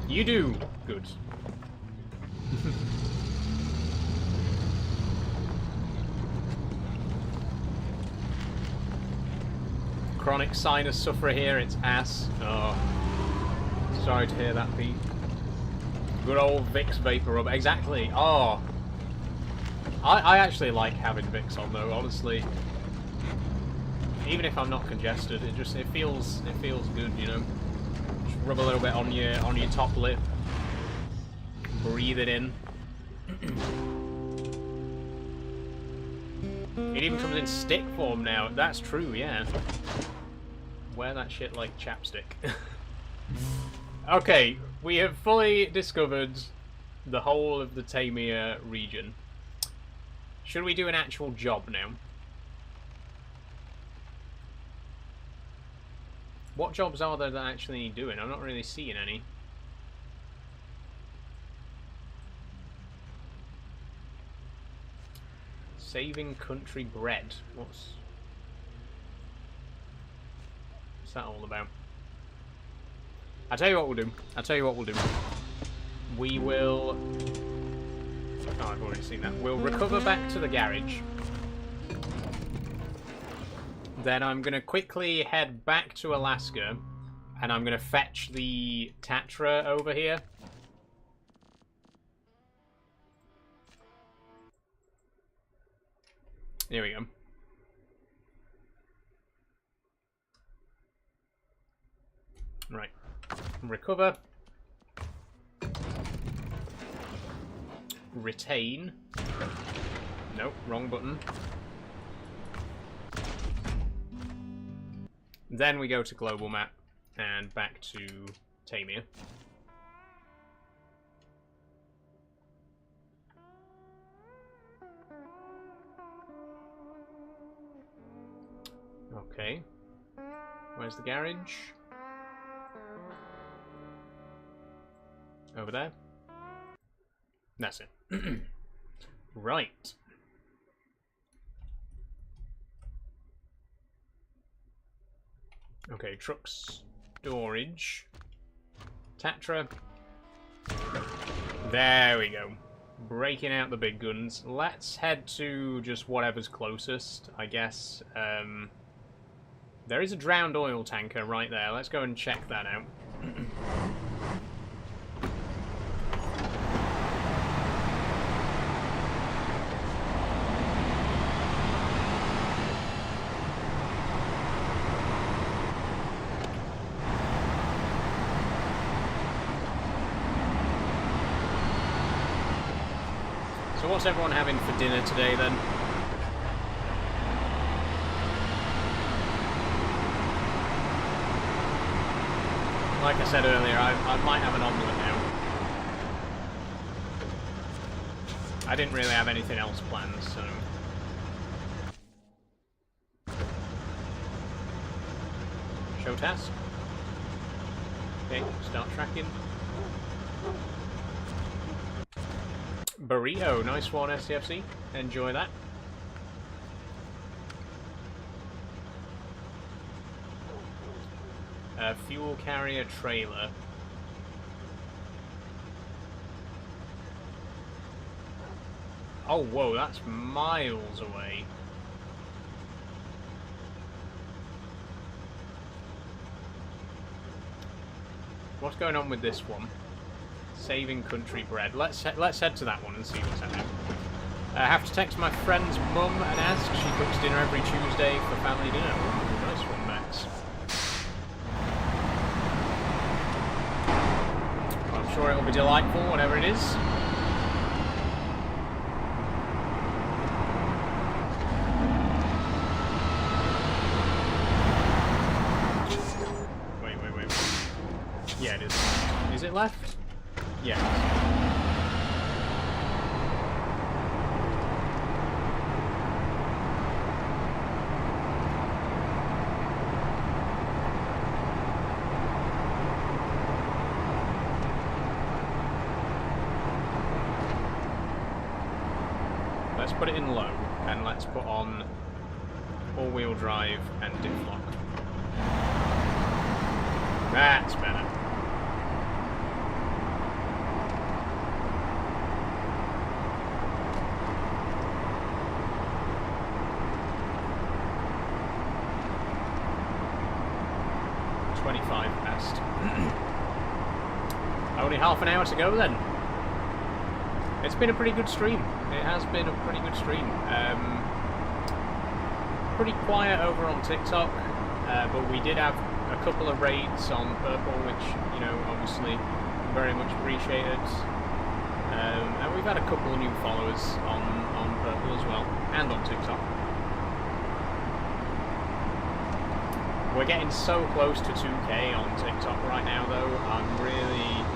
You do. Good. Chronic sinus sufferer here, it's ass. Oh. sorry to hear that, Pete. Good old Vicks Vapor Rub. Exactly. Oh. I actually like having Vicks on though, honestly. Even if I'm not congested, it feels good, you know. Just rub a little bit on your top lip. Breathe it in. It even comes in stick form now. That's true, yeah. Wear that shit like chapstick. Okay, we have fully discovered the whole of the Tamir region. Should we do an actual job now? What jobs are there that actually need doing? I'm not really seeing any. Saving country bread. What's that all about? I'll tell you what we'll do. We will... Oh, I've already seen that. We'll recover back to the garage. Then I'm going to quickly head back to Alaska. And I'm going to fetch the Tatra over here. Here we go. Right. Recover. Retain. Nope, wrong button. Then we go to global map and back to Tamir. Okay. Where's the garage? Over there. That's it. Right. Okay, trucks, storage, Tatra. There we go. Breaking out the big guns. Let's head to just whatever's closest, I guess. There is a drowned oil tanker right there. Let's go and check that out. So what's everyone having for dinner today then? Like I said earlier, I might have an omelette now. I didn't really have anything else planned, so... Show task. Okay, start tracking. Burrito, nice one, SCFC. Enjoy that. Fuel carrier trailer. Oh, whoa, that's miles away. What's going on with this one? Saving country bread. Let's head to that one and see what's happening. I have to text my friend's mum and ask. She cooks dinner every Tuesday for family dinner. Ooh, nice one, Max. I'm sure it'll be delightful, whatever it is. Wait. Yeah, it is. Is it left? Yeah. Let's put it in low, and let's put on all-wheel drive and diff lock. That's better. Only half an hour to go then. It's been a pretty good stream. It has been a pretty good stream. Pretty quiet over on TikTok, but we did have a couple of raids on Purple, which, you know, obviously very much appreciated. And we've had a couple of new followers on Purple as well, and on TikTok. We're getting so close to 2K on TikTok right now, though. I'm really...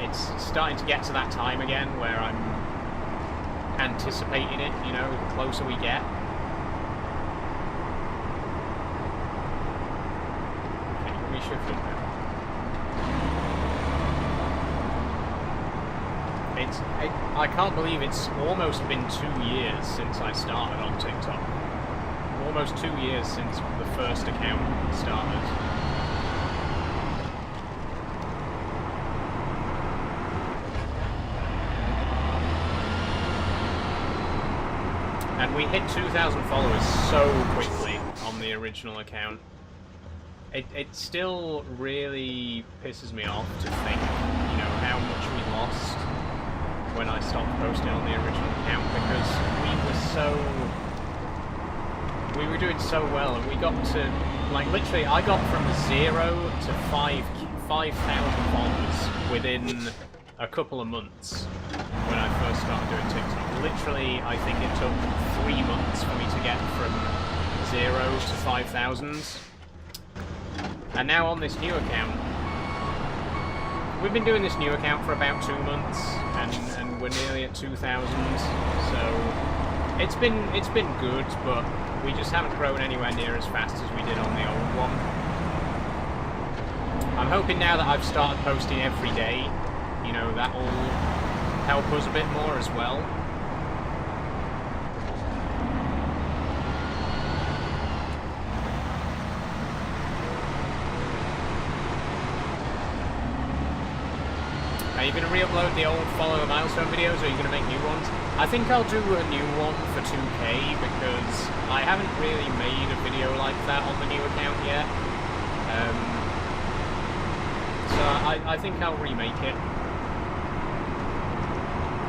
It's starting to get to that time again where I'm anticipating it, you know, the closer we get. Okay, let me shift up now. I can't believe it's almost been 2 years since I started on TikTok. Almost 2 years since the first account started. And we hit 2,000 followers so quickly on the original account. It still really pisses me off to think, you know, how much we lost when I stopped posting on the original account, because we were doing so well, and we got to, like, literally, I got from 0 to 5,000 followers within a couple of months when I first started doing TikTok. Literally, I think it took 3 months for me to get from 0 to 5,000. And now on this new account, we've been doing this new account for about 2 months, and we're nearly at 2,000. So it's been good, but we just haven't grown anywhere near as fast as we did on the old one. I'm hoping now that I've started posting every day, you know, that will help us a bit more as well. Are you going to re-upload the old Follow a Milestone videos, or are you going to make new ones? I think I'll do a new one for 2K, because I haven't really made a video like that on the new account yet. So I think I'll remake it.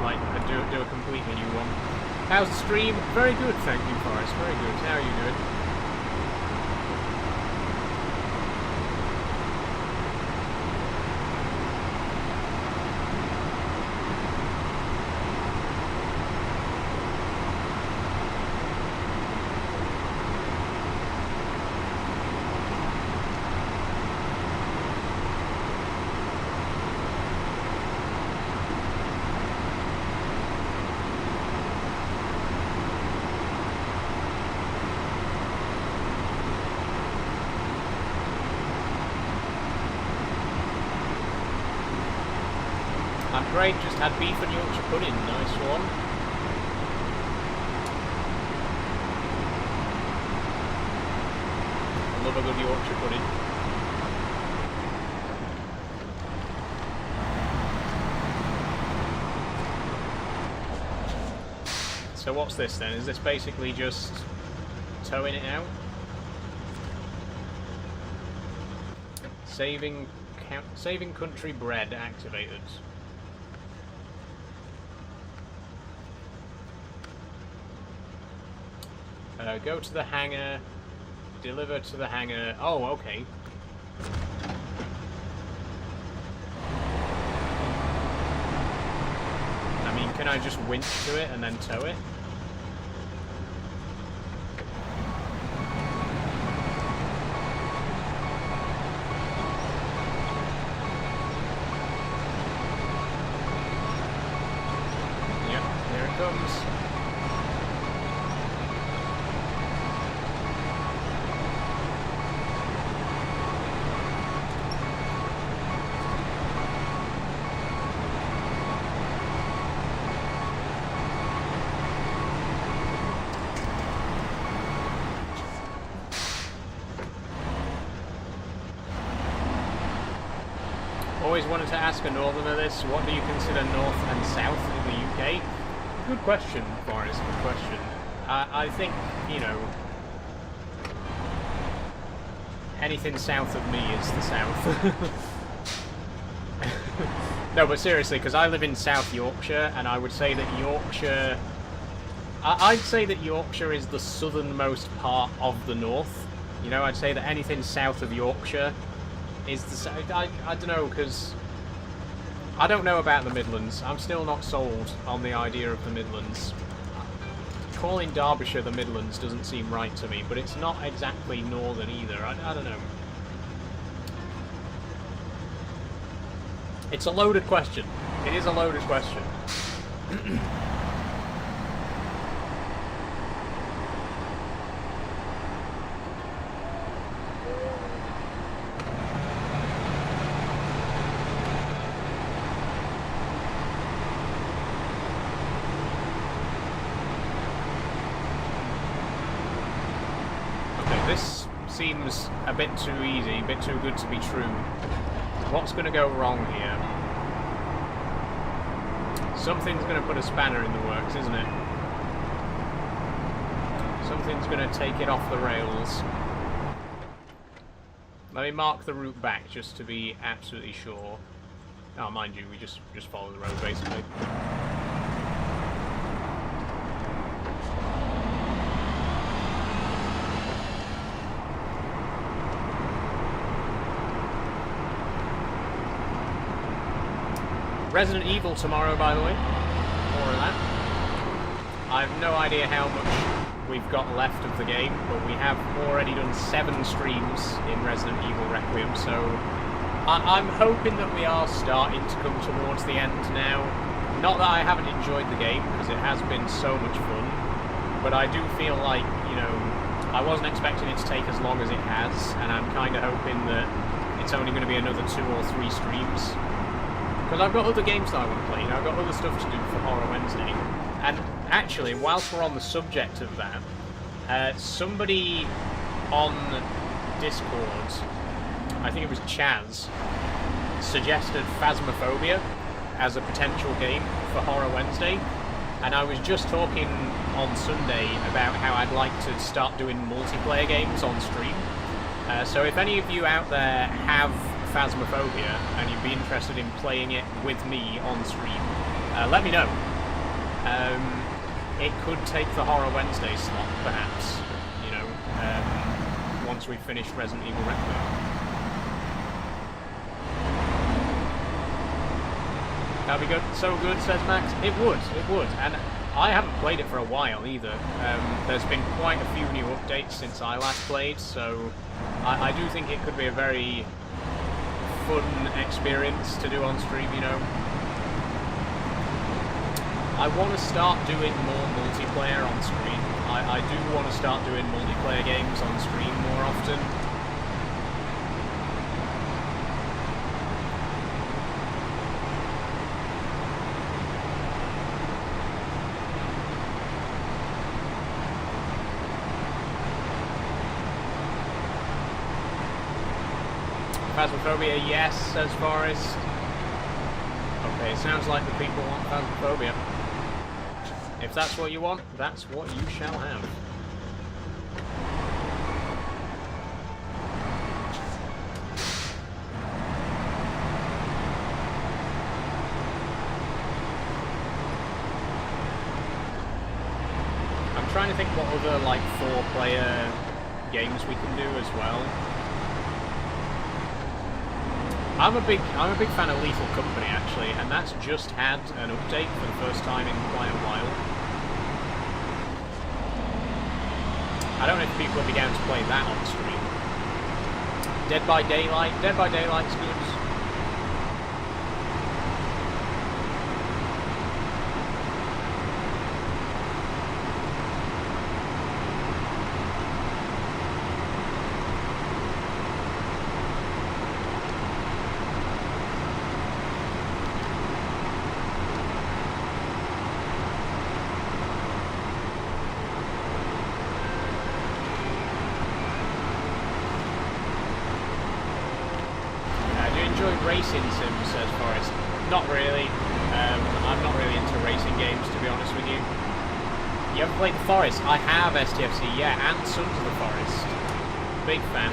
Like, do a completely new one. How's the stream? Very good, thank you, Forrest. Very good. How are you doing? Great, just had beef and Yorkshire pudding, nice one. I love a good Yorkshire pudding. So what's this then? Is this basically just towing it out? Saving country bread activated. Go to the hangar, deliver to the hangar. Oh, okay. I mean, can I just winch to it and then tow it? Yep, here it comes. Always wanted to ask a northerner this, what do you consider north and south in the UK? Good question, Boris, good question. I think, you know, anything south of me is the south. No, but seriously, because I live in South Yorkshire, and I would say that Yorkshire... I'd say that Yorkshire is the southernmost part of the north. You know, I'd say that anything south of Yorkshire is the... I don't know, because... I don't know about the Midlands. I'm still not sold on the idea of the Midlands. Calling Derbyshire the Midlands doesn't seem right to me, but it's not exactly northern either. I don't know. It's a loaded question. It is a loaded question. This seems a bit too easy, a bit too good to be true. What's going to go wrong here? Something's going to put a spanner in the works, isn't it? Something's going to take it off the rails. Let me mark the route back just to be absolutely sure. Oh, mind you, we just follow the road basically. Resident Evil tomorrow, by the way. More of that. I have no idea how much we've got left of the game, but we have already done 7 streams in Resident Evil Requiem, so I'm hoping that we are starting to come towards the end now. Not that I haven't enjoyed the game, because it has been so much fun, but I do feel like, you know, I wasn't expecting it to take as long as it has, and I'm kind of hoping that it's only going to be another 2 or 3 streams. Because I've got other games that I want to play, you know, I've got other stuff to do for Horror Wednesday. And actually, whilst we're on the subject of that, somebody on Discord, I think it was Chaz, suggested Phasmophobia as a potential game for Horror Wednesday. And I was just talking on Sunday about how I'd like to start doing multiplayer games on stream. So if any of you out there have Phasmophobia and you'd be interested in playing it with me on stream, let me know. It could take the Horror Wednesday slot, perhaps, you know, once we've finished Resident Evil Requiem. That'd be good. So good, says Max. It would. And I haven't played it for a while either. There's been quite a few new updates since I last played, so I do think it could be a very fun experience to do on stream, you know. I want to start doing more multiplayer on stream. I do want to start doing multiplayer games on stream more often. Phasmophobia, yes, says Forrest. Okay, it sounds like the people want Phasmophobia. If that's what you want, that's what you shall have. I'm trying to think what other, like, 4-player games we can do as well. I'm a big fan of Lethal Company, actually, and that's just had an update for the first time in quite a while. I don't know if people would be down to play that on stream. Dead by Daylight's good. Racing sims, says Forrest. Not really. I'm not really into racing games, to be honest with you. You haven't played The Forest? I have, STFC, yeah, and Sons of the Forest. Big fan.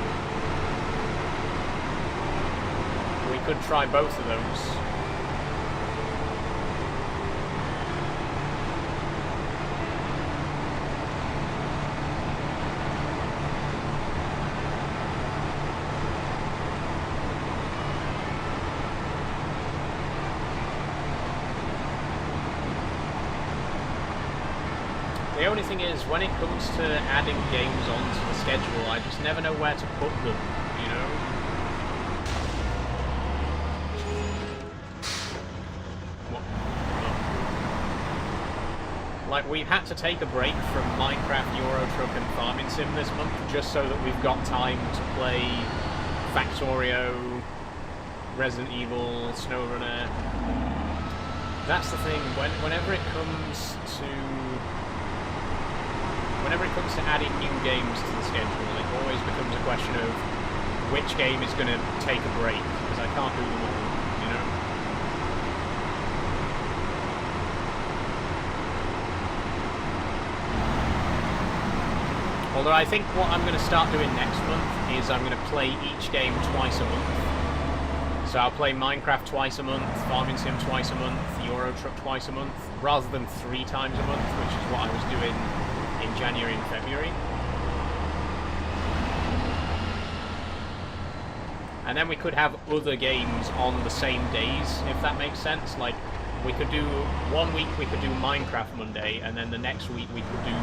We could try both of those. The only thing is, when it comes to adding games onto the schedule, I just never know where to put them, you know? What? Like, we've had to take a break from Minecraft, Euro Truck and Farming Sim this month, just so that we've got time to play Factorio, Resident Evil, Snowrunner. That's the thing, whenever it comes to adding new games to the schedule, it always becomes a question of which game is going to take a break, because I can't do them all, you know? Although I think what I'm going to start doing next month is I'm going to play each game twice a month. So I'll play Minecraft twice a month, Farming Sim twice a month, Euro Truck twice a month, rather than 3 times a month, which is what I was doing in January and February. And then we could have other games on the same days, if that makes sense. Like, we could do, one week we could do Minecraft Monday, and then the next week we could do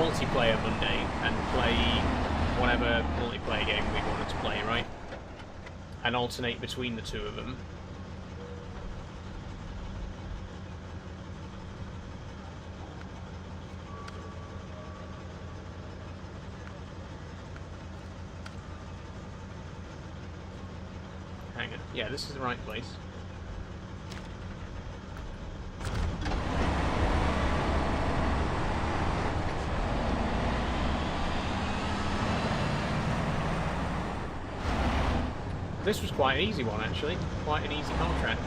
multiplayer Monday, and play whatever multiplayer game we wanted to play, right? And alternate between the two of them. Hang on. Yeah, this is the right place. This was quite an easy one, actually. Quite an easy contract.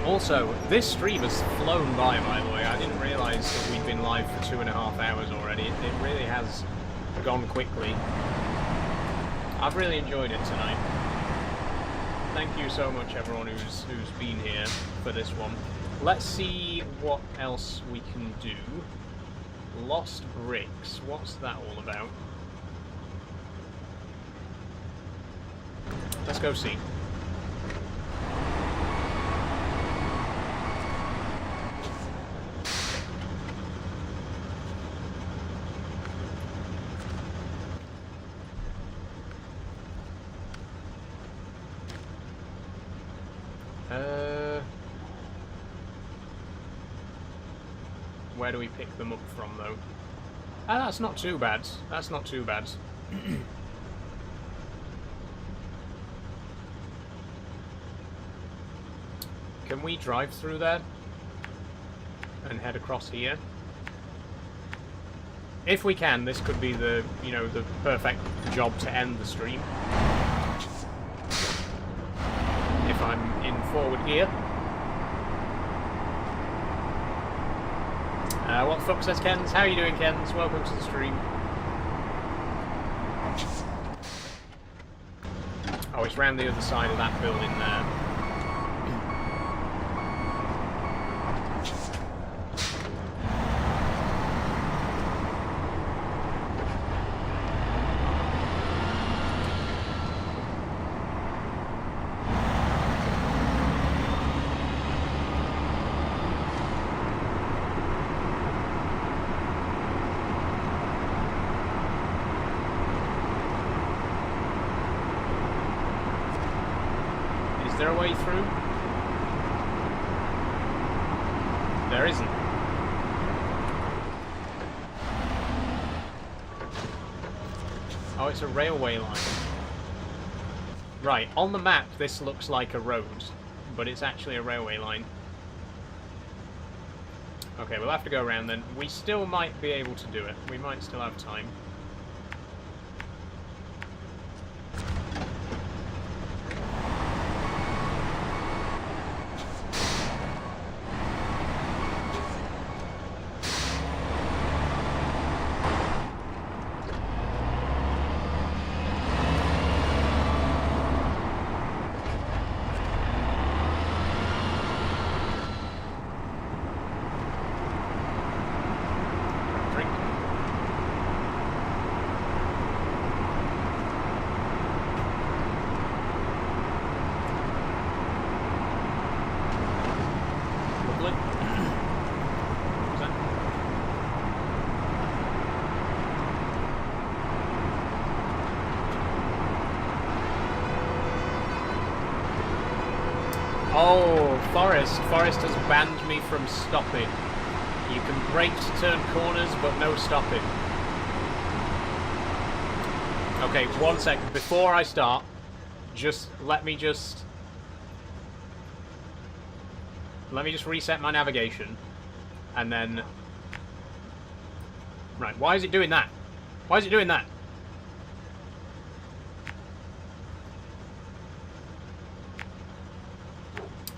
Also, this stream has flown by the way. I didn't realise that we'd been live for 2.5 hours already. It really has gone quickly. I've really enjoyed it tonight. Thank you so much, everyone who's been here for this one. Let's see what else we can do. Lost bricks. What's that all about? Let's go see. Where do we pick them up from, though? Ah, that's not too bad. That's not too bad. Can we drive through there? And head across here? If we can, this could be the, you know, the perfect job to end the stream. If I'm in forward gear. What the fuck says Kens? How are you doing, Kens? Welcome to the stream. Oh, it's round the other side of that building there. Is there a way through? There isn't. Oh, it's a railway line. Right, on the map this looks like a road, but it's actually a railway line. Okay, we'll have to go around then. We still might be able to do it. We might still have time. Drink. Oh, Forest. Forest has banned me from stopping. You can brake to turn corners, but no stopping. Okay, 1 second. Before I start, let me just reset my navigation. And then... Right, why is it doing that? Why is it doing that?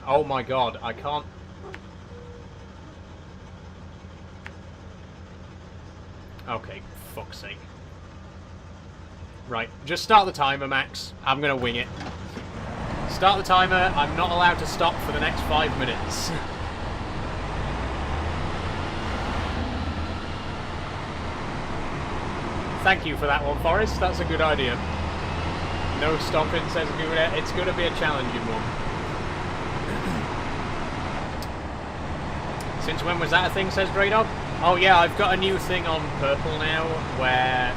Oh my god, I can't... Okay, fuck's sake. Right, just start the timer, Max. I'm gonna wing it. Start the timer. I'm not allowed to stop for the next 5 minutes. Thank you for that one, Forrest. That's a good idea. No stopping says it's going to be a challenging one. Since when was that a thing, says Grey Dog? Oh yeah, I've got a new thing on Purple now where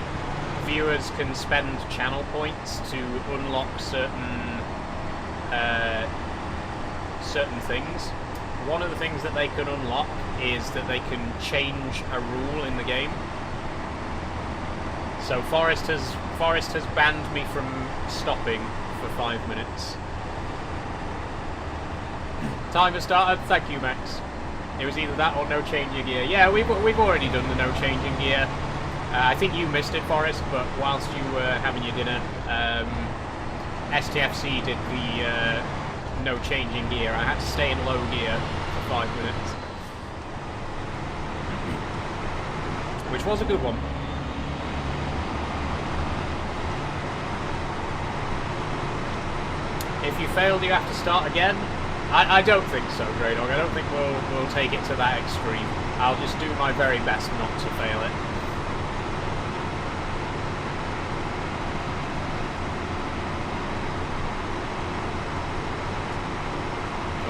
viewers can spend channel points to unlock certain things. One of the things that they can unlock is that they can change a rule in the game. So Forrest has banned me from stopping for 5 minutes. Timer started. Thank you, Max. It was either that or no changing gear. Yeah, we've already done the no changing gear. I think you missed it, Forrest, but whilst you were having your dinner, STFC did the no changing gear. I had to stay in low gear for 5 minutes, which was a good one. If you failed, you have to start again. I don't think so, Grey Dog. I don't think we'll take it to that extreme. I'll just do my very best not to fail it.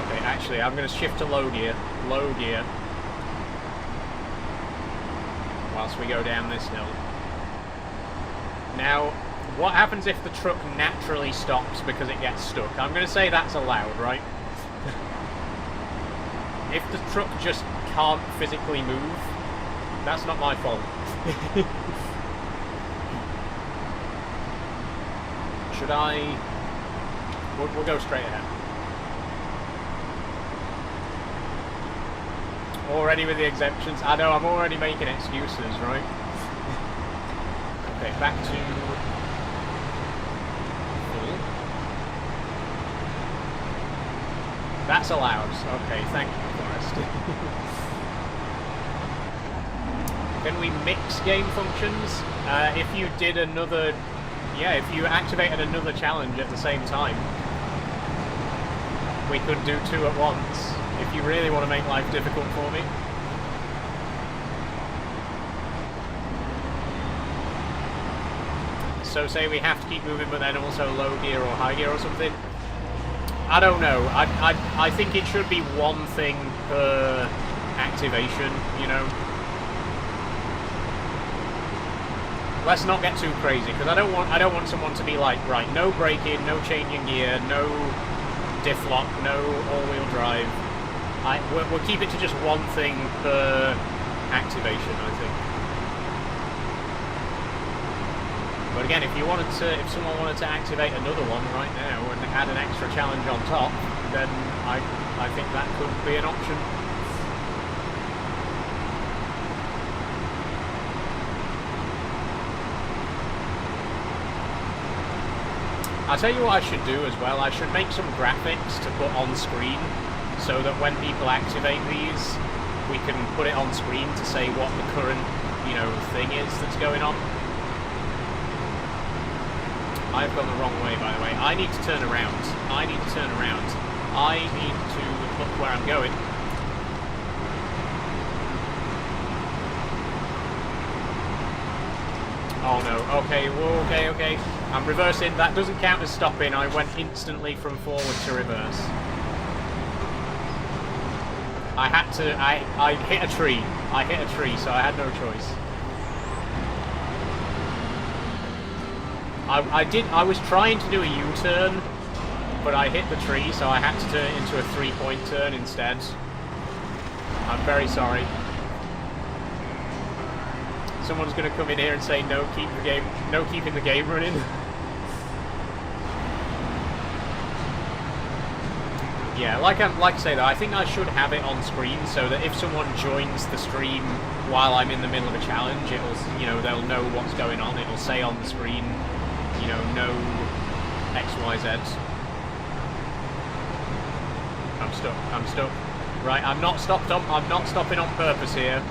Okay, actually, I'm going to shift to low gear. Low gear. Whilst we go down this hill. Now, what happens if the truck naturally stops because it gets stuck? I'm going to say that's allowed, right? If the truck just can't physically move, that's not my fault. Should I... We'll go straight ahead. Already with the exemptions. I know, I'm already making excuses, right? Okay, back to... That's allowed. Okay, thank you, Forrest. Can we mix game functions? If you did another... Yeah, if you activated another challenge at the same time, we could do 2 at once, if you really want to make life difficult for me. So say we have to keep moving, but then also low gear or high gear or something? I don't know. I think it should be one thing per activation, you know? Let's not get too crazy, because I don't want someone to be like, right, no braking, no changing gear, no diff lock, no all-wheel drive. We'll keep it to just one thing per activation, I think. But again, if someone wanted to activate another one right now and add an extra challenge on top, then I think that could be an option. I'll tell you what I should do as well. I should make some graphics to put on screen so that when people activate these, we can put it on screen to say what the current, thing is that's going on. I've gone the wrong way, by the way. I need to turn around. I need to turn around. I need to look where I'm going. Oh no. Okay, whoa, okay. I'm reversing. That doesn't count as stopping. I went instantly from forward to reverse. I hit a tree. I hit a tree, so I had no choice. I was trying to do a U-turn, but I hit the tree, so I had to turn it into a 3-point turn instead. I'm very sorry. Someone's going to come in here and say no, keeping the game running. Yeah, like I say though, I think I should have it on screen so that if someone joins the stream while I'm in the middle of a challenge, it'll, you know, they'll know what's going on. It'll say on the screen, you know, no XYZ. I'm stuck. Right, I'm not stopping on purpose here.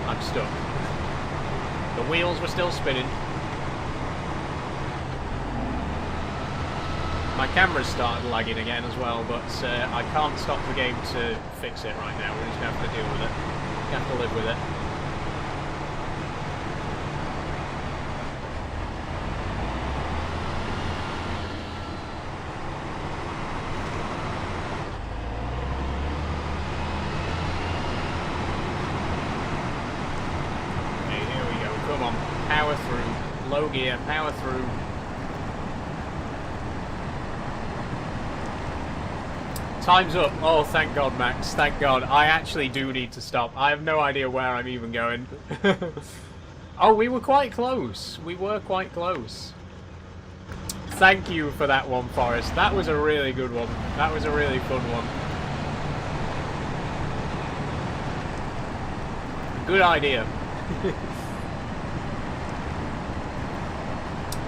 I'm stuck. The wheels were still spinning. My camera's started lagging again as well, but I can't stop the game to fix it right now. We're just going to have to deal with it. We have to live with it. Okay, here we go. Come on. Power through. Low gear. Power through. Time's up. Oh, thank God, Max. Thank God. I actually do need to stop. I have no idea where I'm even going. Oh, we were quite close. We were quite close. Thank you for that one, Forrest. That was a really good one. That was a really fun one. Good idea.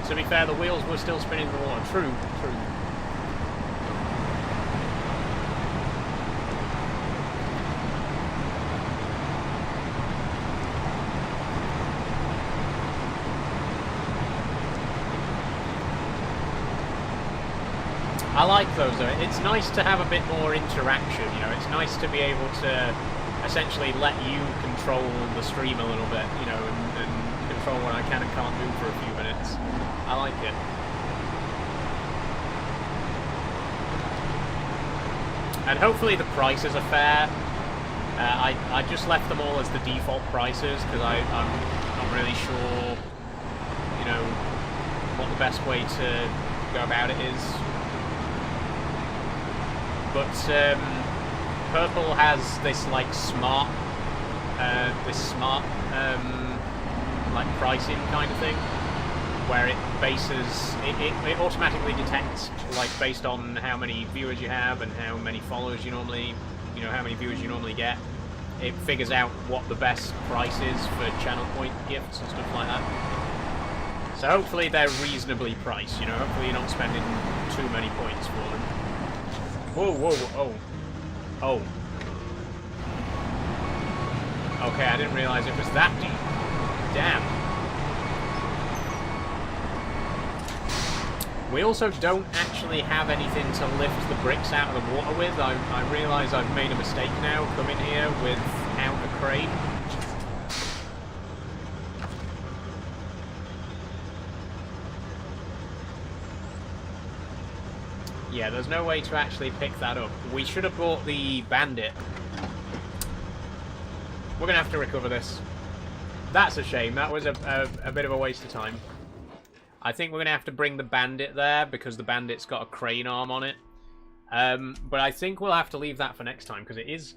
To be fair, the wheels were still spinning in the water. True, true. I like those though. It's nice to have a bit more interaction, you know, it's nice to be able to essentially let you control the stream a little bit, you know, and control what I can and can't do for a few minutes. I like it. And hopefully the prices are fair. I just left them all as the default prices because I'm not really sure, you know, what the best way to go about it is. But Purple has this like smart like pricing kind of thing, where it bases it automatically detects, like, based on how many viewers you have and how many followers you normally, you know, how many viewers you normally get. It figures out what the best price is for channel point gifts and stuff like that. So hopefully they're reasonably priced, you know, hopefully you're not spending too many points for them. Whoa, whoa, oh. Oh. Okay, I didn't realise it was that deep. Damn. We also don't actually have anything to lift the bricks out of the water with. I realise I've made a mistake now coming here without a crane. Yeah, there's no way to actually pick that up. We should have bought the bandit. We're going to have to recover this. That's a shame. That was a bit of a waste of time. I think we're going to have to bring the bandit there because the bandit's got a crane arm on it. But I think we'll have to leave that for next time because it is...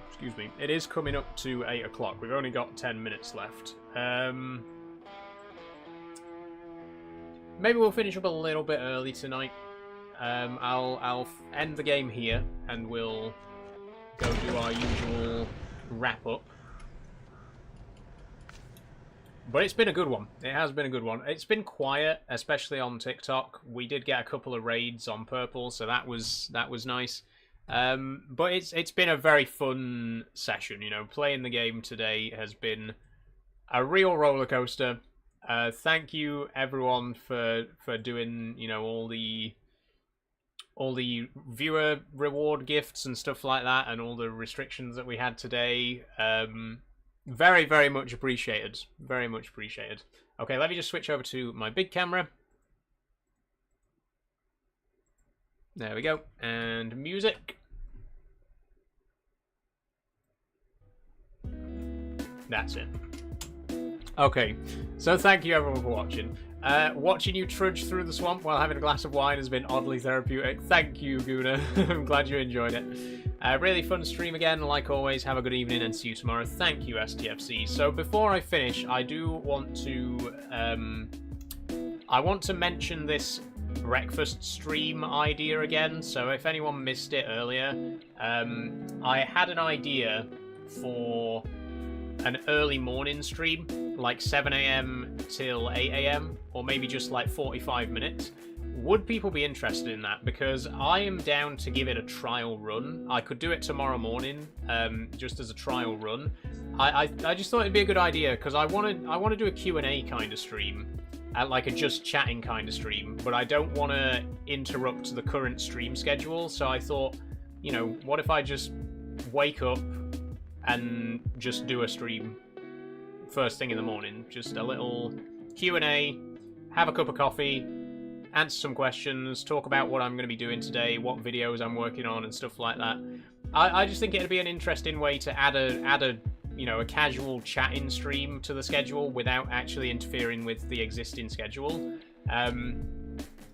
Excuse me. It is coming up to 8 o'clock. We've only got 10 minutes left. Maybe we'll finish up a little bit early tonight. I'll end the game here and we'll go do our usual wrap up. But it's been a good one. It has been a good one. It's been quiet, especially on TikTok. We did get a couple of raids on Purple, so that was nice. But it's been a very fun session. You know, playing the game today has been a real roller coaster. Thank you everyone for doing, you know, all the viewer reward gifts and stuff like that, and all the restrictions that we had today. Very, very much appreciated. Very much appreciated. Okay, let me just switch over to my big camera. There we go. And music. That's it. Okay, so thank you everyone for watching. Watching you trudge through the swamp while having a glass of wine has been oddly therapeutic. Thank you, Guna. I'm glad you enjoyed it. Really fun stream again. Like always, have a good evening and see you tomorrow. Thank you, STFC. So before I finish, I do want to... I want to mention this breakfast stream idea again. So if anyone missed it earlier, I had an idea for an early morning stream, like 7 AM till 8 AM, or maybe just like 45 minutes. Would people be interested in that? Because I am down to give it a trial run. I could do it tomorrow morning, just as a trial run. I just thought it'd be a good idea, because I want to do a Q&A kind of stream, like a just chatting kind of stream, but I don't want to interrupt the current stream schedule, so I thought, you know, what if I just wake up and just do a stream first thing in the morning, just a little Q&A, have a cup of coffee, answer some questions, talk about what I'm going to be doing today, what videos I'm working on and stuff like that. I just think it'd be an interesting way to add a you know, a casual chatting stream to the schedule without actually interfering with the existing schedule.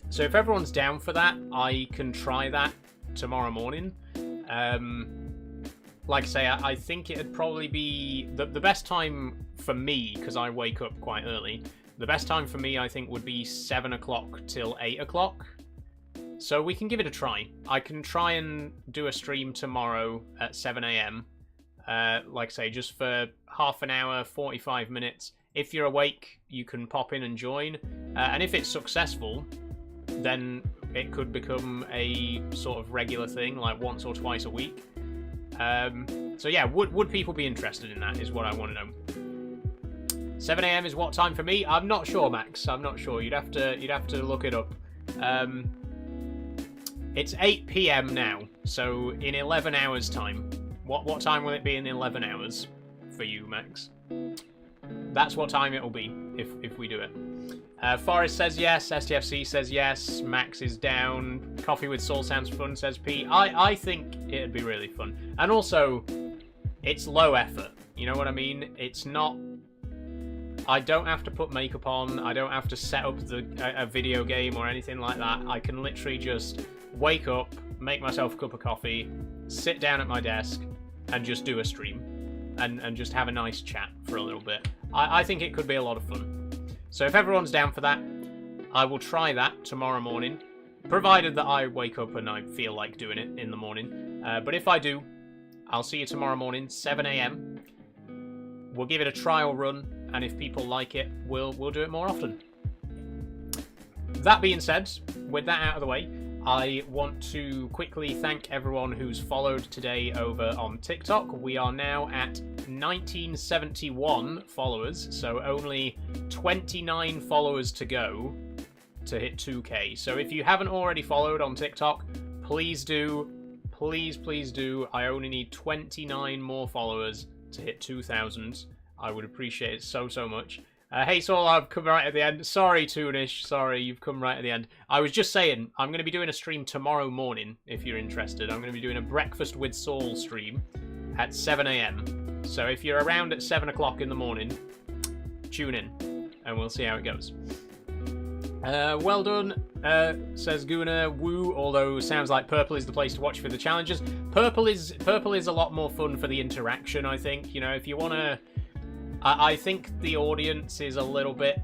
So if everyone's down for that, I can try that tomorrow morning. Like I say, I think it'd probably be the best time for me, because I wake up quite early. The best time for me, I think, would be 7 o'clock till 8 o'clock. So we can give it a try. I can try and do a stream tomorrow at 7 AM. Like I say, just for half an hour, 45 minutes. If you're awake, you can pop in and join. And if it's successful, then it could become a sort of regular thing, like once or twice a week. So yeah, would people be interested in that is what I want to know. 7 AM is what time for me? I'm not sure, Max. I'm not sure. You'd have to look it up. It's 8 PM now, so in 11 hours time. What time will it be in 11 hours for you, Max? That's what time it'll be if we do it. Forrest says yes. STFC says yes. Max is down. Coffee with Soul sounds fun, says Pete. I think it'd be really fun. And also, it's low effort. You know what I mean? It's not... I don't have to put makeup on. I don't have to set up a video game or anything like that. I can literally just wake up, make myself a cup of coffee, sit down at my desk, and just do a stream. And just have a nice chat for a little bit. I think it could be a lot of fun. So if everyone's down for that, I will try that tomorrow morning, provided that I wake up and I feel like doing it in the morning. But if I do, I'll see you tomorrow morning, 7 AM. We'll give it a trial run, and if people like it, we'll do it more often. That being said, with that out of the way, I want to quickly thank everyone who's followed today over on TikTok. We are now at 1971 followers, so only 29 followers to go to hit 2K. So if you haven't already followed on TikTok, please do. Please do. I only need 29 more followers to hit 2,000. I would appreciate it so much. Hey Saul, I've come right at the end. Sorry, Toonish. Sorry, you've come right at the end. I was just saying, I'm going to be doing a stream tomorrow morning, if you're interested. I'm going to be doing a Breakfast with Saul stream at 7 AM. So if you're around at 7 o'clock in the morning, tune in, and we'll see how it goes. Well done, says Guna. Woo, although sounds like purple is the place to watch for the challenges. Purple is a lot more fun for the interaction, I think. You know, if you want to... I think the audience is a little bit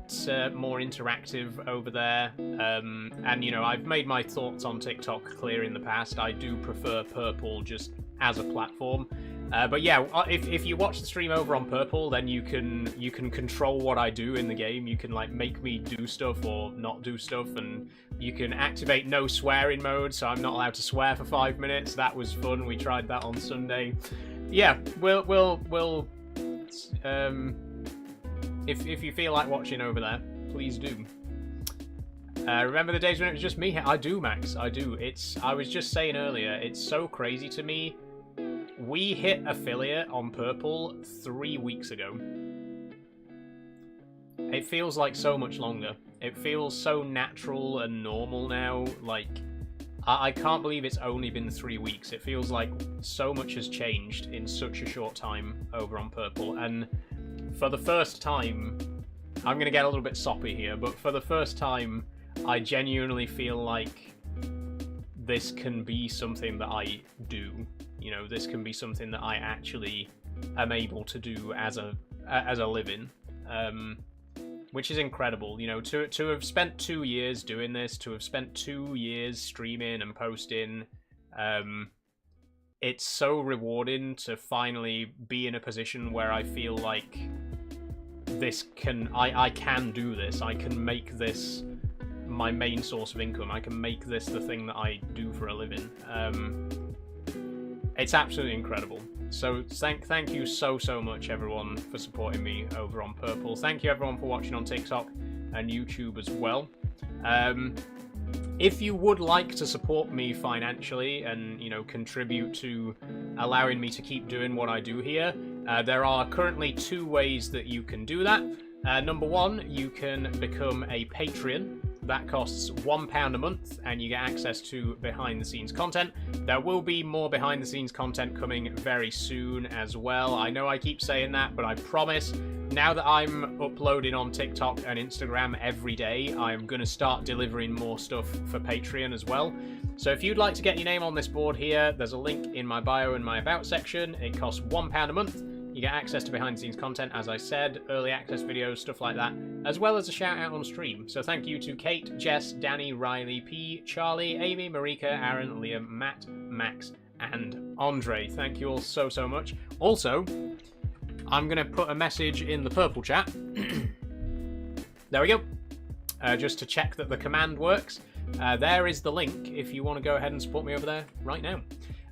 more interactive over there, and you know, I've made my thoughts on TikTok clear in the past. I do prefer Purple just as a platform, but yeah, if you watch the stream over on Purple, then you can control what I do in the game. You can like make me do stuff or not do stuff, and you can activate no swearing mode, so I'm not allowed to swear for 5 minutes. That was fun. We tried that on Sunday. Yeah, we'll if you feel like watching over there, please do. Remember the days when it was just me? I do, Max. I do. I was just saying earlier, it's so crazy to me. We hit affiliate on Purple 3 weeks ago. It feels like so much longer. It feels so natural and normal now. Like, I can't believe it's only been 3 weeks. It feels like so much has changed in such a short time over on Purple. And for the first time, I'm going to get a little bit soppy here, but for the first time, I genuinely feel like this can be something that I do. You know, this can be something that I actually am able to do as a living, which is incredible. You know, to have spent 2 years doing this, to have spent 2 years streaming and posting, it's so rewarding to finally be in a position where I feel like I can do this. I can make this my main source of income. I can make this the thing that I do for a living. It's absolutely incredible. So thank you so much, everyone, for supporting me over on Purple. Thank you, everyone, for watching on TikTok and YouTube as well. If you would like to support me financially and, you know, contribute to allowing me to keep doing what I do here, there are currently 2 ways that you can do that. Number 1, you can become a Patreon. That costs £1 a month, and you get access to behind-the-scenes content. There will be more behind-the-scenes content coming very soon as well. I know I keep saying that, but I promise, now that I'm uploading on TikTok and Instagram every day, I'm going to start delivering more stuff for Patreon as well. So if you'd like to get your name on this board here, there's a link in my bio and my About section. It costs £1 a month. You get access to behind-the-scenes content, as I said, early access videos, stuff like that, as well as a shout-out on stream. So thank you to Kate, Jess, Danny, Riley, P, Charlie, Amy, Marika, Aaron, Liam, Matt, Max, and Andre. Thank you all so much. Also, I'm going to put a message in the Purple chat. There we go. Just to check that the command works. There is the link if you want to go ahead and support me over there right now.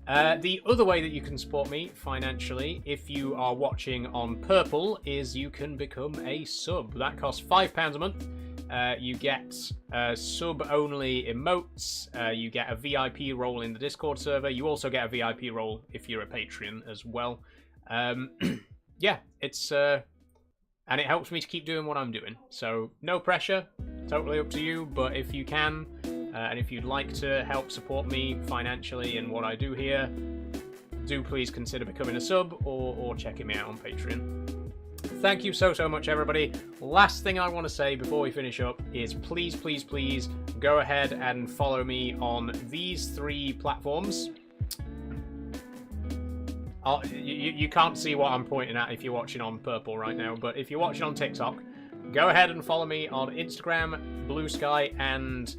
The other way that you can support me financially, if you are watching on Purple, is you can become a sub. That costs £5 a month. You get sub-only emotes. You get a VIP role in the Discord server. You also get a VIP role if you're a Patreon as well. Yeah, it's and it helps me to keep doing what I'm doing. So no pressure, totally up to you. But if you can. And if you'd like to help support me financially in what I do here, do please consider becoming a sub or checking me out on Patreon. Thank you so much, everybody. Last thing I want to say before we finish up is please go ahead and follow me on these 3 platforms. You can't see what I'm pointing at if you're watching on Purple right now, but if you're watching on TikTok, go ahead and follow me on Instagram, Blue Sky, and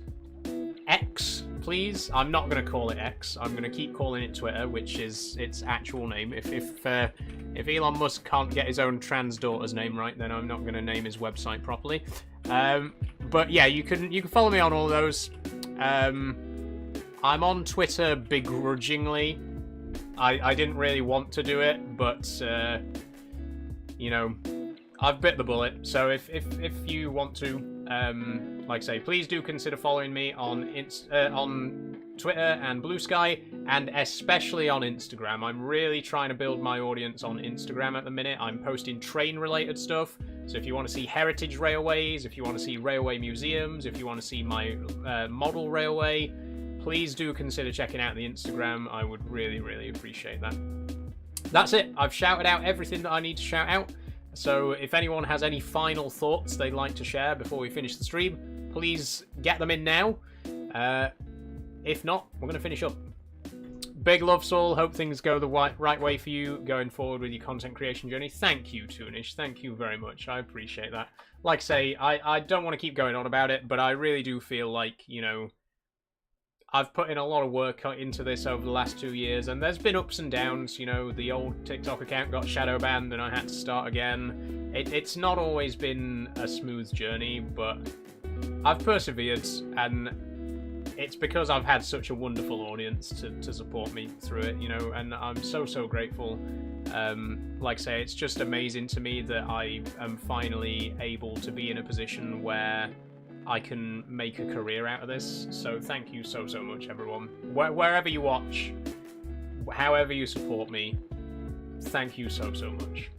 X, please. I'm not going to call it X. I'm going to keep calling it Twitter, which is its actual name. If Elon Musk can't get his own trans daughter's name right, then I'm not going to name his website properly. But yeah, you can follow me on all those. I'm on Twitter begrudgingly. I didn't really want to do it, but you know, I've bit the bullet. So if you want to. Like I say, please do consider following me on Twitter and Blue Sky, and especially on Instagram. I'm really trying to build my audience on Instagram at the minute. I'm posting train-related stuff, so if you want to see heritage railways, if you want to see railway museums, if you want to see my model railway, please do consider checking out the Instagram. I would really appreciate that. That's it. I've shouted out everything that I need to shout out. So if anyone has any final thoughts they'd like to share before we finish the stream, please get them in now. If not, we're going to finish up. Big love, Saul. Hope things go the right way for you going forward with your content creation journey. Thank you, Toonish. Thank you very much. I appreciate that. Like I say, I don't want to keep going on about it, but I really do feel like, you know, I've put in a lot of work into this over the last 2 years, and there's been ups and downs. You know, the old TikTok account got shadow banned and I had to start again. It's not always been a smooth journey, but I've persevered, and it's because I've had such a wonderful audience to support me through it, you know, and I'm so grateful. Like I say, it's just amazing to me that I am finally able to be in a position where I can make a career out of this. So thank you so much, everyone. Wherever you watch, however you support me, thank you so much.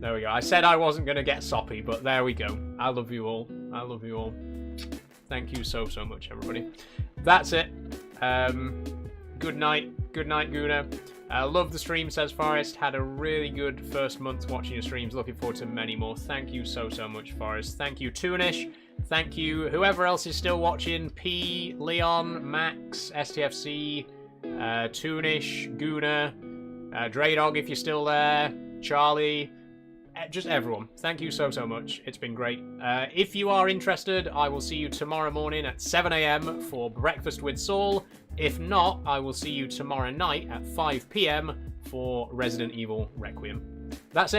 There we go. I said I wasn't going to get soppy, but there we go. I love you all. I love you all. Thank you so much, everybody. That's it. Good night. Good night, Guna. Love the stream, says Forrest. Had a really good first month watching your streams. Looking forward to many more. Thank you so much, Forrest. Thank you, Toonish. Thank you, whoever else is still watching. P, Leon, Max, STFC, Toonish, Guna, Draydog if you're still there, Charlie, just everyone. Thank you so much. It's been great. If you are interested, I will see you tomorrow morning at 7 AM for Breakfast with Saul. If not, I will see you tomorrow night at 5 PM for Resident Evil Requiem. That's it.